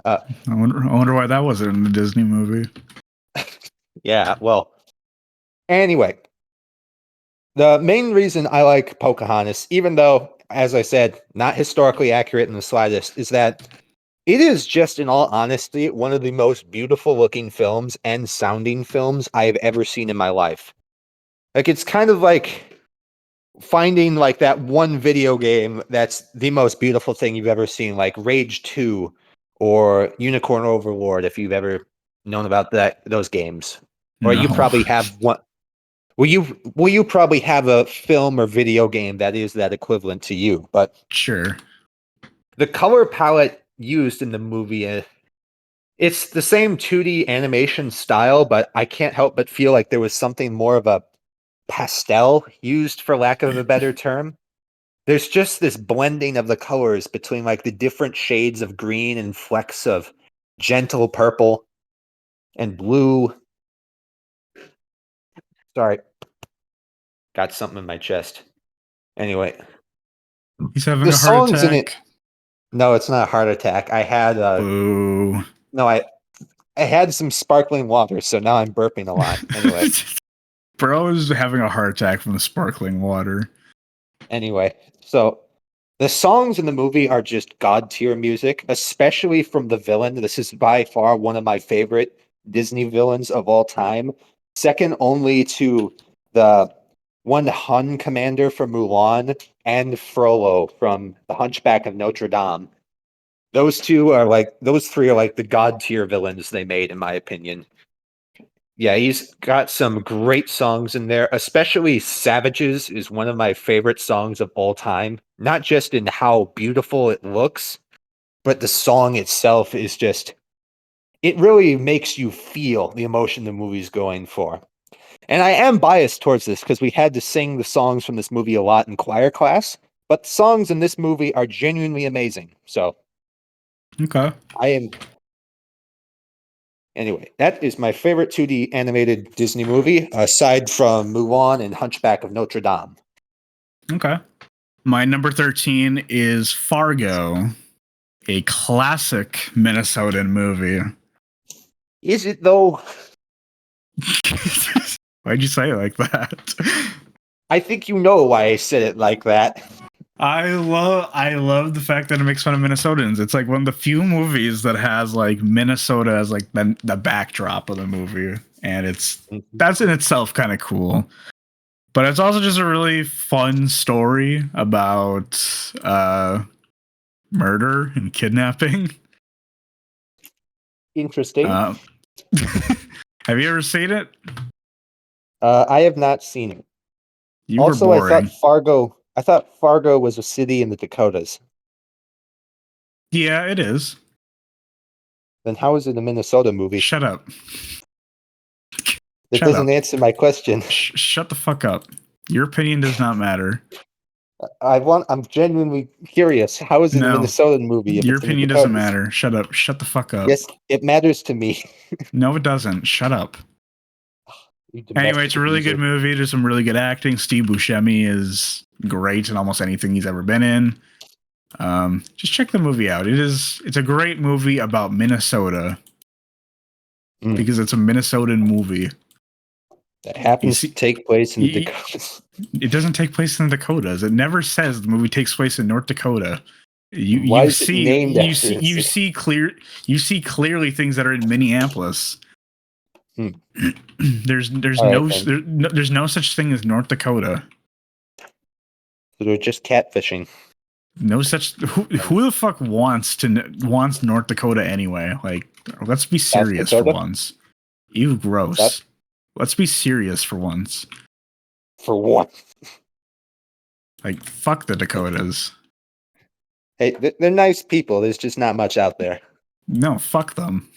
B: I wonder why that wasn't in the Disney movie.
A: Yeah, well, anyway, the main reason I like Pocahontas, even though, as I said, not historically accurate in the slightest, is that it is just, in all honesty, one of the most beautiful looking films and sounding films I have ever seen in my life. It's kind of like finding that one video game that's the most beautiful thing you've ever seen, like Rage 2 or Unicorn Overlord, if you've ever known about those games. Or you probably have one. Will you probably have a film or video game that is that equivalent to you? But
B: sure.
A: The color palette used in the movie, it's the same 2D animation style, but I can't help but feel like there was something more of a pastel used, for lack of a better term. There's just this blending of the colors between the different shades of green and flecks of gentle purple. and blue. Sorry, got something in my chest. Anyway,
B: He's having
A: the
B: a heart
A: songs in it.
B: attack.
A: No, it's not a heart attack. I had
B: Boo.
A: no, I had some sparkling water, so now I'm burping a lot. Anyway,
B: Bro is having a heart attack from the sparkling water.
A: So the songs in the movie are just god tier music, especially from the villain. This is by far one of my favorite Disney villains of all time, second only to the one Hun commander from Mulan and Frollo from The Hunchback of Notre Dame. Those three are like the god tier villains they made, in my opinion. Yeah, he's got some great songs in there, especially Savages is one of my favorite songs of all time. Not just in how beautiful it looks, but the song itself is just, it really makes you feel the emotion the movie's going for. And I am biased towards this because we had to sing the songs from this movie a lot in choir class, but the songs in this movie are genuinely amazing. So
B: Okay.
A: I am. Anyway, that is my favorite 2D animated Disney movie, aside from Mulan and Hunchback of Notre Dame.
B: Okay. My number 13 is Fargo, a classic Minnesotan movie.
A: Is it though?
B: Why'd you say it like that?
A: I think you know why I said it like that.
B: I love the fact that it makes fun of Minnesotans. It's like one of the few movies that has like Minnesota as like the backdrop of the movie, and that's in itself kind of cool. But it's also just a really fun story about murder and kidnapping.
A: Interesting.
B: Have you ever seen it?
A: I have not seen it.
B: You
A: Also,
B: were boring.
A: I thought Fargo was a city in the Dakotas.
B: Yeah, it is.
A: Then how is it a Minnesota movie?
B: Shut up.
A: That doesn't answer my question.
B: Shut the fuck up. Your opinion does not matter.
A: I'm genuinely curious. How is it a Minnesotan movie if
B: your
A: it's in the
B: opinion doesn't
A: Dakotas?
B: matter. Shut up. Shut the fuck up.
A: Yes, it matters to me.
B: No, it doesn't. Shut up. Anyway, it's a really good movie. There's some really good acting. Steve Buscemi is great in almost anything he's ever been in. Just check the movie out. It's a great movie about Minnesota because it's a Minnesotan movie.
A: That happens to take place in the Dakotas.
B: It doesn't take place in the Dakotas. It never says the movie takes place in North Dakota.
A: You see
B: clearly things that are in Minneapolis. There's no such thing as North Dakota.
A: So they're just catfishing.
B: No such. Who the fuck wants North Dakota anyway? Like, let's be serious for once. You gross. Let's be serious for once.
A: For what?
B: Like, fuck the Dakotas.
A: Hey, they're nice people. There's just not much out there.
B: No, fuck them.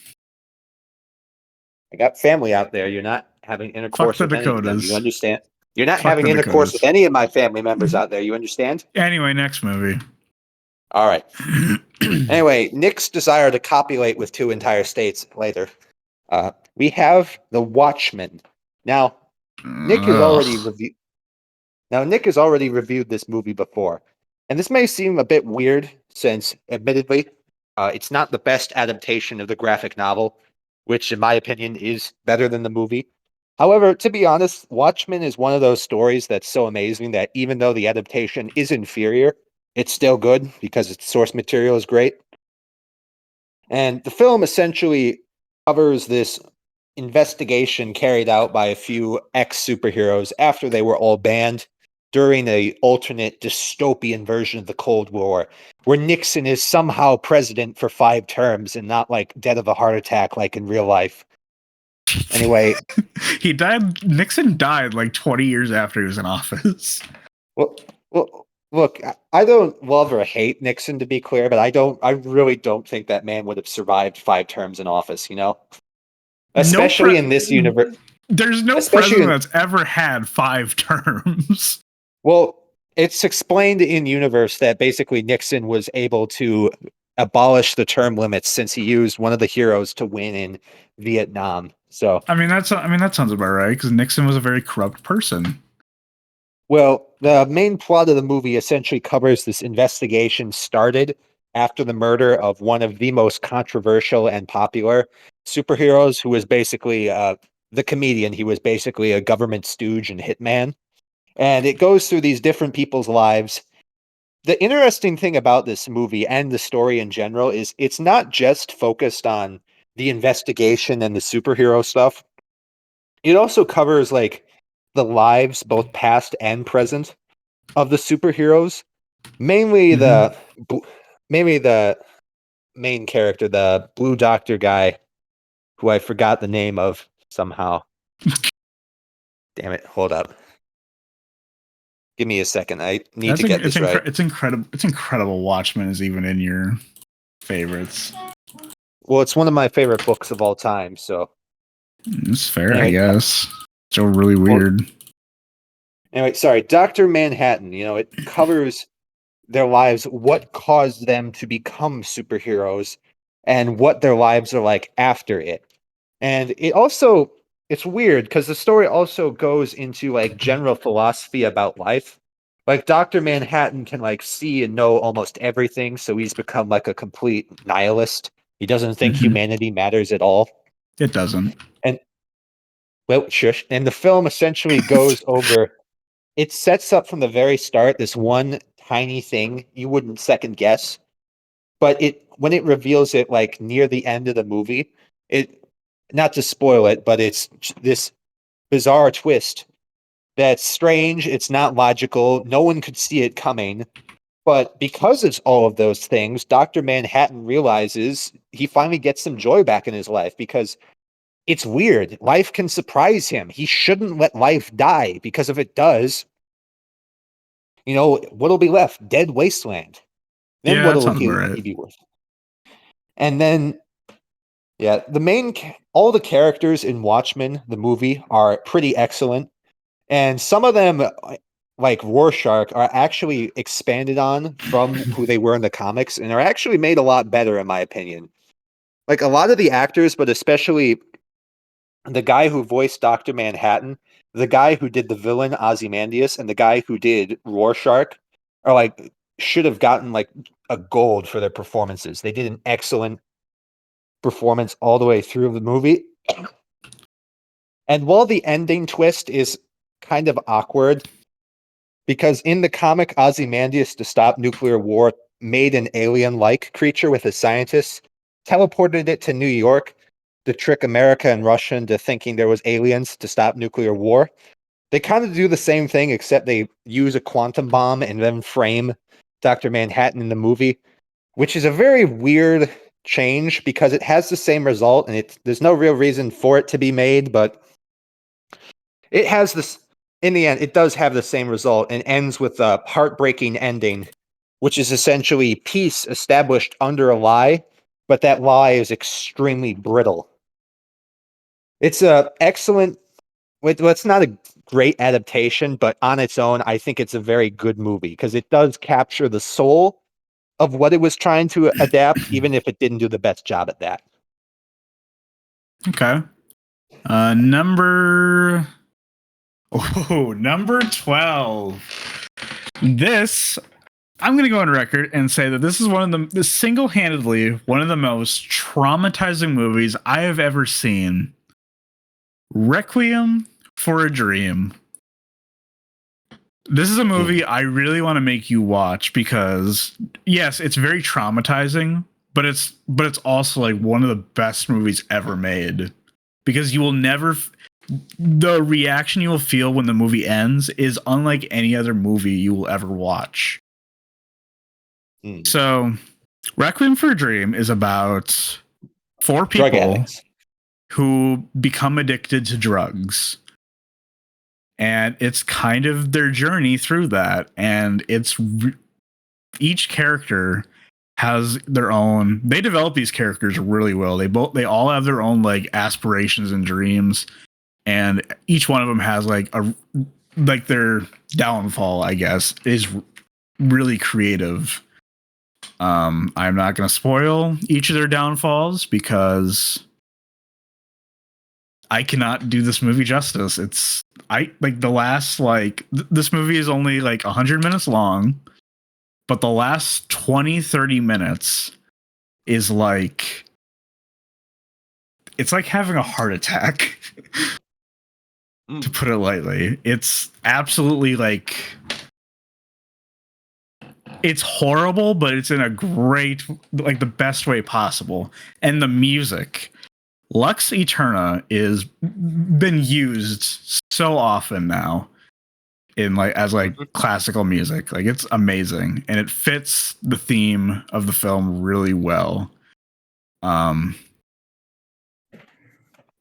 A: I got family out there. You're not having intercourse with any of them. You understand? You're not having intercourse with any of my family members out there. You understand?
B: Anyway, next movie.
A: All right. Anyway, Nick's desire to copulate with 2 entire states later. We have The Watchmen. Now, Nick has already reviewed this movie before. And this may seem a bit weird since, admittedly, it's not the best adaptation of the graphic novel, which, in my opinion, is better than the movie. However, to be honest, Watchmen is one of those stories that's so amazing that even though the adaptation is inferior, it's still good because its source material is great. And the film essentially covers this investigation carried out by a few ex-superheroes after they were all banned during an alternate dystopian version of the Cold War, where Nixon is somehow president for 5 terms and not like dead of a heart attack like in real life. Anyway,
B: Nixon died like 20 years after he was in office.
A: Well, look, I don't love or hate Nixon, to be clear, but I really don't think that man would have survived 5 terms in office, you know? Especially in this universe.
B: There's no president that's ever had 5 terms.
A: Well, it's explained in universe that basically Nixon was able to abolish the term limits since he used one of the heroes to win in Vietnam. So,
B: I mean, that sounds about right because Nixon was a very corrupt person.
A: well, the main plot of the movie essentially covers this investigation started after the murder of one of the most controversial and popular superheroes, who was basically the comedian. He was basically a government stooge and hitman. And it goes through these different people's lives. The interesting thing about this movie and the story in general is it's not just focused on the investigation and the superhero stuff. It also covers like the lives, both past and present, of the superheroes. Mainly
B: Mhm.
A: mainly the main character, the Blue Doctor guy, who I forgot the name of somehow. Damn it! Hold up. Give me a second. I need to get this right.
B: It's incredible. It's incredible. Watchmen is even in your favorites.
A: Well, it's one of my favorite books of all time. So
B: It's fair, I
A: anyway,
B: guess. Still really
A: well,
B: weird.
A: anyway, sorry, Doctor Manhattan. It covers their lives, what caused them to become superheroes, and what their lives are like after it. And it's weird because the story also goes into like general philosophy about life. Like Dr. Manhattan can like see and know almost everything, so he's become like a complete nihilist. He doesn't think
B: Mhm.
A: humanity matters at all.
B: It doesn't.
A: And well, shush. And the film essentially goes over, it sets up from the very start this one tiny thing you wouldn't second guess, but it when it reveals it like near the end of the movie, it, not to spoil it, but it's this bizarre twist that's strange, it's not logical, no one could see it coming. But because it's all of those things, Dr. Manhattan realizes he finally gets some joy back in his life because it's weird. Life can surprise him. He shouldn't let life die, because if it does, what'll be left? Dead wasteland. Then
B: Yeah, that
A: what'll
B: sounds about
A: he
B: right.
A: be worth? And then, yeah, all the characters in Watchmen, the movie, are pretty excellent. And some of them, like Rorschach, are actually expanded on from who they were in the comics and are actually made a lot better, in my opinion. Like a lot of the actors, but especially the guy who voiced Dr. Manhattan, the guy who did the villain Ozymandias, and the guy who did Rorschach are like should have gotten like a gold for their performances. They did an excellent performance all the way through the movie. And while the ending twist is kind of awkward, because in the comic, Ozymandias, to stop nuclear war, made an alien-like creature with his scientists, teleported it to New York to trick America and Russia into thinking there was aliens to stop nuclear war. They kind of do the same thing, except they use a quantum bomb and then frame Dr. Manhattan in the movie, which is a very weird change because it has the same result and there's no real reason for it to be made, but it has this, in the end, it does have the same result and ends with a heartbreaking ending, which is essentially peace established under a lie, but that lie is extremely brittle. It's a excellent, well, it's not a great adaptation, but on its own, I think it's a very good movie because it does capture the soul of what it was trying to adapt, even if it didn't do the best job at that.
B: Okay. Number 12. This, I'm going to go on record and say that this is this single-handedly one of the most traumatizing movies I have ever seen. Requiem for a Dream. This is a movie I really want to make you watch because yes, it's very traumatizing, but it's also like one of the best movies ever made because you will never the reaction you will feel when the movie ends is unlike any other movie you will ever watch. So, Requiem for a Dream is about four
A: Drug
B: people
A: addicts
B: who become addicted to drugs. And it's kind of their journey through that. And each character has their own, they develop these characters really well. They all have their own like aspirations and dreams. And each one of them has like their downfall, I guess, is really creative. I'm not going to spoil each of their downfalls because I cannot do this movie justice. It's I like the last this movie is only like 100 minutes long, but the last 20-30 minutes is like it's like having a heart attack. To put it lightly, it's absolutely like it's horrible, but it's in a great, like the best way possible. And the music, Lux Eterna, is been used so often now in like as like classical music. Like it's amazing, and it fits the theme of the film really well.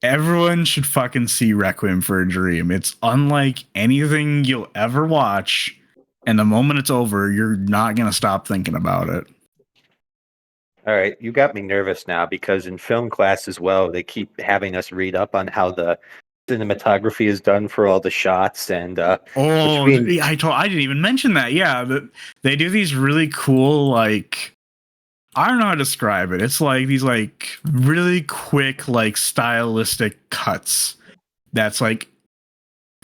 B: Everyone should fucking see Requiem for a Dream. It's unlike anything you'll ever watch, and the moment it's over, you're not gonna stop thinking about it.
A: All right, you got me nervous now because in film class as well, they keep having us read up on how the cinematography is done for all the shots and
B: I didn't even mention that. Yeah, they do these really cool like I don't know how to describe it. It's like these like really quick like stylistic cuts. That's like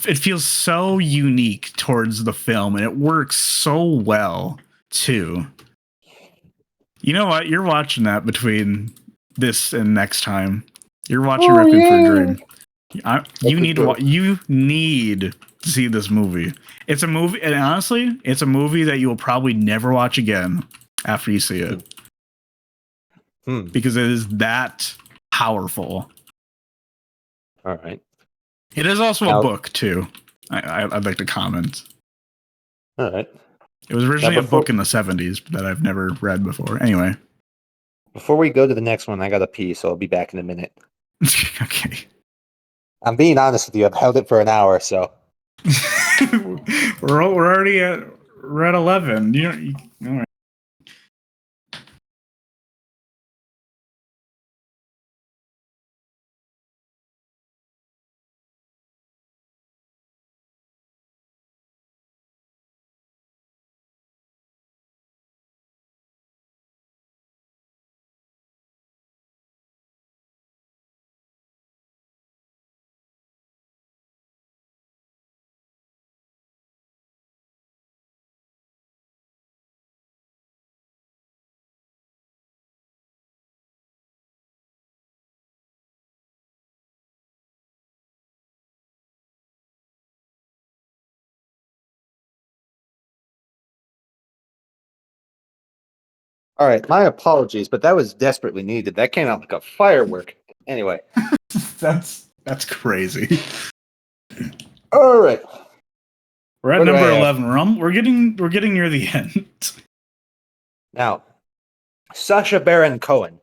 B: it feels so unique towards the film, and it works so well too. You know what? You're watching that between this and next time. You're watching Requiem for a Dream. You need to see this movie. It's a movie, and honestly, it's a movie that you will probably never watch again after you see it. Because it is that powerful.
A: All right.
B: It is also a book too. I'd like to comment.
A: All right.
B: It was originally a book in the 70s that I've never read before. Anyway.
A: Before we go to the next one, I got to pee, so I'll be back in a minute.
B: Okay.
A: I'm being honest with you. I've held it for an hour, so.
B: we're already at 11. All right.
A: All right, my apologies, but that was desperately needed. That came out like a firework. Anyway.
B: That's crazy.
A: All right.
B: We're at number 11. We're getting near the end.
A: Now, Sacha Baron Cohen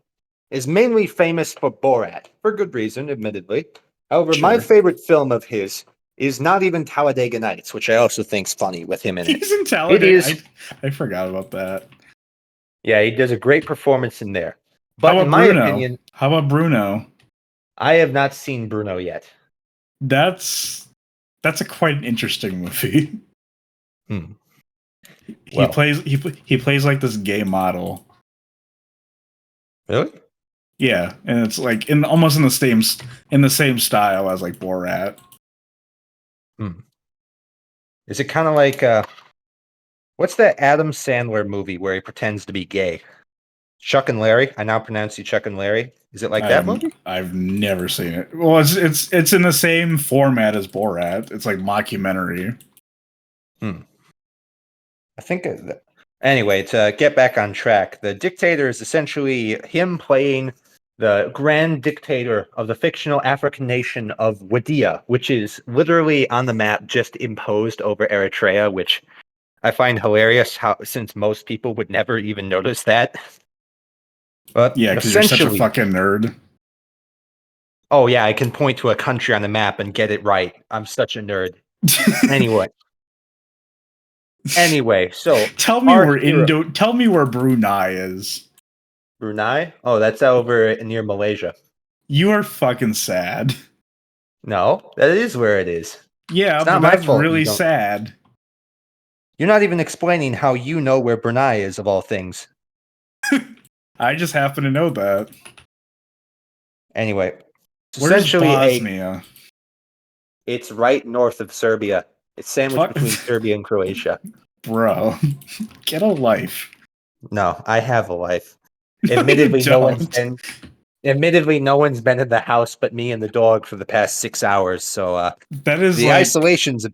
A: is mainly famous for Borat, for good reason, admittedly. However, my favorite film of his is not even Talladega Nights, which I also think's funny with him in it.
B: He's in Talladega. I forgot about that.
A: Yeah, he does a great performance in there.
B: But in my opinion, how about Bruno?
A: I have not seen Bruno yet.
B: That's a quite an interesting movie. He plays like this gay model.
A: Really?
B: Yeah, and it's like almost in the same style as like Borat.
A: Is it kind of like what's that Adam Sandler movie where he pretends to be gay? Chuck and Larry. I now pronounce you Chuck and Larry. Is it like that movie?
B: I've never seen it. Well, it's in the same format as Borat. It's like mockumentary.
A: I think. Anyway, to get back on track, the dictator is essentially him playing the grand dictator of the fictional African nation of Wadiya, which is literally on the map, just imposed over Eritrea, which I find hilarious. Since most people would never even notice that. But
B: yeah, because you're such a fucking nerd.
A: Oh yeah, I can point to a country on the map and get it right. I'm such a nerd. Anyway, so
B: tell me where Brunei is.
A: Brunei? Oh, that's over near Malaysia.
B: You are fucking sad.
A: No, that is where it is.
B: Yeah, but that's really sad.
A: You're not even explaining how you know where Brunei is, of all things.
B: I just happen to know that.
A: Anyway, it's
B: Where's
A: essentially
B: Bosnia?
A: it's right north of Serbia. It's sandwiched
B: Fuck.
A: between Serbia and Croatia.
B: Bro, get a life.
A: No, I have a life.
B: No, you don't.
A: Admittedly, no one's been in the house but me and the dog for the past 6 hours. So
B: That is
A: the
B: like,
A: isolation's.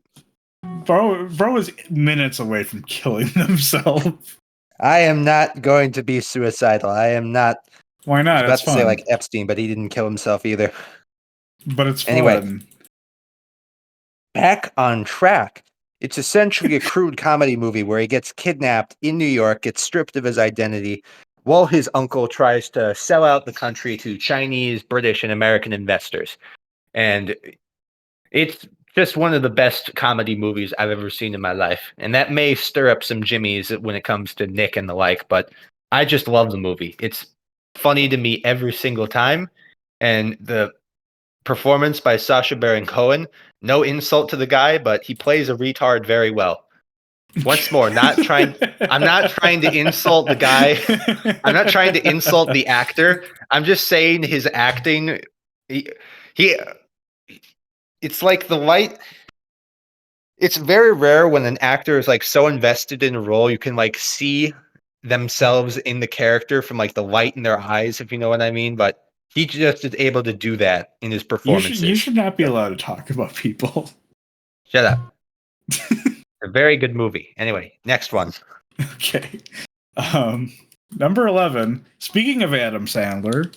B: bro is minutes away from killing himself.
A: I am not going to be suicidal. I am not.
B: Why
A: I was
B: not?
A: about
B: It's
A: to say
B: fun.
A: like Epstein, but he didn't kill himself either.
B: But it's
A: Anyway,
B: fun.
A: back on track. It's essentially a crude comedy movie where he gets kidnapped in New York, gets stripped of his identity, while his uncle tries to sell out the country to Chinese, British, and American investors. And it's just one of the best comedy movies I've ever seen in my life. And that may stir up some jimmies when it comes to Nick and the like, but I just love the movie. It's funny to me every single time. And the performance by Sacha Baron Cohen, no insult to the guy, but he plays a retard very well. Once more, I'm not trying to insult the guy. I'm not trying to insult the actor. I'm just saying his acting, he it's like the light. It's very rare when an actor is like so invested in a role, you can like see themselves in the character from like the light in their eyes, if you know what I mean. But he just is able to do that in his performances.
B: You should not be allowed to talk about people.
A: Shut up. A very good movie. Anyway, next one.
B: Okay. Number 11. Speaking of Adam Sandler,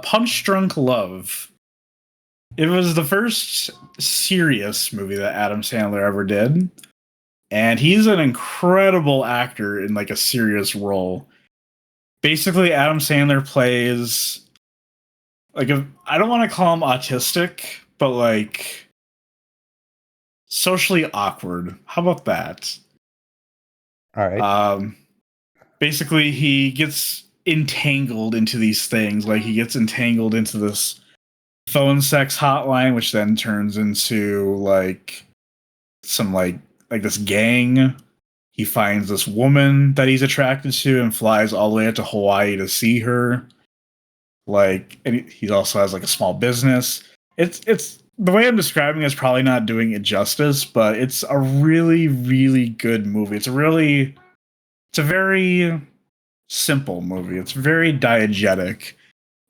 B: Punch Drunk Love. It was the first serious movie that Adam Sandler ever did. And he's an incredible actor in like a serious role. Basically, Adam Sandler plays like I don't want to call him autistic, but like socially awkward. How about that?
A: All right.
B: Basically he gets entangled into these things. Like he gets entangled into this phone sex hotline, which then turns into like some like this gang. He finds this woman that he's attracted to and flies all the way out to Hawaii to see her. Like, and he also has like a small business. It's the way I'm describing it is probably not doing it justice, but it's a really, really good movie. It's a very simple movie. It's very diegetic.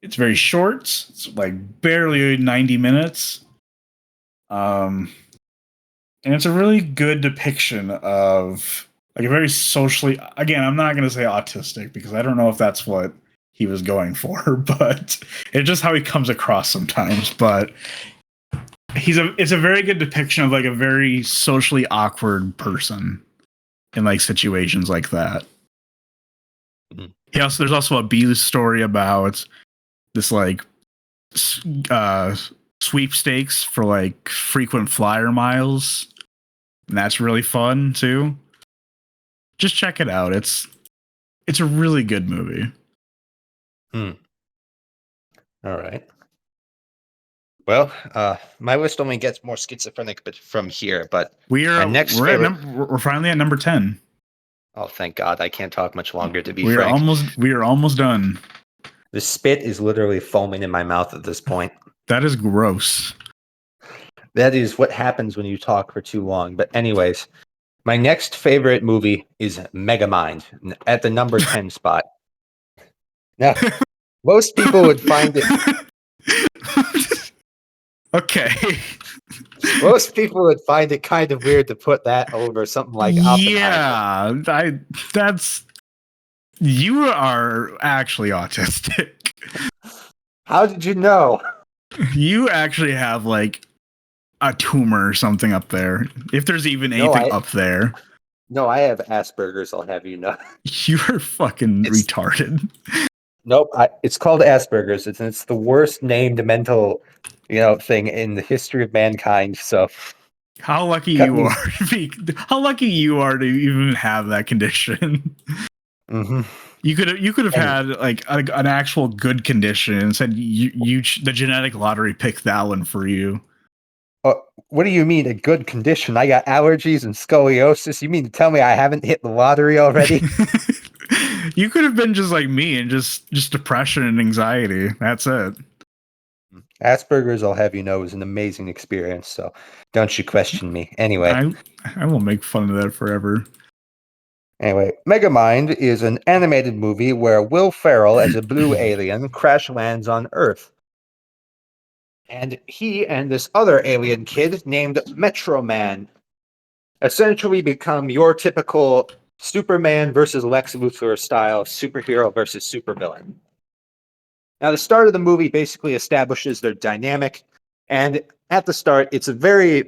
B: It's very short. It's like barely 90 minutes. And it's a really good depiction of like a very socially, again, I'm not going to say autistic because I don't know if that's what he was going for, but it's just how he comes across sometimes. But it's a very good depiction of like a very socially awkward person in like situations like that.
A: Mhm.
B: There's also a B story about this like sweepstakes for like frequent flyer miles, and that's really fun too. Just check it out. It's a really good movie.
A: All right. Well, my list only gets more schizophrenic from here, but my next favorite.
B: We're finally at number 10.
A: Oh, thank God! I can't talk much longer. To be
B: We are
A: frank,
B: almost done.
A: the spit is literally foaming in my mouth at this point.
B: That is gross.
A: That is what happens when you talk for too long. But anyways, my next favorite movie is Megamind at the number 10 spot. Now, most people would find it.
B: Okay.
A: Most people would find it kind of weird to put that over something like Oppenheimer.
B: Yeah, you are actually autistic.
A: How did you know?
B: You actually have like a tumor or something up there. If there's even anything up there.
A: No, I have Asperger's, I'll have you know.
B: You're fucking retarded.
A: Nope, it's called Asperger's. It's the worst named mental, thing in the history of mankind. So,
B: how lucky you are! How lucky you are to even have that condition.
A: Mm-hmm.
B: You could have had like an actual good condition and said the genetic lottery picked that one for you.
A: What do you mean a good condition? I got allergies and scoliosis. You mean to tell me I haven't hit the lottery already?
B: You could have been just like me and just depression and anxiety. That's it.
A: Asperger's, I'll have you know, is an amazing experience. So don't you question me.
B: I will make fun of that forever.
A: Anyway, Megamind is an animated movie where Will Ferrell, as a blue alien, crash lands on Earth. And he and this other alien kid named Metro Man essentially become your typical Superman versus Lex Luthor style superhero versus supervillain. Now, the start of the movie basically establishes their dynamic, and at the start, it's a very,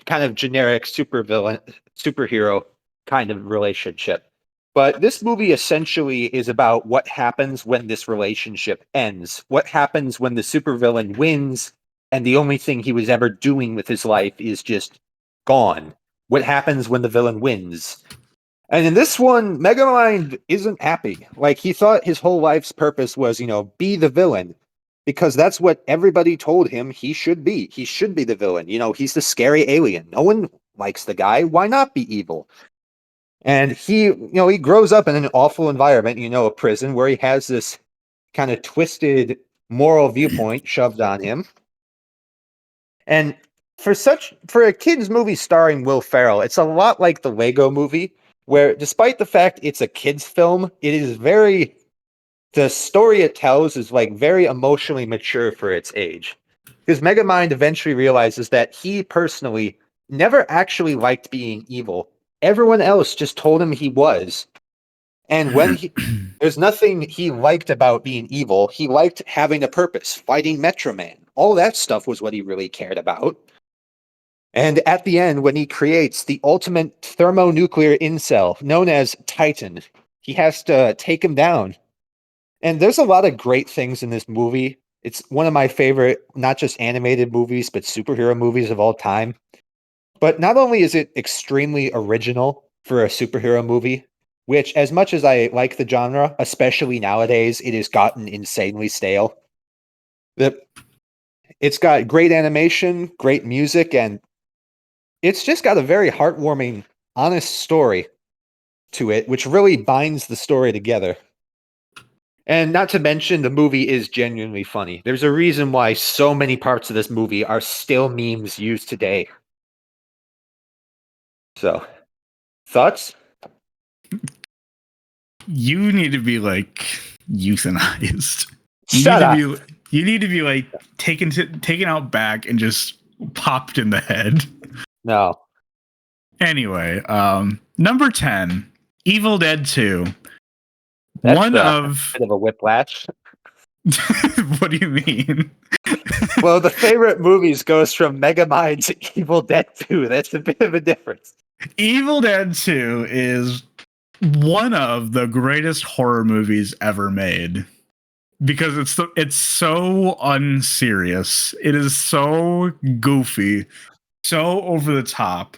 A: kind of generic superhero kind of relationship. But this movie essentially is about what happens when this relationship ends. What happens when the supervillain wins, and the only thing he was ever doing with his life is just gone. What happens when the villain wins? And in this one, Megamind isn't happy. Like, he thought his whole life's purpose was, be the villain. Because that's what everybody told him he should be. He should be the villain. He's the scary alien. No one likes the guy. Why not be evil? And he grows up in an awful environment, a prison, where he has this kind of twisted moral viewpoint shoved on him. And for a kid's movie starring Will Ferrell, it's a lot like the Lego movie, where despite the fact it's a kid's film, the story it tells is like very emotionally mature for its age. Because Megamind eventually realizes that he personally never actually liked being evil. Everyone else just told him he was. And there's nothing he liked about being evil. He liked having a purpose, fighting Metro Man. All that stuff was what he really cared about. And at the end, when he creates the ultimate thermonuclear incel known as Titan, he has to take him down. And there's a lot of great things in this movie. It's one of my favorite, not just animated movies, but superhero movies of all time. But not only is it extremely original for a superhero movie, which, as much as I like the genre, especially nowadays, it has gotten insanely stale. It's got great animation, great music, and it's just got a very heartwarming, honest story to it, which really binds the story together. And not to mention, the movie is genuinely funny. There's a reason why so many parts of this movie are still memes used today. So, thoughts?
B: You need to be like euthanized.
A: Shut up.
B: You need to be like taken out back and just popped in the head.
A: No.
B: Anyway, number 10, Evil Dead 2.
A: That's
B: One
A: a
B: of
A: bit of a whiplash.
B: what do you mean?
A: Well, the favorite movies goes from Megamind to Evil Dead 2. That's a bit of a difference.
B: Evil Dead 2 is one of the greatest horror movies ever made because it's so unserious. It is so goofy, so over the top.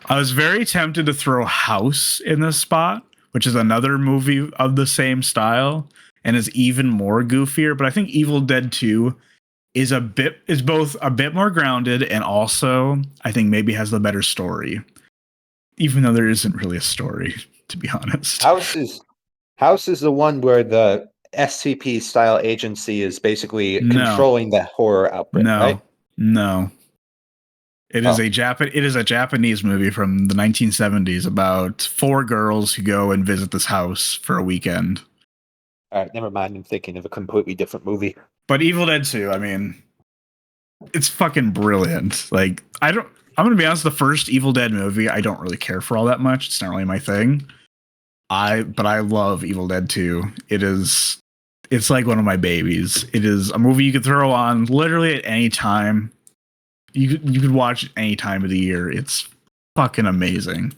B: I was very tempted to throw House in this spot, which is another movie of the same style and is even more goofier, but I think Evil Dead 2 is both a bit more grounded and also I think maybe has the better story. Even though there isn't really a story, to be honest.
A: House is the one where the SCP style agency is basically controlling the horror outbreak, right?
B: No. It is a Japanese movie from the 1970s about 4 girls who go and visit this house for a weekend.
A: All right, never mind. I'm thinking of a completely different movie.
B: But Evil Dead 2, I mean, it's fucking brilliant. Like, I'm going to be honest, the first Evil Dead movie, I don't really care for all that much. It's not really my thing. But I love Evil Dead 2. It's like one of my babies. It is a movie you could throw on literally at any time. You could watch it any time of the year. It's fucking amazing.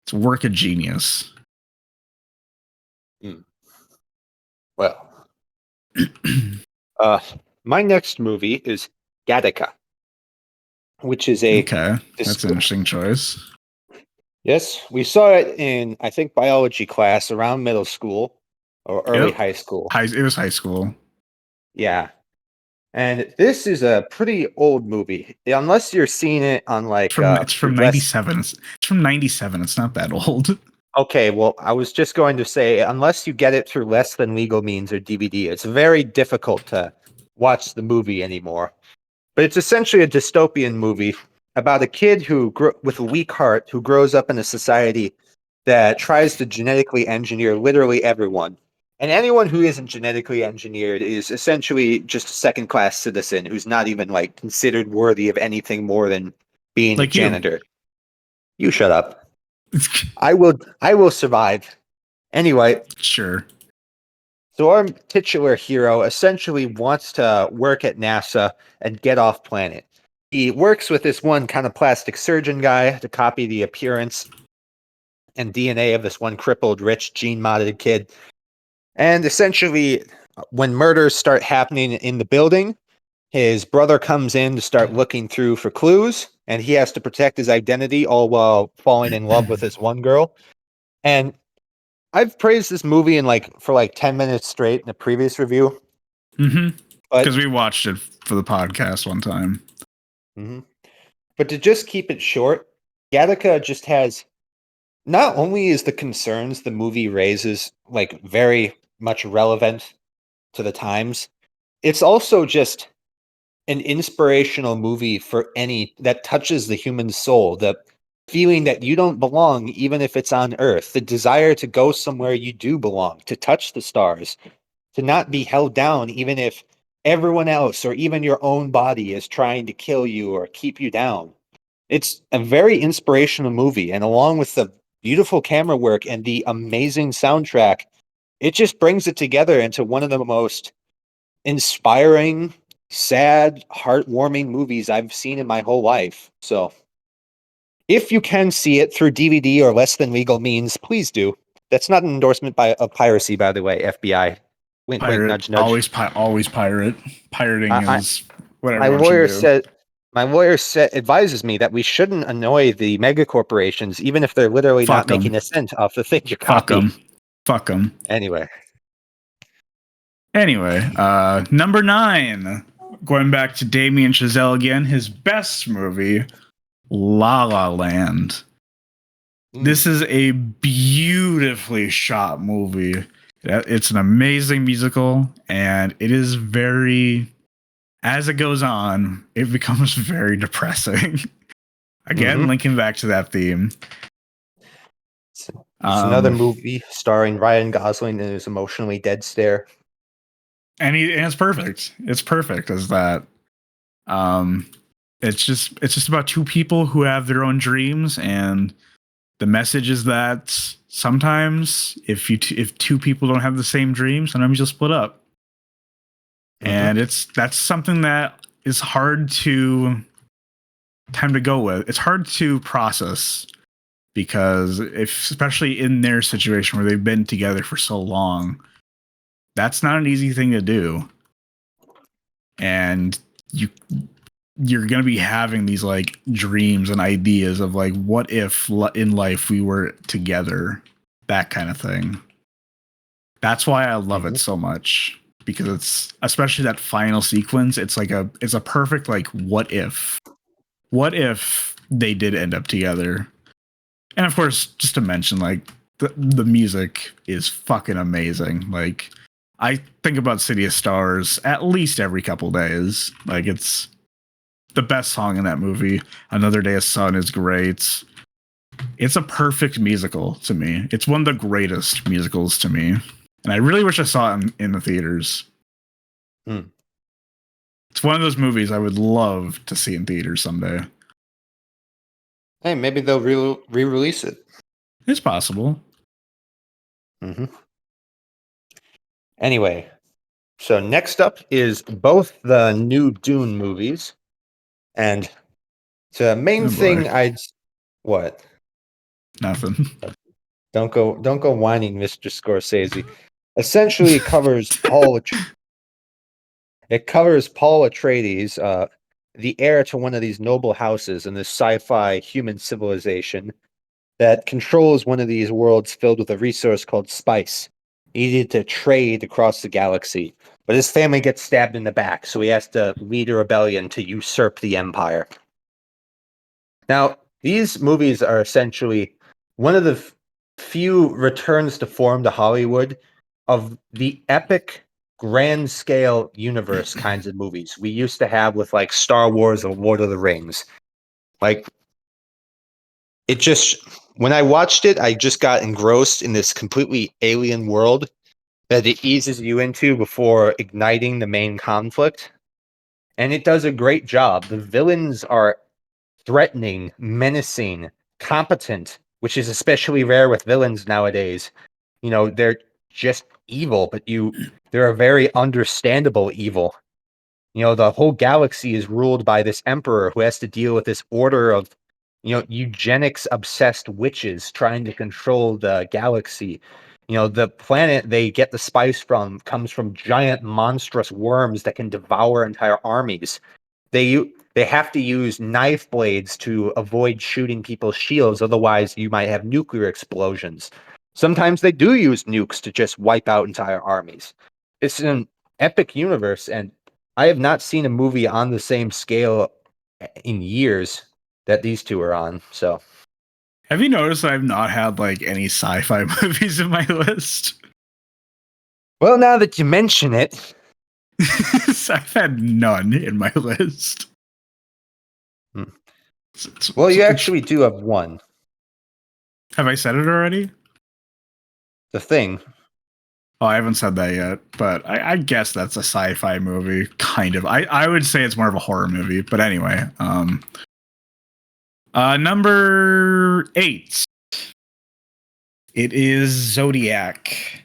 B: It's a work of genius.
A: Well, my next movie is Gattaca, which is
B: Okay, that's an interesting choice.
A: Yes, we saw it in, I think, biology class around middle school or early high school.
B: It was high school.
A: Yeah. And this is a pretty old movie, unless you're seeing it on like
B: it's from 97. It's from 97. It's not that old.
A: Okay, well, I was just going to say, unless you get it through less than legal means or DVD, it's very difficult to watch the movie anymore. But it's essentially a dystopian movie about a kid with a weak heart who grows up in a society that tries to genetically engineer literally everyone. And anyone who isn't genetically engineered is essentially just a second-class citizen who's not even like considered worthy of anything more than being a
B: Like you.
A: janitor. You shut up. I will survive. Anyway,
B: Sure.
A: so our titular hero essentially wants to work at NASA and get off planet. He works with this one kind of plastic surgeon guy to copy the appearance and DNA of this one crippled, rich, gene-modded kid. And essentially, when murders start happening in the building, his brother comes in to start looking through for clues, and he has to protect his identity all while falling in love with this one girl. And I've praised this movie for like 10 minutes straight in a previous review,
B: Mm-hmm.
A: but
B: Because we watched it for the podcast one time.
A: mhm. But to just keep it short, Gattaca just has not only is the concerns the movie raises like very much relevant to the times, it's also just an inspirational movie for any that touches the human soul, the feeling that you don't belong even if it's on Earth, the desire to go somewhere you do belong, to touch the stars, to not be held down even if everyone else or even your own body is trying to kill you or keep you down. It's a very inspirational movie, and along with the beautiful camera work and the amazing soundtrack, it just brings it together into one of the most inspiring, sad, heartwarming movies I've seen in my whole life. So, if you can see it through DVD or less than legal means, please do. That's not an endorsement of piracy, by the way, FBI. Wink, wink,
B: Pirate.
A: nudge, nudge.
B: Always pirate. Pirating
A: I,
B: is what
A: my
B: everyone should
A: lawyer
B: do.
A: said advises me that we shouldn't annoy the mega corporations, even if they're literally not
B: Fuck
A: making
B: them.
A: a cent off the thing you
B: Fuck
A: copy.
B: them. Fuck them.
A: Anyway,
B: Anyway, number 9. Going back to Damien Chazelle again, his best movie, La La Land. This is a beautifully shot movie. It's an amazing musical, and it is very, as it goes on, it becomes very depressing. Again, linking back to that theme.
A: it's another
B: Um,
A: movie starring Ryan Gosling and his emotionally dead stare.
B: and it's perfect. It's perfect as that. Um, it's just about two people who have their own dreams, and the message is that sometimes if two people don't have the same dream, sometimes you'll split up. And that's something that is hard to go with. It's hard to process because especially in their situation where they've been together for so long, that's not an easy thing to do. And you're going to be having these like dreams and ideas of like, what if in life we were together, that kind of thing. That's why I love it so much, because it's especially that final sequence. It's a perfect, like, what if they did end up together. And of course, just to mention, like, the music is fucking amazing. Like, I think about City of Stars at least every couple days. Like, it's the best song in that movie. Another Day of Sun is great. It's a perfect musical to me. It's one of the greatest musicals to me. And I really wish I saw it in the theaters. It's one of those movies I would love to see in theaters someday.
A: Hey, maybe they'll re-release it.
B: It's possible.
A: Anyway, so next up is both the new Dune movies, and the main thing what?
B: Nothing.
A: Don't go whining, Mr. Scorsese. Essentially, it covers Paul Atreides, the heir to one of these noble houses in this sci-fi human civilization that controls one of these worlds filled with a resource called spice, needed to trade across the galaxy. But his family gets stabbed in the back, so he has to lead a rebellion to usurp the empire. Now, these movies are essentially one of the few returns to form to Hollywood of the epic grand scale universe kinds of movies we used to have with like Star Wars or Lord of the Rings. Like it just when I watched it, I just got engrossed in this completely alien world that it eases you into before igniting the main conflict. And it does a great job. The villains are threatening, menacing, competent, which is especially rare with villains nowadays. You know, they're just evil, but they're a very understandable evil. You know, the whole galaxy is ruled by this emperor who has to deal with this order of, eugenics obsessed witches trying to control the galaxy. You know, the planet they get the spice from comes from giant monstrous worms that can devour entire armies. They have to use knife blades to avoid shooting people's shields, otherwise you might have nuclear explosions. Sometimes they do use nukes to just wipe out entire armies. It's an epic universe, and I have not seen a movie on the same scale in years that these two are on. So,
B: Have you noticed I've not had like any sci-fi movies in my list?
A: well, now that you mention it,
B: I've had none in my list.
A: Hmm. Well, you actually do have one.
B: Have I said it already?
A: The Thing.
B: Oh, I haven't said that yet, but I guess that's a sci-fi movie, kind of. I would say it's more of a horror movie, but anyway. Number 8. It is Zodiac.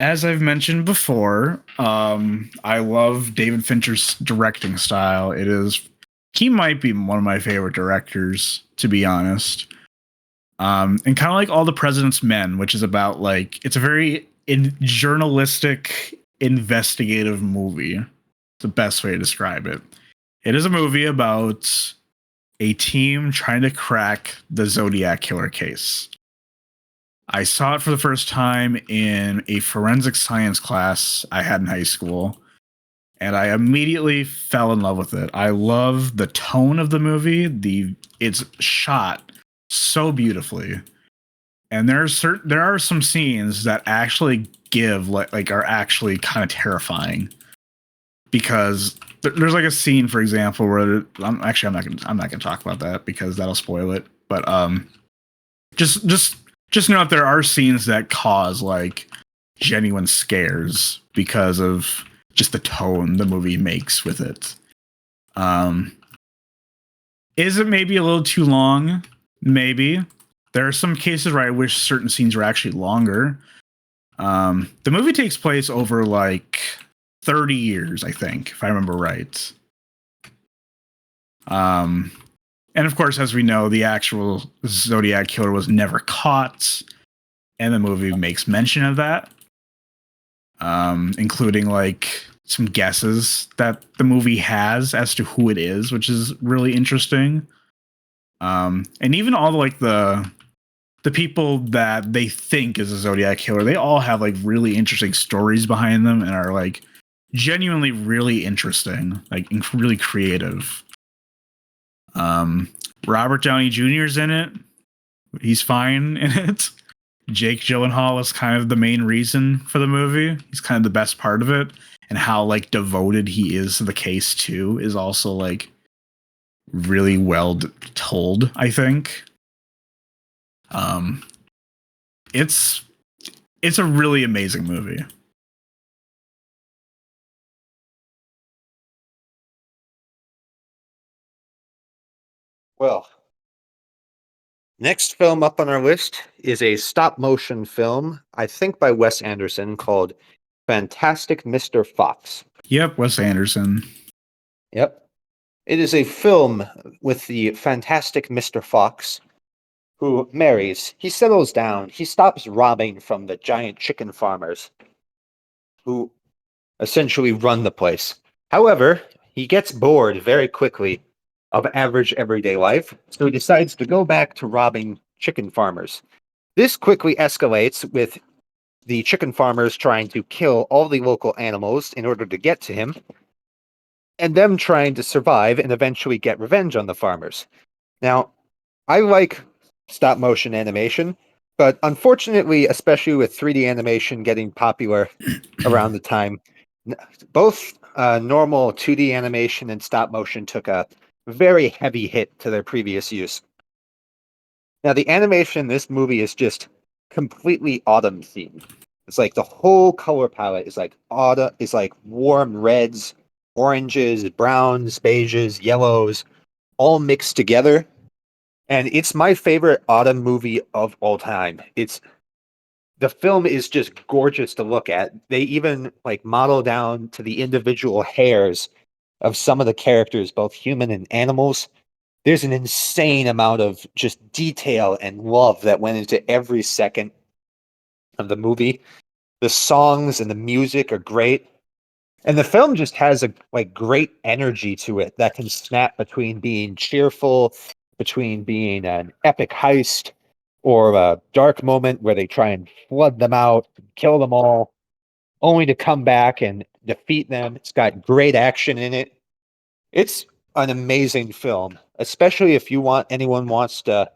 B: As I've mentioned before, I love David Fincher's directing style. He might be one of my favorite directors, to be honest. And kind of like All the President's Men, which is about like it's a very journalistic, investigative movie. It's the best way to describe it. It is a movie about a team trying to crack the Zodiac killer case. I saw it for the first time in a forensic science class I had in high school, and I immediately fell in love with it. I love the tone of the movie. It's shot so beautifully, and there are some scenes that actually are actually kind of terrifying, because there's like a scene, for example, where I'm not gonna talk about that because that'll spoil it. But just know that there are scenes that cause like genuine scares because of just the tone the movie makes with it. Is it maybe a little too long? Maybe. There are some cases where I wish certain scenes were actually longer. The movie takes place over like 30 years, I think, if I remember right. And of course, as we know, the actual Zodiac killer was never caught, and the movie makes mention of that, including like some guesses that the movie has as to who it is, which is really interesting. And even all the people that they think is a Zodiac killer, they all have like really interesting stories behind them and are like genuinely really interesting, like really creative. Robert Downey Jr. is in it. He's fine in it. Jake Gyllenhaal is kind of the main reason for the movie. He's kind of the best part of it, and how like devoted he is to the case too is also like really well told, I think. It's a really amazing movie.
A: Well, next film up on our list is a stop motion film, I think by Wes Anderson, called Fantastic Mr. Fox.
B: Yep, Wes Anderson.
A: Yep. It is a film with the fantastic Mr. Fox, who marries, he settles down, he stops robbing from the giant chicken farmers who essentially run the place. However, he gets bored very quickly of average everyday life, so he decides to go back to robbing chicken farmers. This quickly escalates with the chicken farmers trying to kill all the local animals in order to get to him, and them trying to survive and eventually get revenge on the farmers. Now, I like stop motion animation, But unfortunately, especially with 3D animation getting popular around the time, n- both normal 2D animation and stop motion took a very heavy hit to their previous use. Now, the animation in this movie is just completely autumn themed. It's like the whole color palette is like autumn, is like warm reds, oranges, browns, beiges, yellows, all mixed together. And it's my favorite autumn movie of all time. It's the film is just gorgeous to look at. They even like model down to the individual hairs of some of the characters, both human and animals. There's an insane amount of just detail and love that went into every second of the movie. The songs and the music are great. And the film just has a like great energy to it that can snap between being cheerful, between being an epic heist, or a dark moment where they try and flood them out, kill them all, only to come back and defeat them. It's got great action in it. It's an amazing film, especially if anyone wants to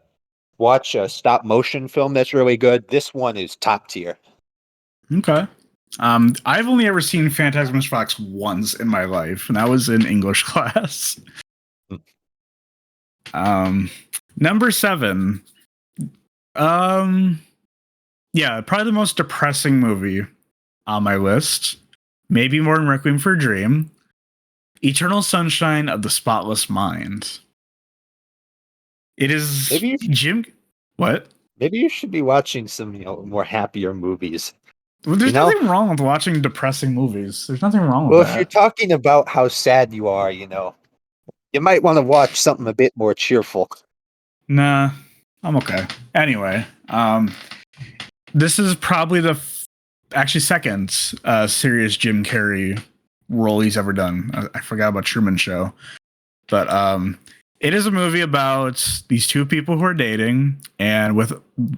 A: watch a stop motion film that's really good. This one is top tier.
B: Okay. I've only ever seen Phantasm Mr. Fox once in my life, and that was in English class.
A: Hmm.
B: Number 7. Yeah, probably the most depressing movie on my list. Maybe more than Requiem for a Dream. Eternal Sunshine of the Spotless Mind. It is
A: Maybe you
B: Jim. What?
A: maybe you should be watching some more happier movies.
B: Well, there's
A: You know,
B: nothing wrong with watching depressing movies. There's nothing wrong with
A: well, if you're
B: that.
A: talking about how sad you are, you might want to watch something a bit more cheerful.
B: Nah, I'm okay. Anyway, this is probably the actually second serious Jim Carrey role he's ever done. I forgot about Truman Show, but it is a movie about these two people who are dating, and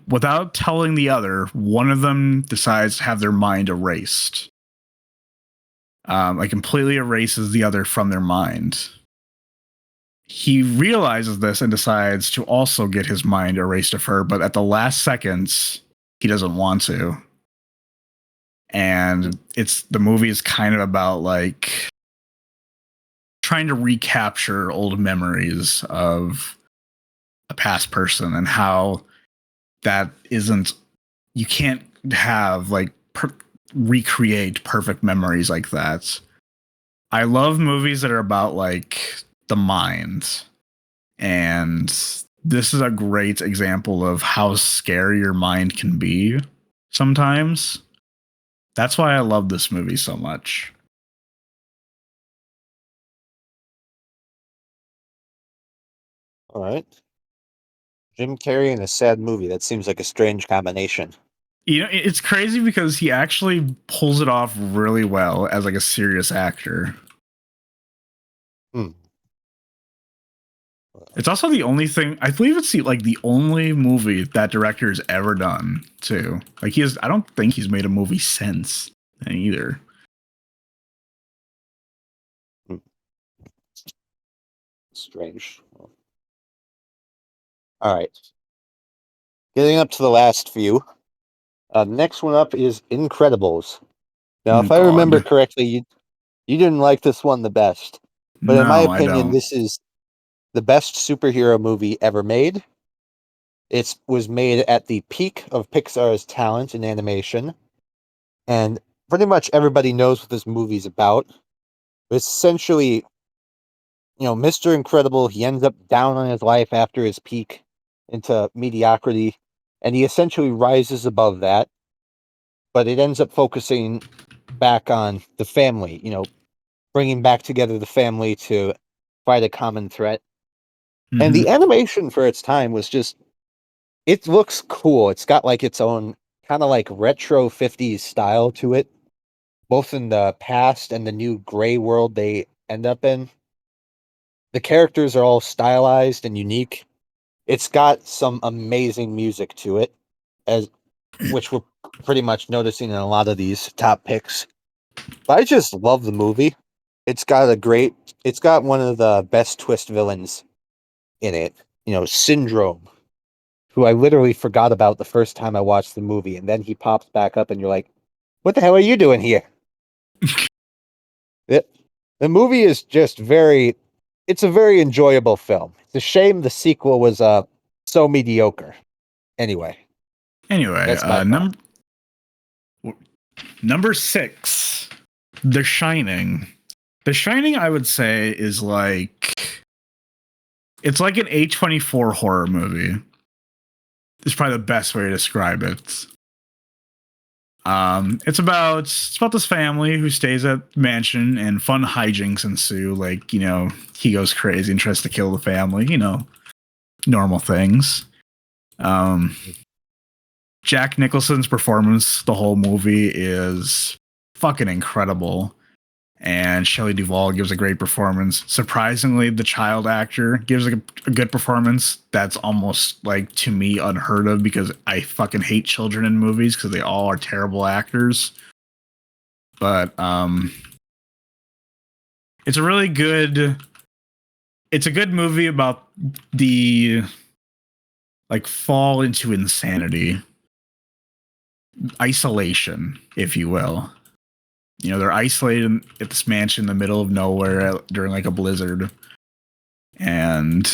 B: without telling the other, one of them decides to have their mind erased. Like completely erases the other from their mind. He realizes this and decides to also get his mind erased of her, but at the last seconds, he doesn't want to. And the movie is kind of about like trying to recapture old memories of a past person and how that isn't, you can't have like recreate perfect memories like that. I love movies that are about like the mind, and this is a great example of how scary your mind can be sometimes. That's why I love this movie so much.
A: All right. Jim Carrey in a sad movie. That seems like a strange combination.
B: You know, it's crazy because he actually pulls it off really well as like a serious actor.
A: Hmm.
B: It's also the only thing, I believe it's like the only movie that director has ever done too. Like I don't think he's made a movie since then either.
A: Hmm. Strange. All right. Getting up to the last few. Next one up is Incredibles. Now,
B: Oh
A: if I remember
B: God.
A: correctly, you didn't like this one the best, but in my
B: No, I
A: opinion,
B: don't.
A: this is the best superhero movie ever made. It was made at the peak of Pixar's talent in animation, and pretty much everybody knows what this movie's about. It's essentially, Mr. Incredible, he ends up down on his life after his peak into mediocrity, and he essentially rises above that, but it ends up focusing back on the family, bringing back together the family to fight a common threat. And
B: Mm-hmm.
A: the animation for its time was just, it looks cool. It's got like its own kind of like retro 50s style to it, both in the past and the new gray world they end up in. The characters are all stylized and unique. It's got some amazing music to it, as which we're pretty much noticing in a lot of these top picks. But I just love the movie. It's got one of the best twist villains in it. Syndrome.
C: who I literally forgot about the first time I watched the movie, and then he pops back up, and you're like, "What the hell are you doing here?" The movie is just it's a very enjoyable film. It's a shame the sequel was so mediocre. Anyway, that's my thought.
B: Number 6, The Shining. The Shining, I would say, is it's like an A24 horror movie. It's probably the best way to describe it. It's about this family who stays at the mansion, and fun hijinks ensue. Like, he goes crazy and tries to kill the family. Normal things. Jack Nicholson's performance the whole movie is fucking incredible, and Shelley Duvall gives a great performance. Surprisingly, the child actor gives a good performance. That's almost, like, to me, unheard of, because I fucking hate children in movies because they all are terrible actors. But it's a really good movie about the, like, fall into insanity, isolation, if you will. They're isolated at this mansion in the middle of nowhere during, like, a blizzard. And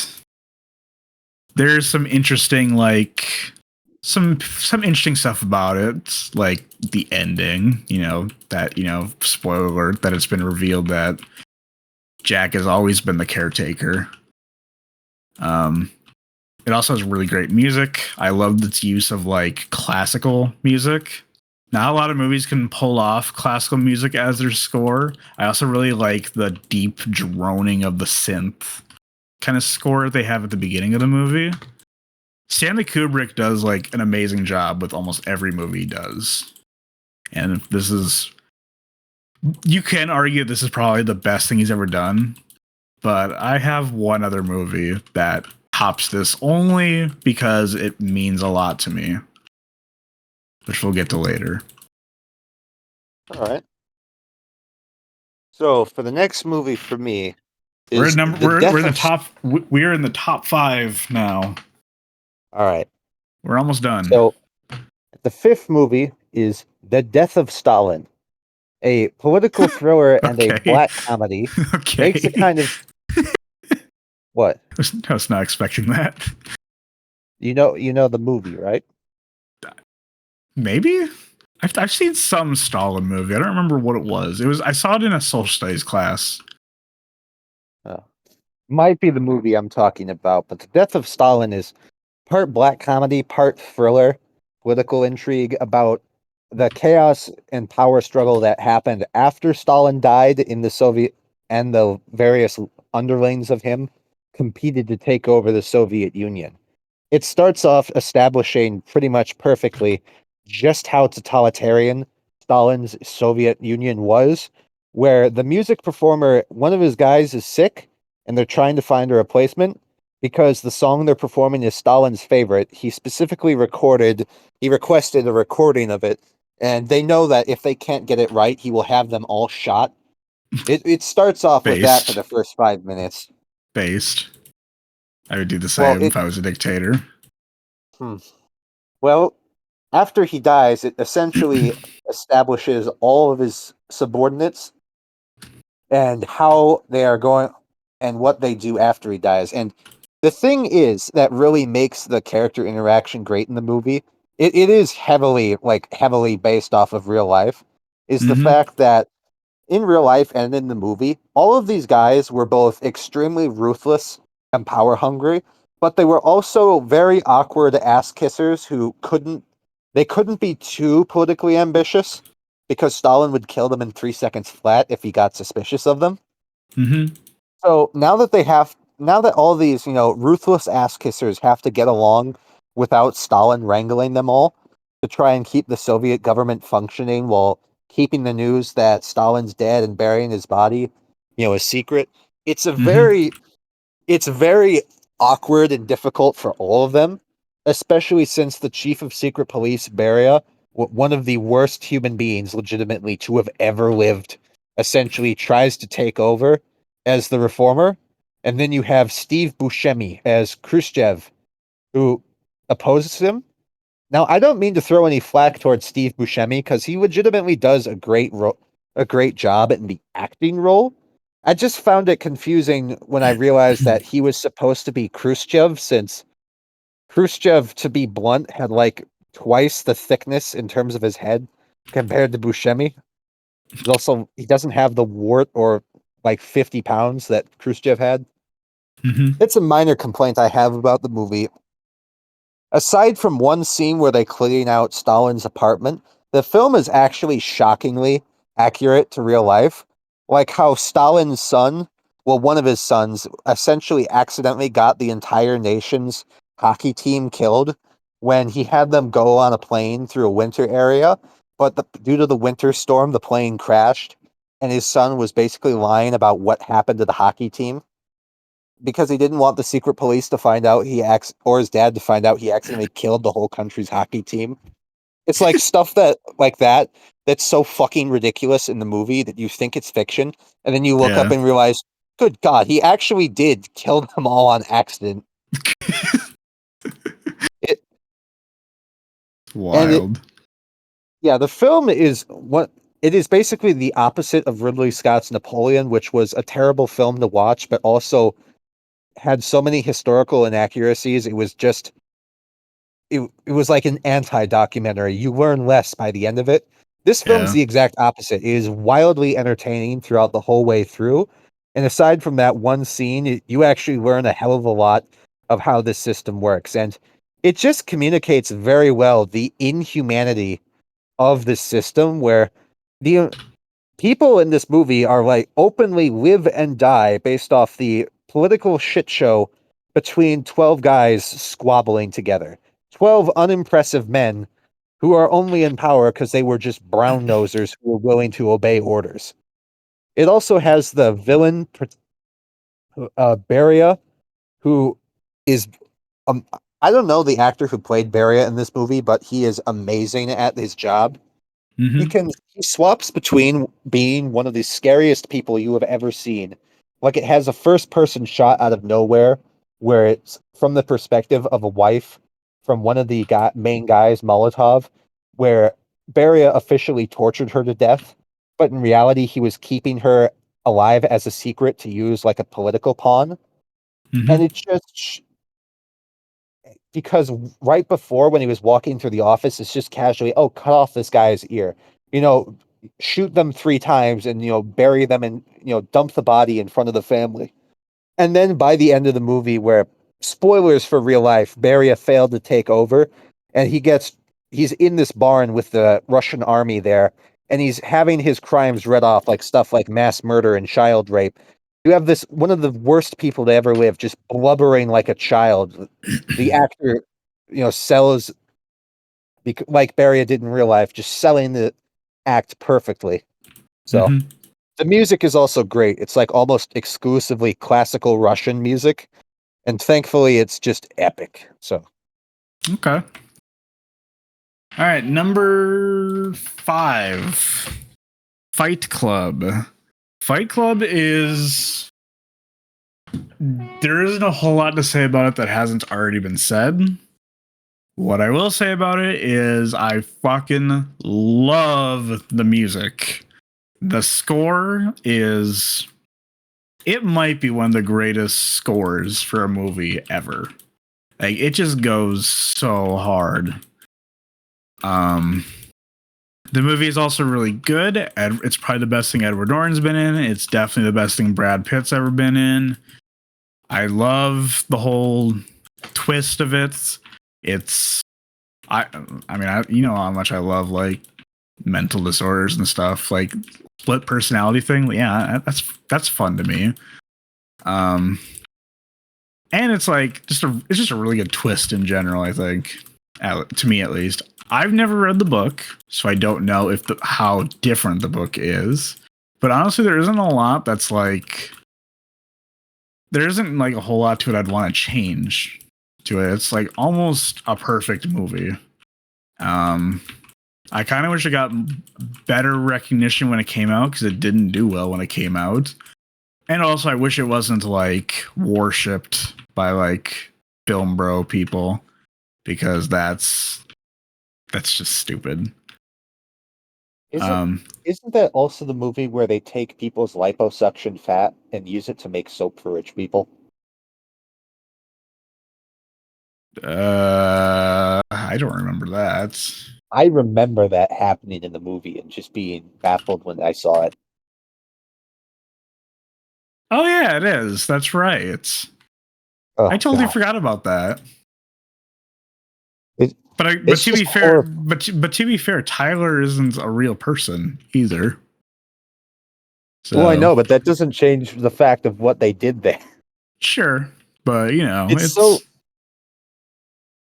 B: there's some interesting, like, some interesting stuff about it, like the ending, spoiler alert, that it's been revealed that Jack has always been the caretaker. It also has really great music. I love its use of, like, classical music. Not a lot of movies can pull off classical music as their score. I also really like the deep droning of the synth kind of score they have at the beginning of the movie. Stanley Kubrick does, like, an amazing job with almost every movie he does. And you can argue this is probably the best thing he's ever done. But I have one other movie that tops this, only because it means a lot to me, which we'll get to later.
C: All right. So for the next movie for me,
B: We're in the top 5 now.
C: All right.
B: We're almost done.
C: So the 5th movie is The Death of Stalin, a political thriller and a black comedy.
B: Okay.
C: Makes a kind of what?
B: I was not expecting that.
C: You know the movie, right?
B: Maybe I've seen some Stalin movie. I don't remember what it was. I saw it in a social studies class.
C: Oh. Might be the movie I'm talking about, but The Death of Stalin is part black comedy, part thriller, political intrigue about the chaos and power struggle that happened after Stalin died in the Soviet, and the various underlings of him competed to take over the Soviet Union. It starts off establishing pretty much perfectly just how totalitarian Stalin's Soviet Union was, where the music performer, one of his guys is sick, and they're trying to find a replacement because the song they're performing is Stalin's favorite. He requested a recording of it, and they know that if they can't get it right, he will have them all shot. It starts off with that for the first 5 minutes.
B: Based. I would do the same if I was a dictator.
C: Well, after he dies, it essentially establishes all of his subordinates and how they are going and what they do after he dies. And the thing is that really makes the character interaction great in the movie, it is heavily based off of real life, is the fact that in real life and in the movie, all of these guys were both extremely ruthless and power hungry, but they were also very awkward ass kissers who couldn't be too politically ambitious because Stalin would kill them in 3 seconds flat if he got suspicious of them.
B: Mm-hmm.
C: So now that all these, ruthless ass kissers have to get along without Stalin wrangling them all to try and keep the Soviet government functioning while keeping the news that Stalin's dead and burying his body, a secret. It's very awkward and difficult for all of them, especially since the chief of secret police, Beria, one of the worst human beings legitimately to have ever lived, essentially tries to take over as the reformer. And then you have Steve Buscemi as Khrushchev, who opposes him. Now, I don't mean to throw any flack towards Steve Buscemi because he legitimately does a great job in the acting role. I just found it confusing when I realized that he was supposed to be Khrushchev, since Khrushchev, to be blunt, had like twice the thickness in terms of his head compared to Buscemi. He doesn't have the wart or like 50 pounds that Khrushchev had.
B: Mm-hmm.
C: It's a minor complaint I have about the movie. Aside from one scene where they clean out Stalin's apartment, the film is actually shockingly accurate to real life. Like how Stalin's son, well, one of his sons, essentially accidentally got the entire nation's hockey team killed when he had them go on a plane through a winter area. But due to the winter storm, the plane crashed, and his son was basically lying about what happened to the hockey team because he didn't want the secret police to find out or his dad to find out he accidentally killed the whole country's hockey team. It's like stuff that's so fucking ridiculous in the movie that you think it's fiction, and then you look up
B: Yeah.
C: and realize, good God, he actually did kill them all on accident. It, and
B: Wild.
C: yeah, the film is it is basically the opposite of Ridley Scott's Napoleon, which was a terrible film to watch, but also had so many historical inaccuracies. It was like an anti-documentary. You learn less by the end of it. This film's
B: Yeah.
C: the exact opposite. It is wildly entertaining throughout the whole way through. And aside from that one scene, you actually learn a hell of a lot of how this system works. And it just communicates very well the inhumanity of this system, where the people in this movie are like openly live and die based off the political shit show between 12 guys squabbling together. 12 unimpressive men who are only in power because they were just brown nosers who were willing to obey orders. It also has the villain, Beria, who is um, I don't know the actor who played Beria in this movie, but he is amazing at his job.
B: Mm-hmm.
C: He swaps between being one of the scariest people you have ever seen. Like, it has a first person shot out of nowhere where it's from the perspective of a wife from one of the main guys, Molotov, where Beria officially tortured her to death, but in reality he was keeping her alive as a secret to use like a political pawn.
B: Mm-hmm.
C: And it's just because right before, when he was walking through the office, it's just casually, oh, cut off this guy's ear, you know, shoot them 3 times, and bury them, and dump the body in front of the family. And then by the end of the movie, where, spoilers for real life, Beria failed to take over, and he's in this barn with the Russian army there, and he's having his crimes read off, like stuff like mass murder and child rape. You have this one of the worst people to ever live just blubbering like a child. The actor, sells, like Beria did in real life, just selling the act perfectly. So
B: Mm-hmm.
C: the music is also great. It's like almost exclusively classical Russian music, and thankfully it's just epic. So
B: Okay. All right, number 5, Fight Club. Fight Club is... There isn't a whole lot to say about it that hasn't already been said. What I will say about it is I fucking love the music. The score is... It might be one of the greatest scores for a movie ever. Like, it just goes so hard. The movie is also really good. It's probably the best thing Edward Norton's been in. It's definitely the best thing Brad Pitt's ever been in. I love the whole twist of it. I mean, you know how much I love like mental disorders and stuff, like split personality thing. Yeah, that's fun to me. And it's like it's just a really good twist in general, I think, to me at least. I've never read the book, so I don't know how different the book is. But honestly, there isn't a lot that's like... There isn't like a whole lot to it I'd want to change to it. It's like almost a perfect movie. I kind of wish it got better recognition when it came out, because it didn't do well when it came out. And also, I wish it wasn't like worshipped by like film bro people. because that's just stupid.
C: Isn't that also the movie where they take people's liposuction fat and use it to make soap for rich people?
B: I don't remember that.
C: I remember that happening in the movie and just being baffled when I saw it.
B: Oh yeah, it is. That's right.
C: Oh,
B: I totally
C: God.
B: forgot about that.
C: It,
B: But
C: it's
B: to be
C: just
B: fair,
C: horrible.
B: but to be fair, Tyler isn't a real person either. So,
C: Well, I know, but that doesn't change the fact of what they did there.
B: sure, but
C: It's so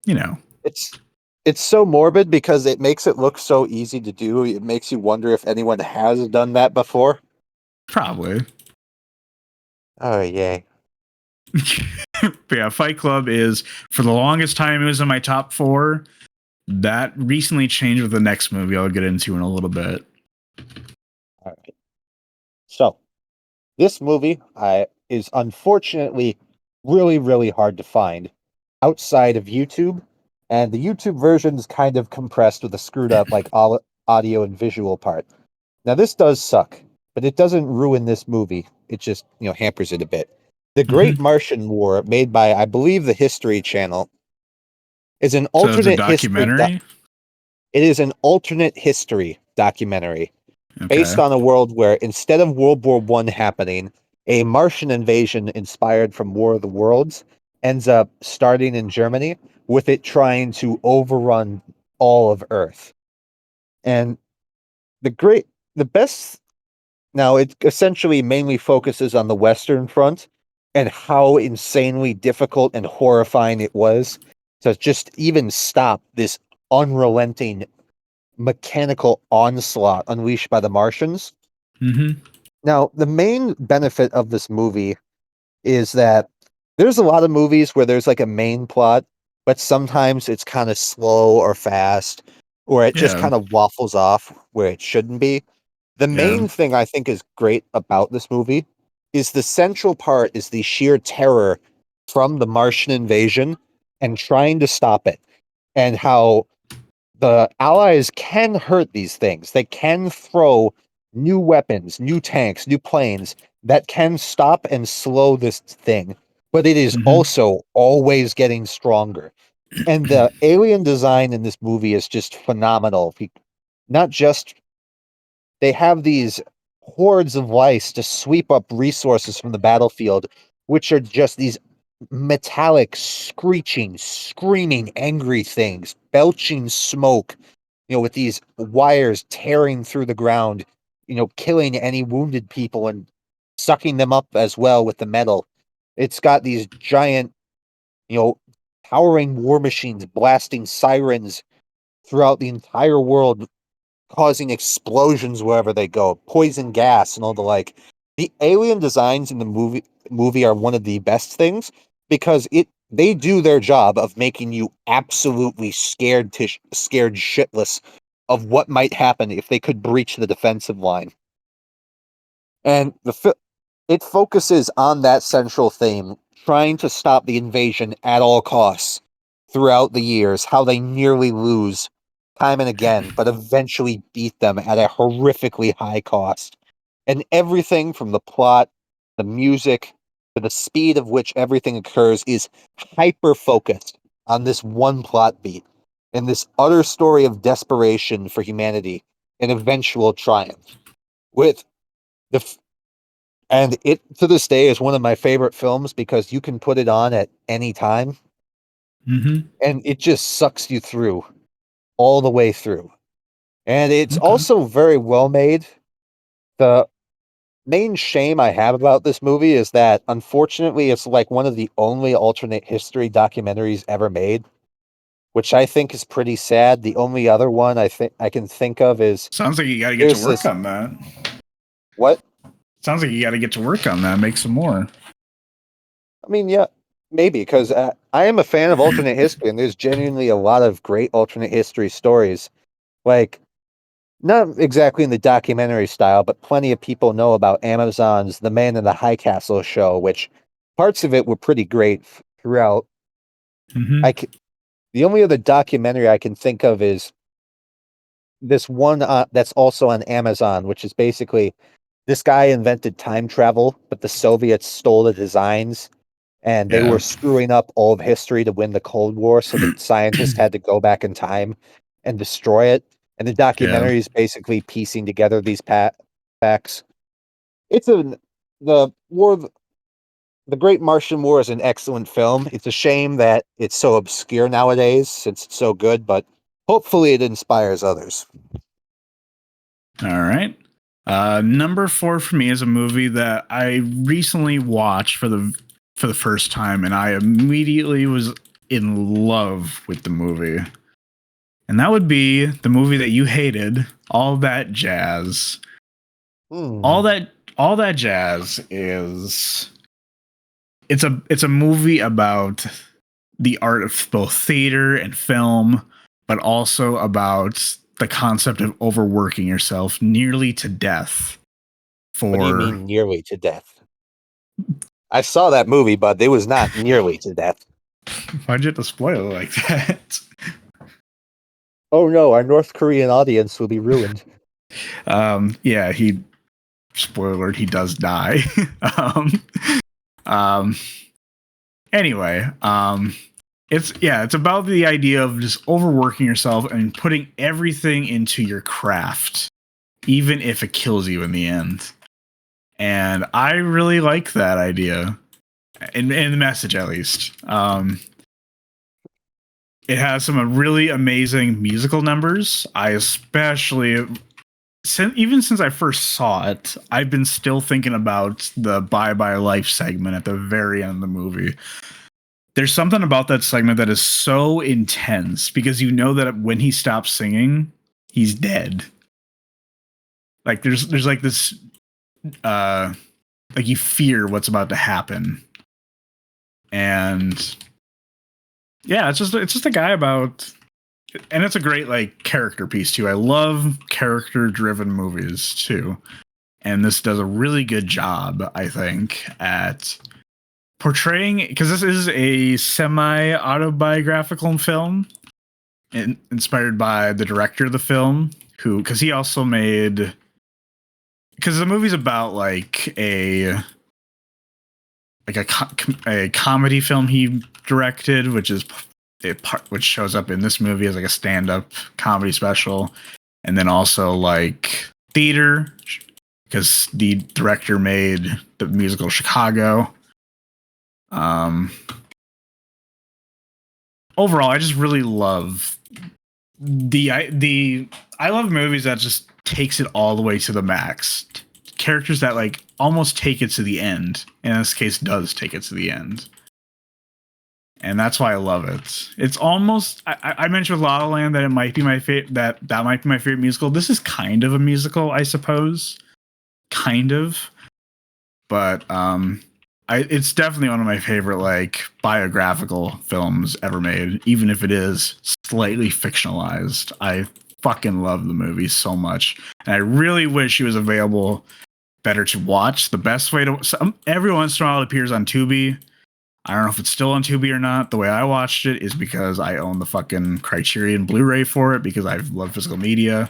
B: you know,
C: it's it's so morbid because it makes it look so easy to do. It makes you wonder if anyone has done that before.
B: probably.
C: Oh, yay.
B: But yeah, Fight Club is, for the longest time, it was in my top 4. That recently changed with the next movie I'll get into in a little bit.
C: All right. So, this movie is unfortunately really, really hard to find outside of YouTube, and the YouTube version is kind of compressed with a screwed up like audio and visual part. Now, this does suck, but it doesn't ruin this movie. It just hampers it a bit. The Great Martian War, made by I believe the History Channel, is an
B: So it's a
C: alternate history.
B: documentary.
C: It is an alternate history documentary based
B: Okay.
C: on a world where instead of World War I happening, a Martian invasion inspired from War of the Worlds ends up starting in Germany, with it trying to overrun all of Earth. And the best, now it essentially mainly focuses on the Western Front and how insanely difficult and horrifying it was to just even stop this unrelenting mechanical onslaught unleashed by the Martians.
B: Mm-hmm.
C: Now, the main benefit of this movie is that there's a lot of movies where there's like a main plot, but sometimes it's kind of slow or fast, or it just
B: Yeah.
C: kind of waffles off where it shouldn't be. The
B: Yeah.
C: main thing I think is great about this movie is the central part is the sheer terror from the Martian invasion and trying to stop it, and how the Allies can hurt these things. They can throw new weapons, new tanks, new planes that can stop and slow this thing, but it is
B: Mm-hmm.
C: also always getting stronger. And the alien design in this movie is just phenomenal. Not just they have these hordes of lice to sweep up resources from the battlefield, which are just these metallic, screeching, screaming, angry things, belching smoke, with these wires tearing through the ground, killing any wounded people and sucking them up as well with the metal. It's got these giant, you know, towering war machines blasting sirens throughout the entire world, causing explosions wherever they go, poison gas and all the like. The alien designs in the movie are one of the best things because they do their job of making you absolutely scared shitless of what might happen if they could breach the defensive line. And it focuses on that central theme, trying to stop the invasion at all costs throughout the years, how they nearly lose time and again, but eventually beat them at a horrifically high cost. And everything from the plot, the music, to the speed of which everything occurs is hyper focused on this one plot beat and this utter story of desperation for humanity and eventual triumph. With the and it to this day is one of my favorite films because you can put it on at any time
B: Mm-hmm.
C: and it just sucks you through all the way through. And it's
B: Okay.
C: also very well made. The main shame I have about this movie is that unfortunately it's like one of the only alternate history documentaries ever made, which I think is pretty sad. The only other one I think I can think of is
B: Sounds like you got to get to
C: there's
B: work
C: this
B: on that.
C: what?
B: Sounds like you got to get to work on that. Make some more.
C: I mean, yeah, maybe because I am a fan of alternate history, and there's genuinely a lot of great alternate history stories. Like, not exactly in the documentary style, but plenty of people know about Amazon's The Man in the High Castle show, which parts of it were pretty great throughout.
B: Mm-hmm.
C: I c- The only other documentary I can think of is this one that's also on Amazon, which is basically this guy invented time travel, but the Soviets stole the designs and they were
B: Yeah.
C: screwing up all of history to win the Cold War. So the scientists had to go back in time and destroy it. And the
B: Yeah.
C: documentary is basically piecing together these facts. It's the war, the Great Martian War is an excellent film. It's a shame that it's so obscure nowadays since it's so good, but hopefully it inspires others.
B: All right. Number 4 for me is a movie that I recently watched for the first time, and I immediately was in love with the movie. And that would be the movie that you hated, All That Jazz. All that jazz is it's a movie about the art of both theater and film, but also about the concept of overworking yourself nearly to death.
C: What do you mean nearly to death? I saw that movie, but it was not nearly to death.
B: Why'd you have to spoil it like that?
C: Oh no, our North Korean audience will be ruined.
B: Yeah, spoiler alert, he does die. um, um, anyway, it's about the idea of just overworking yourself and putting everything into your craft, even if it kills you in the end. And I really like that idea, in the message at least. It has some really amazing musical numbers. I especially, even since I first saw it, I've been still thinking about the Bye Bye Life segment at the very end of the movie. There's something about that segment that is so intense because you know that when he stops singing, he's dead. Like there's like this like you fear what's about to happen. And yeah, it's just a guy about, and it's a great like character piece too. I love character driven movies too. And this does a really good job, I think, at portraying, because this is a semi-autobiographical film inspired by the director of the film, because he also made, because the movie's about like a comedy film he directed, which shows up in this movie as like a stand-up comedy special, and then also like theater, because the director made the musical Chicago. Overall, I just really love I love movies that just takes it all the way to the max. Characters that like almost take it to the end. In this case, does take it to the end. And that's why I love it. It's almost, I mentioned with La La Land that it might be my favorite, that might be my favorite musical. This is kind of a musical, I suppose. Kind of. But it's definitely one of my favorite like biographical films ever made, even if it is slightly fictionalized. I fucking love the movie so much, and I really wish it was available better to watch. The best way to, every once in a while it appears on Tubi. I don't know if it's still on Tubi or not. The way I watched it is because I own the fucking Criterion Blu-ray for it, because I love physical media.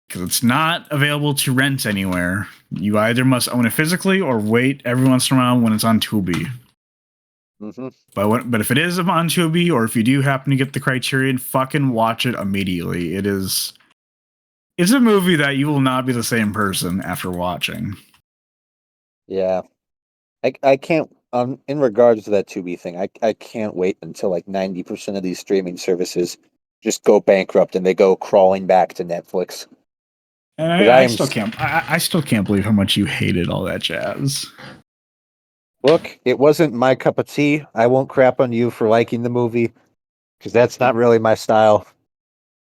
B: Because it's not available to rent anywhere. You either must own it physically or wait every once in a while when it's on Tubi.
C: Mm-hmm.
B: But if it is on Tubi, or if you do happen to get the Criterion, fucking watch it immediately. It's a movie that you will not be the same person after watching.
C: Yeah. I can't, in regards to that Tubi thing, I can't wait until like 90% of these streaming services just go bankrupt and they go crawling back to Netflix.
B: And I still can't believe how much you hated All That Jazz.
C: Look, it wasn't my cup of tea. I won't crap on you for liking the movie because that's not really my style.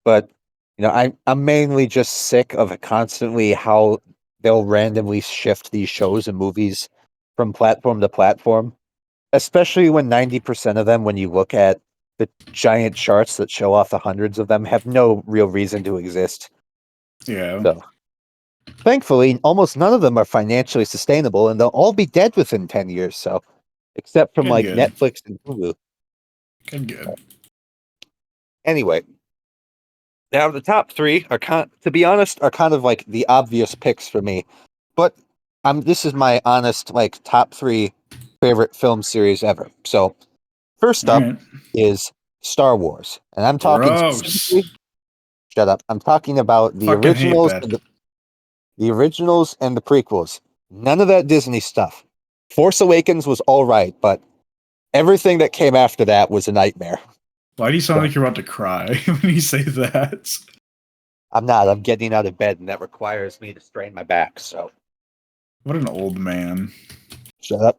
C: But I'm mainly just sick of constantly how they'll randomly shift these shows and movies from platform to platform, especially when 90% of them, when you look at the giant charts that show off the hundreds of them, have no real reason to exist.
B: Yeah.
C: So, thankfully, almost none of them are financially sustainable, and they'll all be dead within 10 years. So, except from like
B: Good.
C: Netflix and Hulu.
B: Good.
C: Anyway, now the top three are to be honest, are kind of like the obvious picks for me. But this is my honest like top three favorite film series ever. So first
B: All
C: up
B: right.
C: is Star Wars, and I'm talking
B: Gross.
C: specifically. Shut up! I'm talking about the
B: Fucking hate
C: originals,
B: that.
C: the originals and the prequels. None of that Disney stuff. Force Awakens was all right, but everything that came after that was a nightmare.
B: Why do you sound
C: So,
B: like you're about to cry when you say that?
C: I'm not. I'm getting out of bed, and that requires me to strain my back. So
B: What an old man.
C: shut up.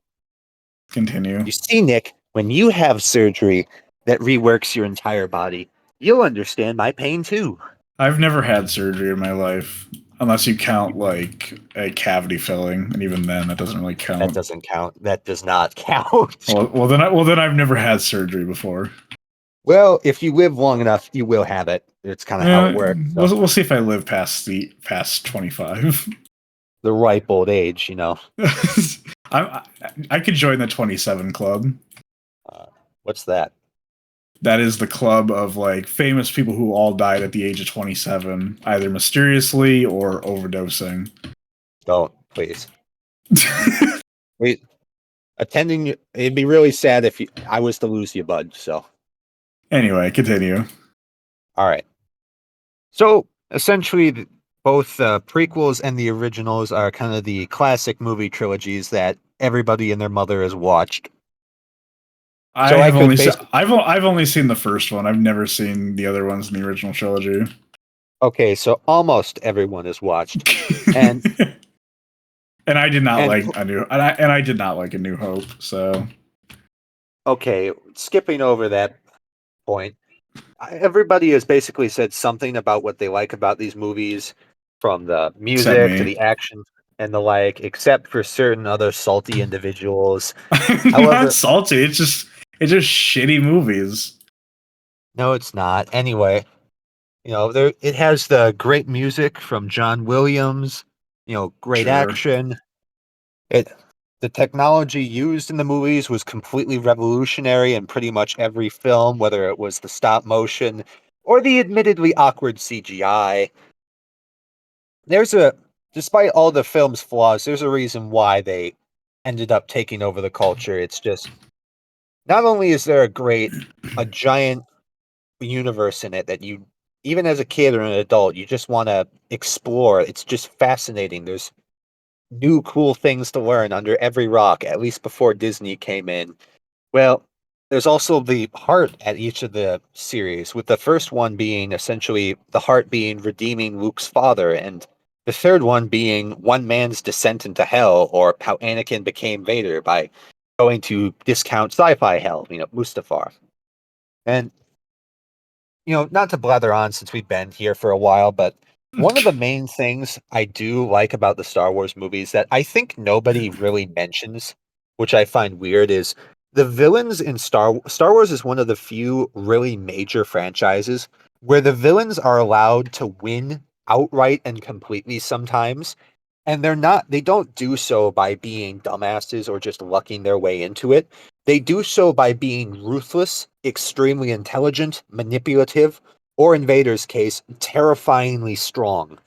B: Continue.
C: You see, Nick, when you have surgery that reworks your entire body, you'll understand my pain too.
B: I've never had surgery in my life, unless you count like a cavity filling, and even then, that doesn't really
C: That
B: count.
C: doesn't count. That does not count.
B: Well, then I've never had surgery before.
C: Well, if you live long enough, you will have it. It's kind of how it works. So.
B: We'll see if I live past 25.
C: The ripe old age, you know.
B: I could join the 27 club.
C: What's that?
B: That is the club of like famous people who all died at the age of 27, either mysteriously or overdosing.
C: Don't, please. Wait, it'd be really sad if I was to lose you, bud. So,
B: Anyway, continue.
C: all right. So, essentially, both the prequels and the originals are kind of the classic movie trilogies that everybody and their mother has watched. So
B: I've only seen the first one. I've never seen the other ones in the original trilogy.
C: Okay, so almost everyone has watched, and
B: and I did not
C: and
B: like I did not like A New Hope. So
C: okay, skipping over that point, everybody has basically said something about what they like about these movies, from the
B: except
C: music to
B: me.
C: the action and the like, except for certain other salty individuals.
B: I'm
C: However,
B: not salty. It's just shitty movies.
C: no, it's not. Anyway, it has the great music from John Williams, great
B: Sure.
C: action. The technology used in the movies was completely revolutionary in pretty much every film, whether it was the stop motion or the admittedly awkward CGI. Despite all the film's flaws, there's a reason why they ended up taking over the culture. It's just, not only is there a giant universe in it that you, even as a kid or an adult, you just want to explore. It's just fascinating. There's new cool things to learn under every rock, at least before Disney came in. Well, there's also the heart at each of the series, with the first one being essentially the heart being redeeming Luke's father, and the third one being one man's descent into hell, or how Anakin became Vader by going to discount sci-fi hell, Mustafar. And not to blather on since we've been here for a while, but one of the main things I do like about the Star Wars movies that I think nobody really mentions, which I find weird, is the villains in Star Wars is one of the few really major franchises where the villains are allowed to win outright and completely sometimes. And they don't do so by being dumbasses or just lucking their way into it. They do so by being ruthless, extremely intelligent, manipulative, or in Vader's case, terrifyingly strong.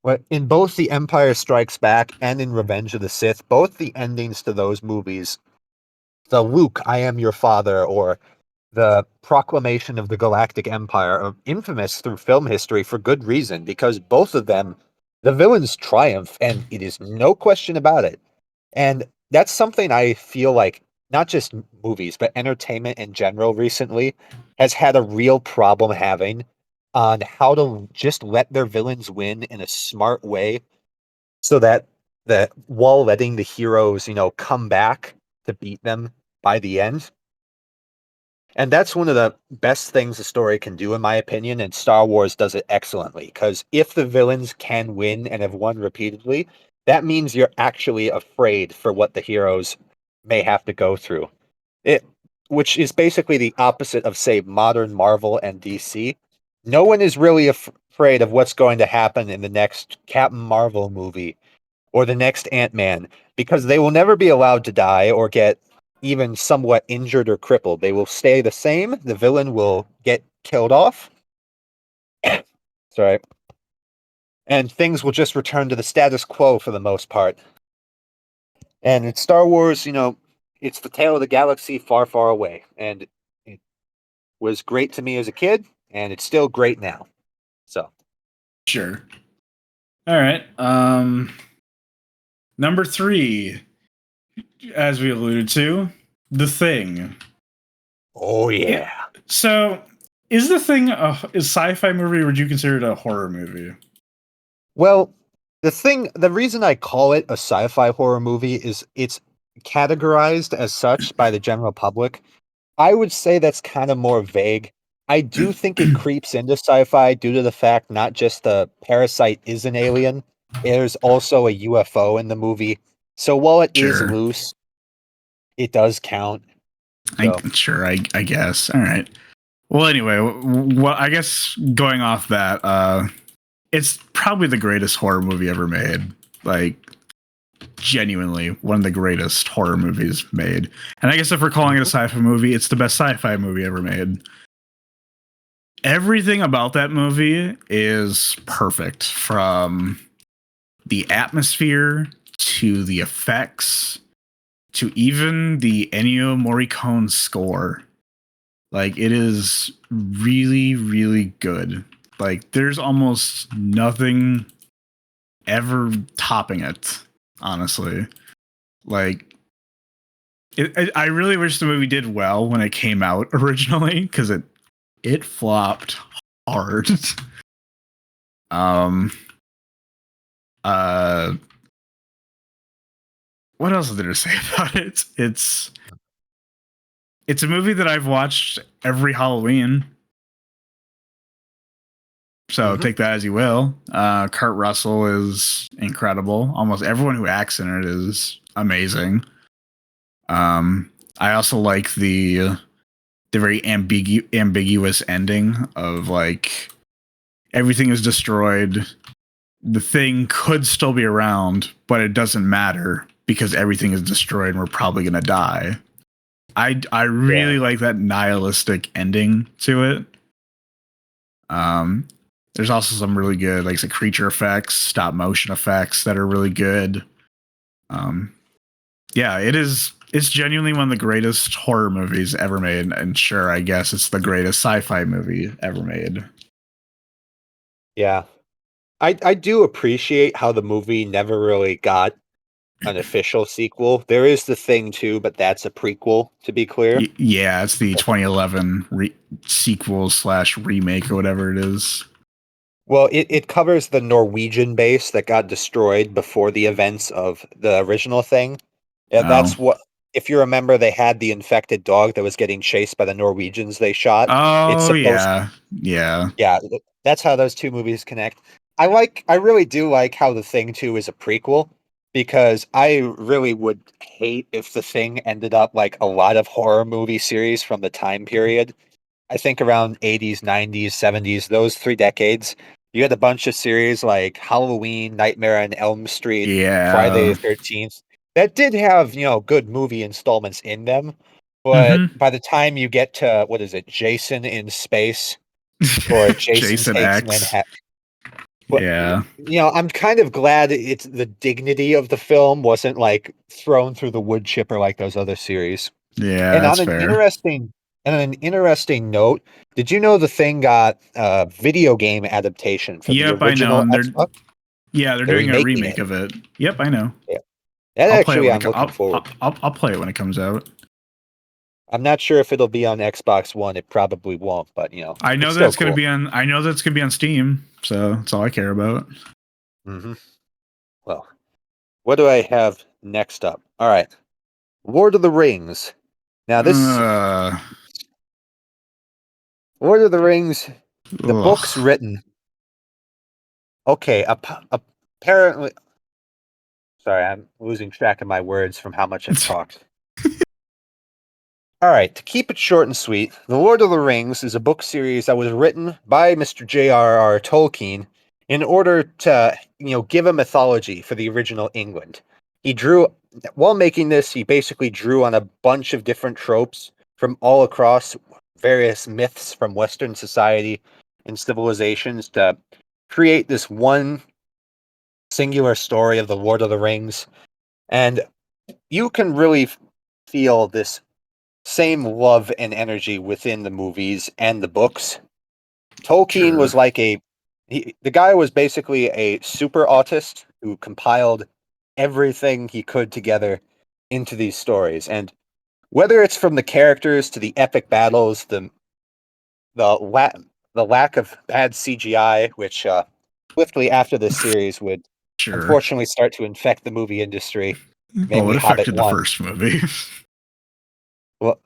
C: But in both The Empire Strikes Back and in Revenge of the Sith, both the endings to those movies, the Luke, I am your father, or the proclamation of the Galactic Empire, are infamous through film history for good reason, because both of them, the villains triumph, and it is no question about it. And that's something I feel like not just movies, but entertainment in general recently has had a real problem having, on how to just let their villains win in a smart way, so that while letting the heroes, come back to beat them by the end. And that's one of the best things a story can do, in my opinion, and Star Wars does it excellently. Because if the villains can win and have won repeatedly, that means you're actually afraid for what the heroes may have to go through. It, which is basically the opposite of, say, modern Marvel and DC. No one is really afraid of what's going to happen in the next Captain Marvel movie or the next Ant-Man, because they will never be allowed to die or get even somewhat injured or crippled. They will stay the same. The villain will get
A: killed off. Sorry. And things will just return to the status quo for the most part. And in Star Wars, it's the tale of the galaxy far, far away. And it was great to me as a kid, and it's still great now. So,
B: Sure. All right. Number 3, as we alluded to, The Thing.
A: oh yeah.
B: So, is The Thing is sci-fi movie, or would you consider it a horror movie?
A: Well, the reason I call it a sci-fi horror movie is it's categorized as such by the general public. I would say that's kind of more vague. I do think it creeps into sci-fi due to the fact not just the parasite is an alien, there's also a UFO in the movie. So while it is
B: Sure.
A: loose, it does count. So.
B: I guess. All right. Well, anyway, I guess going off that, it's probably the greatest horror movie ever made. Like, genuinely, one of the greatest horror movies made. And I guess if we're calling it a sci-fi movie, it's the best sci-fi movie ever made. Everything about that movie is perfect, from the atmosphere to the effects to even the Ennio Morricone score. Like, it is really, really good. Like, there's almost nothing ever topping it, honestly. Like, I really wish the movie did well when it came out originally, because it flopped hard. What else is there to say about it? It's a movie that I've watched every Halloween. So take that as you will. Kurt Russell is incredible. Almost everyone who acts in it is amazing. I also like the very ambiguous ending of, like, everything is destroyed. The thing could still be around, but it doesn't matter because everything is destroyed and we're probably going to die. I really like that nihilistic ending to it. There's also some really good, like, some creature effects, stop motion effects that are really good. Yeah, it's genuinely one of the greatest horror movies ever made, and sure, I guess it's the greatest sci-fi movie ever made.
A: Yeah. I do appreciate how the movie never really got an official sequel. There is The Thing too, but that's a prequel, to be clear.
B: Yeah, it's the 2011 sequel / remake or whatever it is.
A: Well, it covers the Norwegian base that got destroyed before the events of the original Thing. Yeah, that's what, if you remember, they had the infected dog that was getting chased by the Norwegians they shot. It's
B: Oh,
A: supposed
B: yeah.
A: Yeah, that's how those two movies connect. I really do like how The Thing 2 is a prequel, because I really would hate if The Thing ended up like a lot of horror movie series from the time period. I think around 80s, 90s, 70s, those 3 decades, you had a bunch of series like Halloween, Nightmare on Elm Street, Friday the
B: Yeah.
A: 13th, that did have, good movie installments in them. But
B: Mm-hmm.
A: by the time you get to, what is it, Jason in Space, or Jason
B: Jason
A: Takes
B: X.
A: Manhattan. But,
B: Yeah.
A: I'm kind of glad it's the dignity of the film wasn't like thrown through the wood chipper like those other series.
B: Yeah,
A: And
B: that's fair.
A: on an interesting note, did you know The Thing got a video game adaptation for the
B: Yep, I know.
A: original
B: And
A: Xbox?
B: they're
A: They're
B: doing a
A: remaking
B: remake
A: it.
B: of it. Yep, I know.
A: Yeah. That
B: I'll play it
A: actually
B: when
A: I'm looking forward to.
B: I'll play it when it comes out.
A: I'm not sure if it'll be on Xbox One. It probably won't, but
B: I know
A: it's
B: that
A: still
B: it's gonna
A: cool.
B: be on. I know that it's gonna be on Steam. So that's all I care about.
A: Mm-hmm. Well, what do I have next up? All right. Lord of the Rings. Now this
B: Uh,
A: Lord of the Rings, the book's
B: ugh.
A: written. Okay, apparently. Sorry, I'm losing track of my words from how much I've talked. All right, to keep it short and sweet, The Lord of the Rings is a book series that was written by Mr. J.R.R. Tolkien in order to, give a mythology for the original England. While making this, he basically drew on a bunch of different tropes from all across
C: various myths from Western society and civilizations to create this one singular story of the Lord of the Rings. And you can really feel this same love and energy within the movies and the books. Tolkien was
B: Sure.
C: like the guy was basically a super autist who compiled everything he could together into these stories. And whether it's from the characters to the epic battles, the la- the lack of bad CGI, which swiftly after this series would
B: Sure.
C: unfortunately start to infect the movie industry,
B: Well,
C: namely
B: it
C: Hobbit
B: affected the
C: 1.
B: first movie.
C: Well,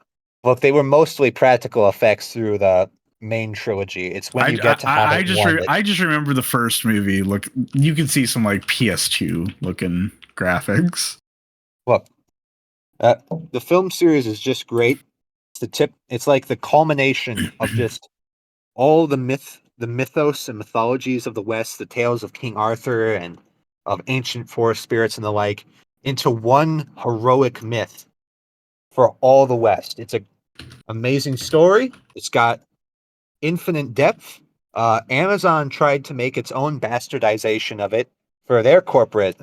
C: look, they were mostly practical effects through the main trilogy. It's when you get to Hobbit 1 that
B: I just remember the first movie. Look, you can see some like PS2 looking graphics.
C: look, uh, the film series is just great. It's the tip. It's like the culmination of just all the mythos and mythologies of the West, the tales of King Arthur and of ancient forest spirits and the like, into one heroic myth for all the West. It's a amazing story. It's got infinite depth. Amazon tried to make its own bastardization of it for their corporate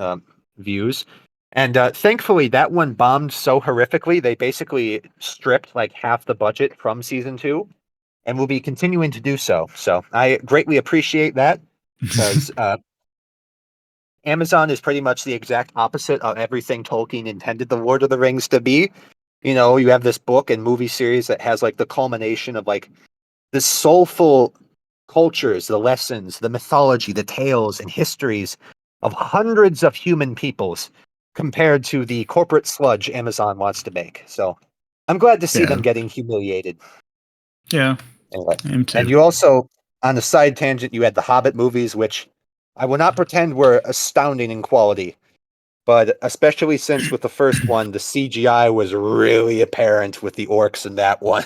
C: views. And thankfully, that one bombed so horrifically, they basically stripped like half the budget from season 2 and will be continuing to do so. So I greatly appreciate that because Amazon is pretty much the exact opposite of everything Tolkien intended the Lord of the Rings to be. You know, you have this book and movie series that has like the culmination of like the soulful cultures, the lessons, the mythology, the tales and histories of hundreds of human peoples compared to the corporate sludge Amazon wants to make. So I'm glad to see
B: Yeah.
C: them getting humiliated.
B: Yeah,
C: Anyway,
B: him
C: and
B: too.
C: you also, on the side tangent, you had the Hobbit movies, which I will not pretend were astounding in quality, but especially since with the first one, the CGI was really apparent with the orcs in that one.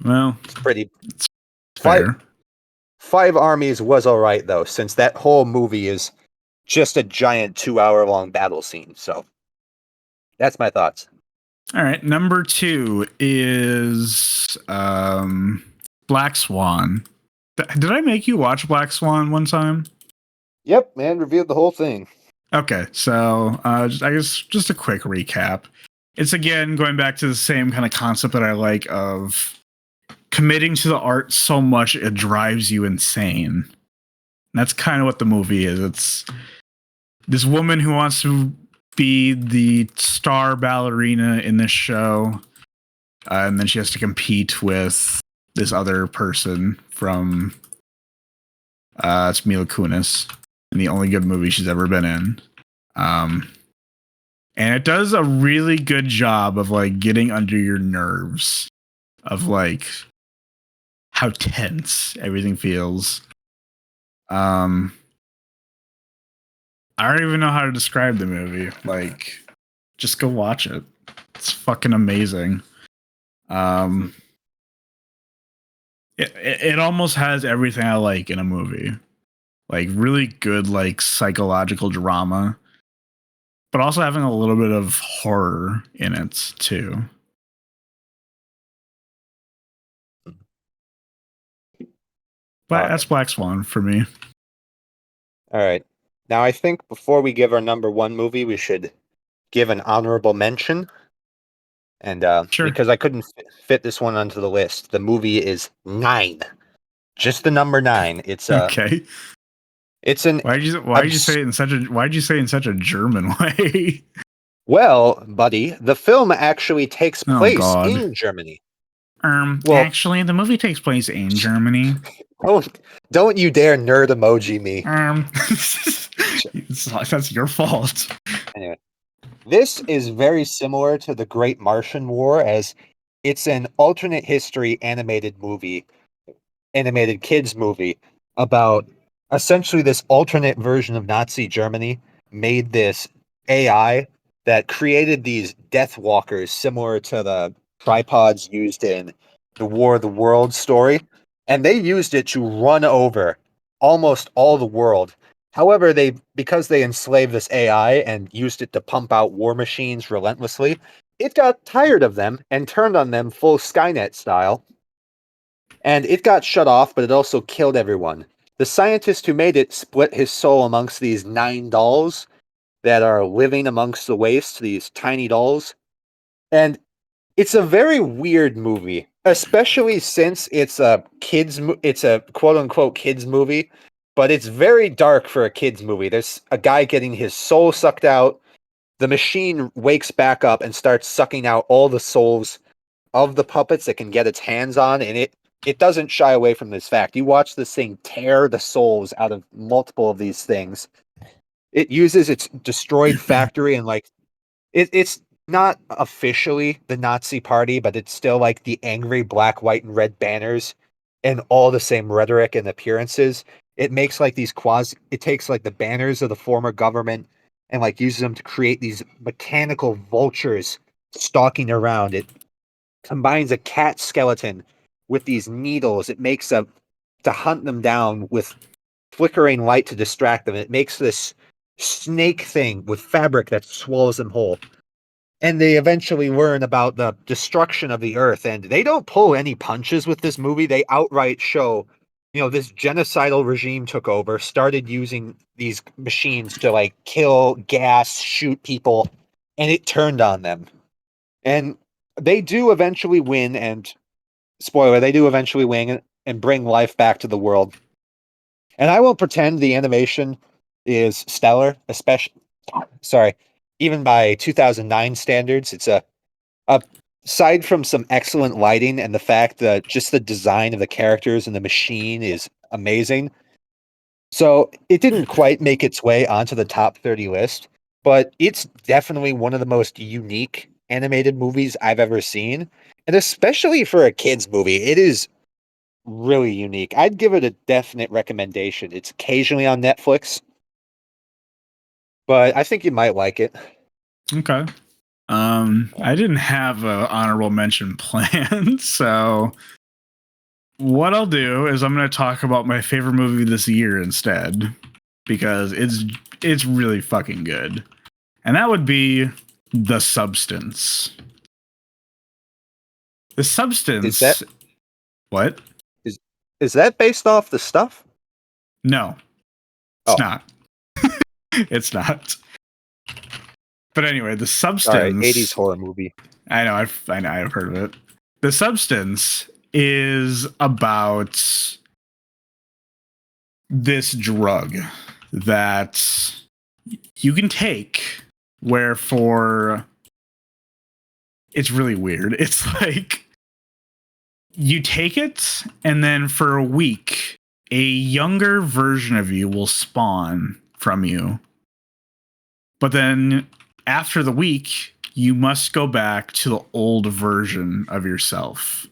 B: Well,
C: It's pretty.
B: it's
C: Five,
B: fair.
C: Five Armies was all right though, since that whole movie is just a giant 2 hour long battle scene. So that's my thoughts.
B: All right, number 2 is Black Swan. Did I make you watch Black Swan one time?
C: Yep, man, reviewed the whole thing.
B: Okay, so I guess just a quick recap. It's again going back to the same kind of concept that I like of committing to the art so much it drives you insane. That's kind of what the movie is. It's this woman who wants to be the star ballerina in this show, and then she has to compete with this other person from it's Mila Kunis, in the only good movie she's ever been in. And it does a really good job of like getting under your nerves of like how tense everything feels. I don't even know how to describe the movie. Like, just go watch it. It's fucking amazing. It almost has everything I like in a movie. Like really good like psychological drama, but also having a little bit of horror in it too. But
C: Okay.
B: that's Black Swan for me.
C: All right. Now I think before we give our number 1 movie, we should give an honorable mention. And
B: Sure.
C: because I couldn't fit this one onto the list, the movie is 9. Just the number 9.
B: Okay.
C: It's an
B: Why did you say it in such a German way?
C: well, buddy, the film actually takes
B: Oh
C: place
B: God.
C: in Germany. Well,
B: Actually, the movie takes place in Germany.
C: don't you dare nerd emoji me.
B: That's your fault.
C: Anyway, this is very similar to the Great Martian War, as it's an alternate history animated kids movie about essentially this alternate version of Nazi Germany made this AI that created these death walkers similar to the tripods used in the War of the Worlds story, and they used it to run over almost all the world. However, because they enslaved this AI and used it to pump out war machines relentlessly, it got tired of them and turned on them full Skynet style And it got shut off, but it also killed everyone. The scientist who made it split his soul amongst these 9 dolls that are living amongst the waste, these tiny dolls. And it's a very weird movie, especially since it's a it's a quote unquote kids movie, but it's very dark for a kids movie. There's a guy getting his soul sucked out. The machine wakes back up and starts sucking out all the souls of the puppets it can get its hands on, and it doesn't shy away from this fact. You watch this thing tear the souls out of multiple of these things. It uses its destroyed factory and like it's not officially the Nazi party, but it's still like the angry black, white, and red banners and all the same rhetoric and appearances. It makes like these it takes like the banners of the former government and like uses them to create these mechanical vultures stalking around. It combines a cat skeleton with these needles. It makes a to hunt them down with flickering light to distract them. It makes this snake thing with fabric that swallows them whole. And they eventually learn about the destruction of the earth, and they don't pull any punches with this movie. They outright show, this genocidal regime took over, started using these machines to like kill, gas, shoot people, and it turned on them. And they do eventually win, and spoiler, they do eventually win and bring life back to the world. And I won't pretend the animation is stellar, even by 2009 standards. It's aside from some excellent lighting and the fact that just the design of the characters and the machine is amazing. So it didn't quite make its way onto the top 30 list, but it's definitely one of the most unique animated movies I've ever seen. And especially for a kids movie, it is really unique. I'd give it a definite recommendation. It's occasionally on Netflix, but I think you might like it.
B: Okay. I didn't have an honorable mention planned, so what I'll do is I'm going to talk about my favorite movie this year instead, because it's really fucking good. And that would be The Substance. The Substance.
C: Is that
B: what?
C: Is that based off the stuff?
B: No. It's not. It's not. But anyway, The Substance.
C: All right, 80s horror movie.
B: I know, I've heard of it. The Substance is about this drug that you can take where it's really weird. It's like you take it, and then for a week, a younger version of you will spawn from you. But then after the week, you must go back to the old version of yourself.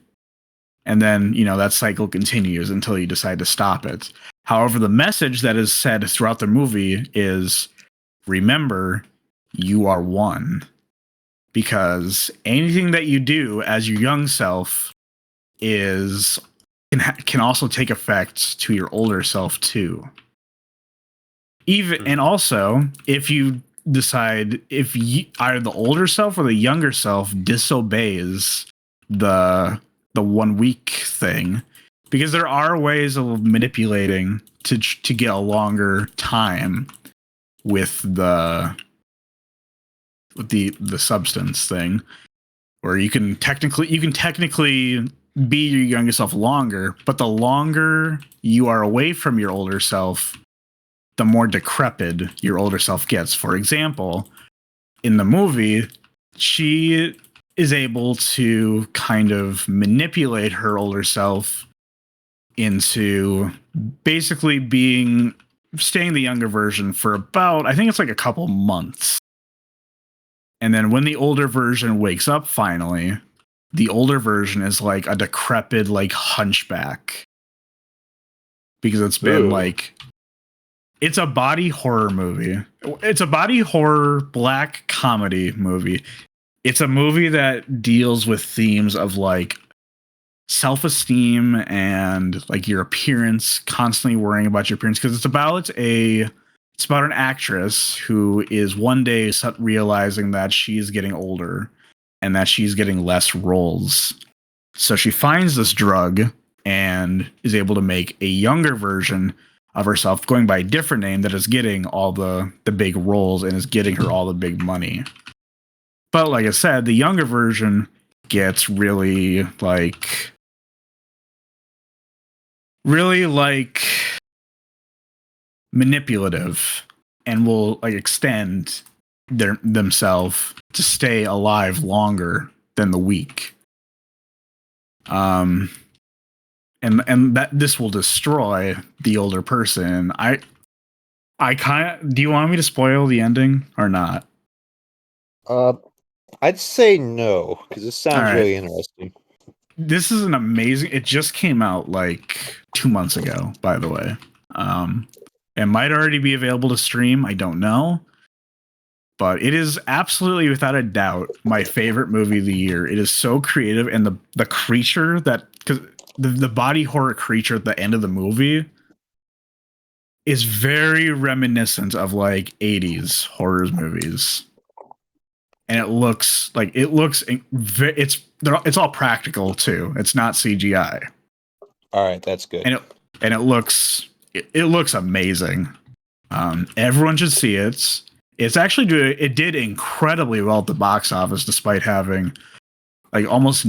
B: And then, that cycle continues until you decide to stop it. However, the message that is said throughout the movie is, remember, you are one. Because anything that you do as your young self can also take effect to your older self too. And also, if you decide if either the older self or the younger self disobeys the 1 week thing, because there are ways of manipulating to get a longer time with the substance thing, where you can technically be your younger self longer, but the longer you are away from your older self, the more decrepit your older self gets. For example, in the movie, she is able to kind of manipulate her older self into basically staying the younger version for about, I think it's like a couple months. And then when the older version wakes up finally, the older version is like a decrepit, like hunchback. Because it's been it's a body horror movie. It's a body horror black comedy movie. It's a movie that deals with themes of like self-esteem and like your appearance, constantly worrying about your appearance, because it's about an actress who is one day realizing that she's getting older and that she's getting less roles. So she finds this drug and is able to make a younger version of herself going by a different name that is getting all the big roles and is getting her all the big money. But like I said, the younger version gets really manipulative and will like extend themselves to stay alive longer than the weak. And that this will destroy the older person. I kind of, do you want me to spoil the ending or not?
C: I'd say no, because this sounds
B: All right.
C: really interesting.
B: This is an amazing. It just came out like 2 months ago, by the way. It might already be available to stream. I don't know, but it is absolutely, without a doubt, my favorite movie of the year. It is so creative, and the creature that, because the body horror creature at the end of the movie is very reminiscent of like 80s horror movies. And it looks it's all practical too. It's not CGI.
C: All right, that's good.
B: And it looks amazing. Everyone should see it. It's actually good. It did incredibly well at the box office, despite having like it almost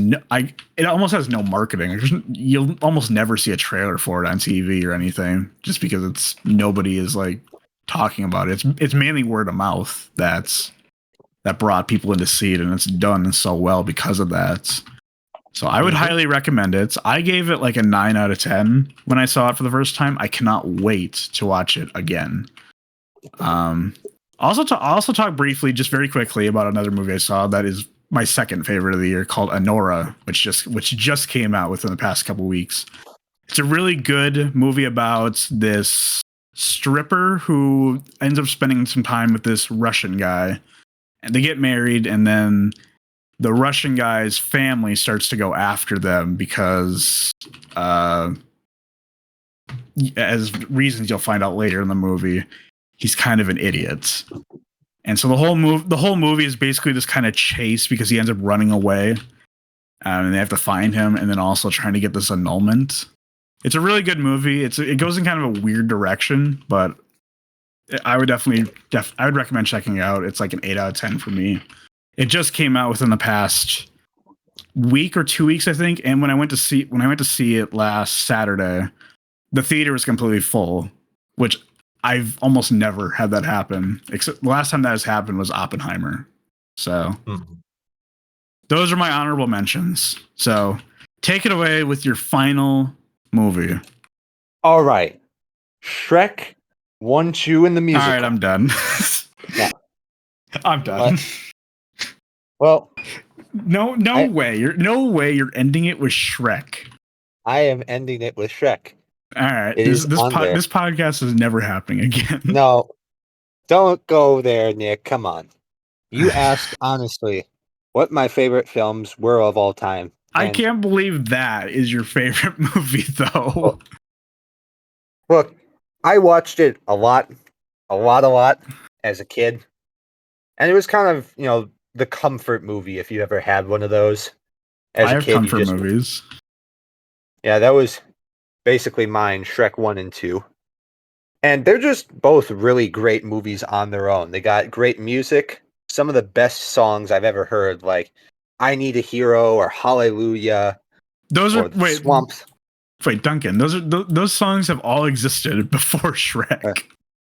B: has no marketing. You'll almost never see a trailer for it on TV or anything, just because nobody is like talking about it. It's mainly word of mouth that brought people in to see it, and it's done so well because of that. So I would highly recommend it. I gave it like a 9 out of 10 when I saw it for the first time. I cannot wait to watch it again. Also talk briefly, just very quickly, about another movie I saw that is my second favorite of the year, called Anora, which just came out within the past couple weeks. It's a really good movie about this stripper who ends up spending some time with this Russian guy. And they get married, and then the Russian guy's family starts to go after them because, as reasons you'll find out later in the movie, he's kind of an idiot. And so the whole movie is basically this kind of chase because he ends up running away, and they have to find him, and then also trying to get this annulment. It's a really good movie. It goes in kind of a weird direction, but I would I would recommend checking it out. It's like an 8 out of 10 for me. It just came out within the past week or 2 weeks, I think. And when I went to see it last Saturday, the theater was completely full, which I've almost never had that happen. Except the last time that has happened was Oppenheimer. So those are my honorable mentions. So take it away with your final movie.
C: All right, Shrek 1, 2, and the musical.
B: All right, I'm done.
C: Yeah.
B: I'm done.
C: Well,
B: no way you're ending it with Shrek.
C: I am ending it with Shrek.
B: All right,
C: This
B: podcast is never happening again.
C: No, don't go there, Nick. Come on. You asked honestly what my favorite films were of all time.
B: I can't believe that is your favorite movie, though.
C: Look, I watched it a lot as a kid. And it was kind of, the comfort movie, if you ever had one of those. As
B: I
C: a
B: have
C: kid,
B: comfort movies.
C: Yeah, that was basically mine, Shrek 1 and 2. And they're just both really great movies on their own. They got great music, some of the best songs I've ever heard, like I Need a Hero or Hallelujah.
B: Those are
C: Swamps.
B: Wait, Duncan, those songs have all existed before Shrek.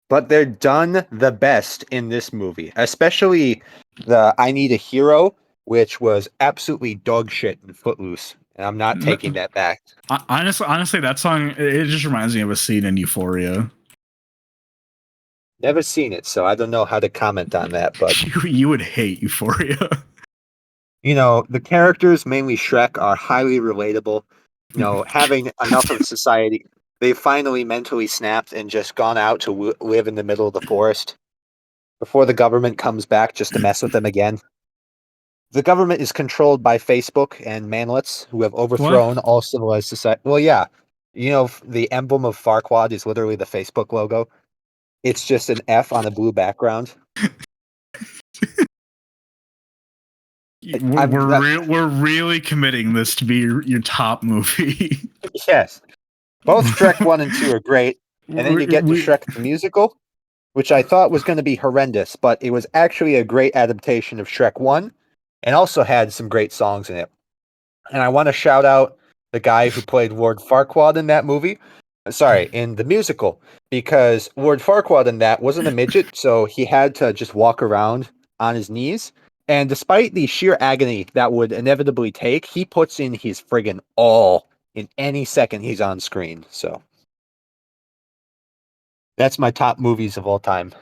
C: But they're done the best in this movie, especially the I Need a Hero, which was absolutely dog shit in Footloose. And I'm not taking that back.
B: Honestly, that song, it just reminds me of a scene in Euphoria.
C: Never seen it, so I don't know how to comment on that. But
B: you would hate Euphoria.
C: The characters, mainly Shrek, are highly relatable. Having enough of society, they finally mentally snapped and just gone out to live in the middle of the forest before the government comes back just to mess with them again. The government is controlled by Facebook and manlets who have overthrown all civilized society. Well, yeah. The emblem of Farquaad is literally the Facebook logo. It's just an F on a blue background.
B: We're really committing this to be your top movie.
C: Yes. Both Shrek 1 and 2 are great. And then you get to Shrek the Musical, which I thought was going to be horrendous, but it was actually a great adaptation of Shrek 1 and also had some great songs in it. And I want to shout out the guy who played Lord Farquaad in that movie. Sorry, in the musical, because Lord Farquaad in that wasn't a midget, so he had to just walk around on his knees. And despite the sheer agony that would inevitably take, he puts in his friggin' all in any second he's on screen. So that's my top movies of all time.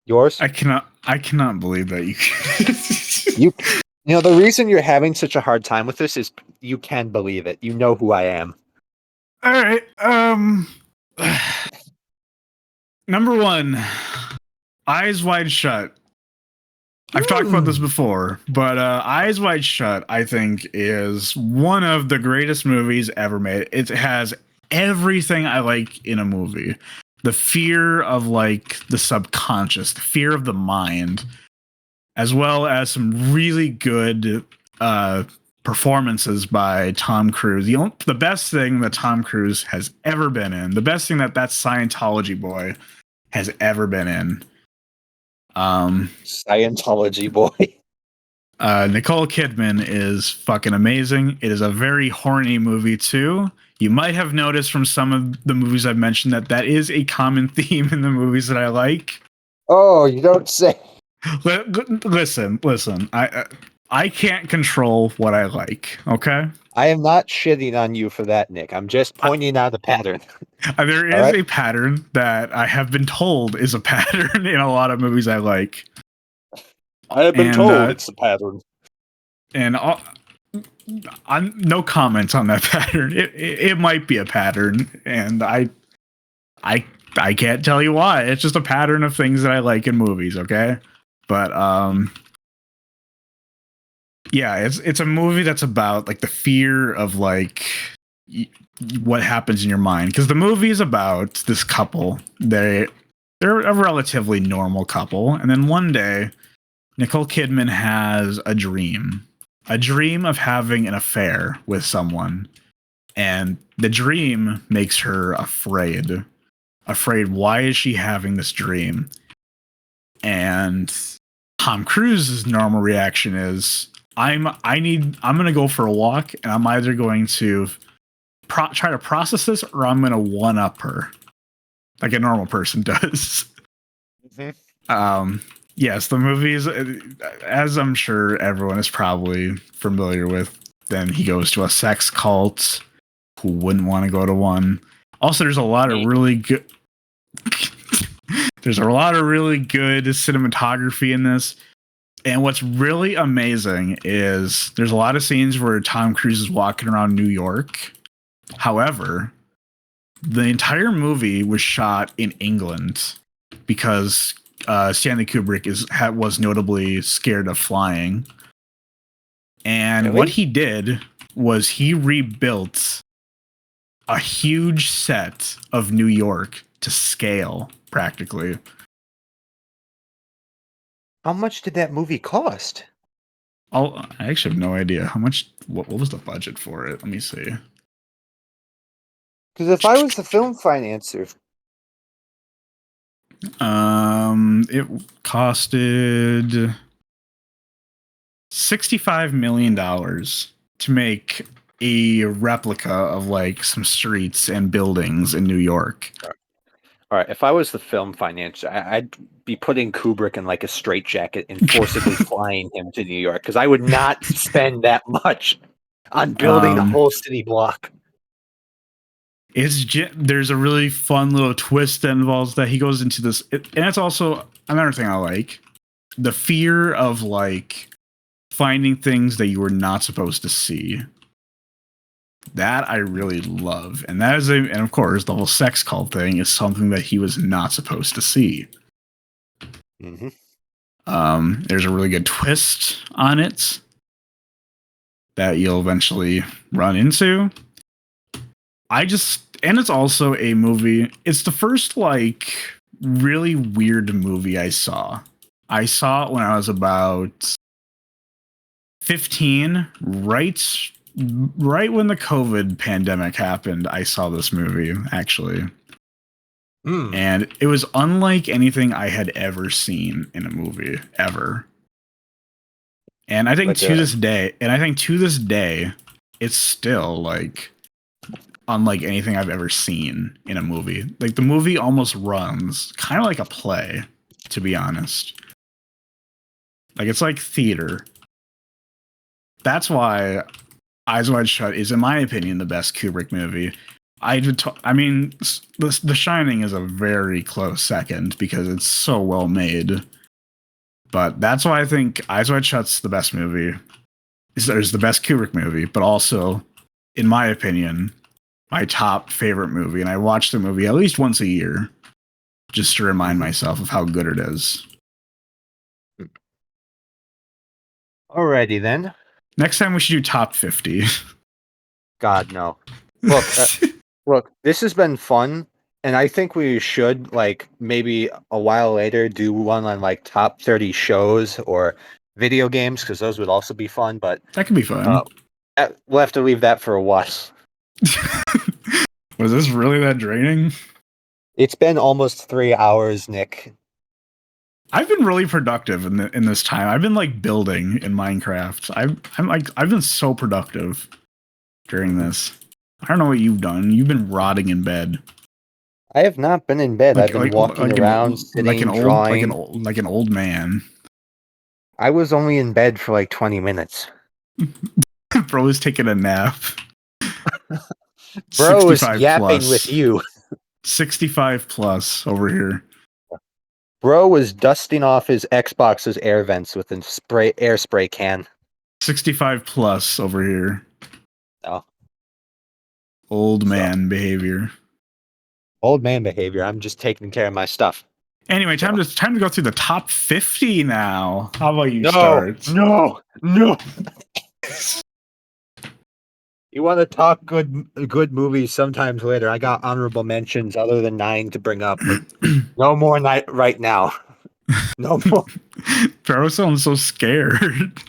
C: Yours?
B: I cannot believe that
C: You you know the reason you're having such a hard time with this is you can believe it. You know who I am.
B: All right. Number 1, Eyes Wide Shut. I've talked about this before, but Eyes Wide Shut, I think, is one of the greatest movies ever made. It has everything I like in a movie. The fear of like the subconscious, the fear of the mind, as well as some really good performances by Tom Cruise. The best thing that Tom Cruise has ever been in, the best thing that Scientology boy has ever been in.
C: Scientology boy.
B: Nicole Kidman is fucking amazing. It is a very horny movie too. You might have noticed from some of the movies I've mentioned that is a common theme in the movies that I like.
C: Oh, you don't say.
B: Listen. I can't control what I like. Okay.
C: I am not shitting on you for that, Nick. I'm just pointing out a pattern.
B: There is a pattern that I have been told is a pattern in a lot of movies I like.
C: I have been told it's a pattern.
B: And I'm no comments on that pattern. It might be a pattern, and I can't tell you why. It's just a pattern of things that I like in movies. Okay, but yeah, it's a movie that's about like the fear of like what happens in your mind, because the movie is about this couple. They're a relatively normal couple, and then one day Nicole Kidman has a dream of having an affair with someone, and the dream makes her afraid. Why is she having this dream? And Tom Cruise's normal reaction is, I'm gonna go for a walk, and I'm either going to try to process this, or I'm gonna one up her, like a normal person does.
C: Mm-hmm.
B: Yes, the movies, as I'm sure everyone is probably familiar with, then he goes to a sex cult. Who wouldn't want to go to one? Also, there's a lot of really good cinematography in this. And what's really amazing is there's a lot of scenes where Tom Cruise is walking around New York. However, the entire movie was shot in England because Stanley Kubrick was notably scared of flying. And what he did was he rebuilt a huge set of New York to scale, practically.
C: How much did that movie cost?
B: I actually have no idea how much. What was the budget for it? Let me see.
C: Because if I was the film financer,
B: it costed $65 million to make a replica of like some streets and buildings in New York.
C: all right, if I was the film financer, I'd be putting Kubrick in like a straitjacket and forcibly flying him to New York, because I would not spend that much on building a whole city block.
B: There's a really fun little twist that involves that he goes into this, and that's also another thing I like: the fear of like finding things that you were not supposed to see. That I really love, and and of course the whole sex cult thing is something that he was not supposed to see.
C: Mm-hmm.
B: There's a really good twist on it that you'll eventually run into. And it's also a movie. It's the first like really weird movie I saw. I saw it when I was about 15, right right when the COVID pandemic happened, I saw this movie actually. And it was unlike anything I had ever seen in a movie ever. And I think to this day, it's still like unlike anything I've ever seen in a movie. Like the movie almost runs kind of like a play, to be honest. Like it's like theater. That's why Eyes Wide Shut is, in my opinion, the best Kubrick movie. I mean, The Shining is a very close second because it's so well made. But that's why I think Eyes Wide Shut's the best movie. It's the best Kubrick movie, but also, in my opinion, my top favorite movie. And I watch the movie at least once a year just to remind myself of how good it is.
C: Alrighty then.
B: Next time we should do top 50.
C: God, no. Look, this has been fun, and I think we should, like, maybe a while later do one on, like, top 30 shows or video games, because those would also be fun, but...
B: That could be fun.
C: We'll have to leave that for a while.
B: Was this really that draining?
C: It's been almost 3 hours, Nick.
B: I've been really productive in this time. I've been, like, building in Minecraft. I've been so productive during this. I don't know what you've done. You've been rotting in bed.
C: I have not been in bed. I've been walking around, sitting, drawing.
B: Like an old man.
C: I was only in bed for like 20 minutes.
B: Bro was taking a nap.
C: Bro was yapping with you.
B: 65 plus over here.
C: Bro was dusting off his Xbox's air vents with a air spray can.
B: 65 plus over here.
C: Oh.
B: Old man behavior.
C: Old man behavior. I'm just taking care of my stuff.
B: Anyway, time to go through the top 50 now. How about you start?
C: No. You want to talk good movies sometimes later. I got honorable mentions other than 9 to bring up. No more right now. No more.
B: Pharaoh sounds so scared.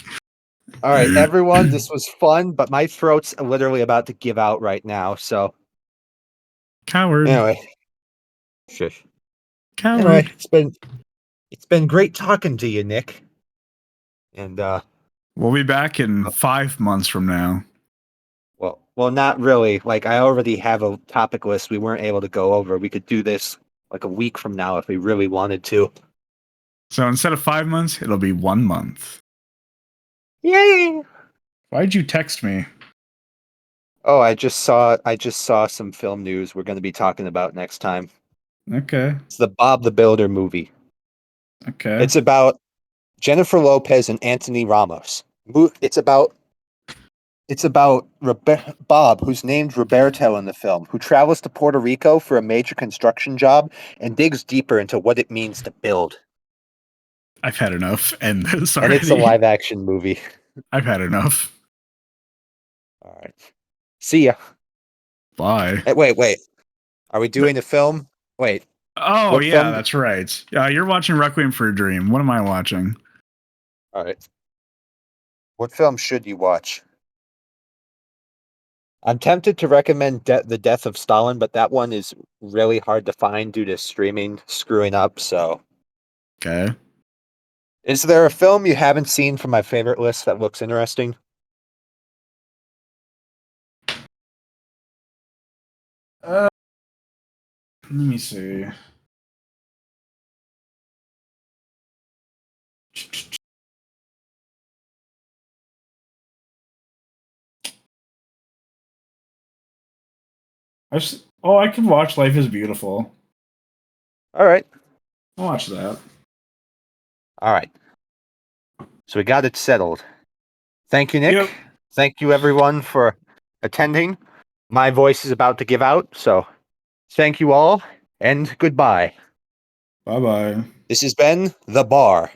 C: All right, everyone, this was fun, but my throat's literally about to give out right now, so...
B: Coward.
C: Anyway. Shush.
B: Coward.
C: Anyway, it's been great talking to you, Nick. And,
B: we'll be back in 5 months from now.
C: Well, not really. Like, I already have a topic list we weren't able to go over. We could do this, like, a week from now if we really wanted to.
B: So instead of 5 months, it'll be 1 month.
C: Yay!
B: Why'd you text me?
C: Oh, I just saw some film news we're going to be talking about next time.
B: Okay.
C: It's the Bob the Builder movie.
B: Okay.
C: It's about Jennifer Lopez and Anthony Ramos. It's about Bob, who's named Roberto in the film, who travels to Puerto Rico for a major construction job and digs deeper into what it means to build.
B: I've had enough. And this already.
C: And it's a live-action movie.
B: I've had enough.
C: All right. See ya.
B: Bye.
C: Hey, wait. Are we doing a film? Wait.
B: Oh,
C: what
B: yeah,
C: film?
B: that's right. You're watching Requiem for a Dream. What am I watching?
C: All right. What film should you watch? I'm tempted to recommend The Death of Stalin, but that one is really hard to find due to streaming screwing up, so...
B: Okay.
C: Is there a film you haven't seen from my favorite list that looks interesting?
B: Let me see. I could watch Life is Beautiful.
C: All right.
B: I'll watch that.
C: All right. So we got it settled. Thank you, Nick.
B: Yep.
C: Thank you, everyone, for attending. My voice is about to give out, so thank you all, and goodbye.
B: Bye-bye.
C: This has been The Bar.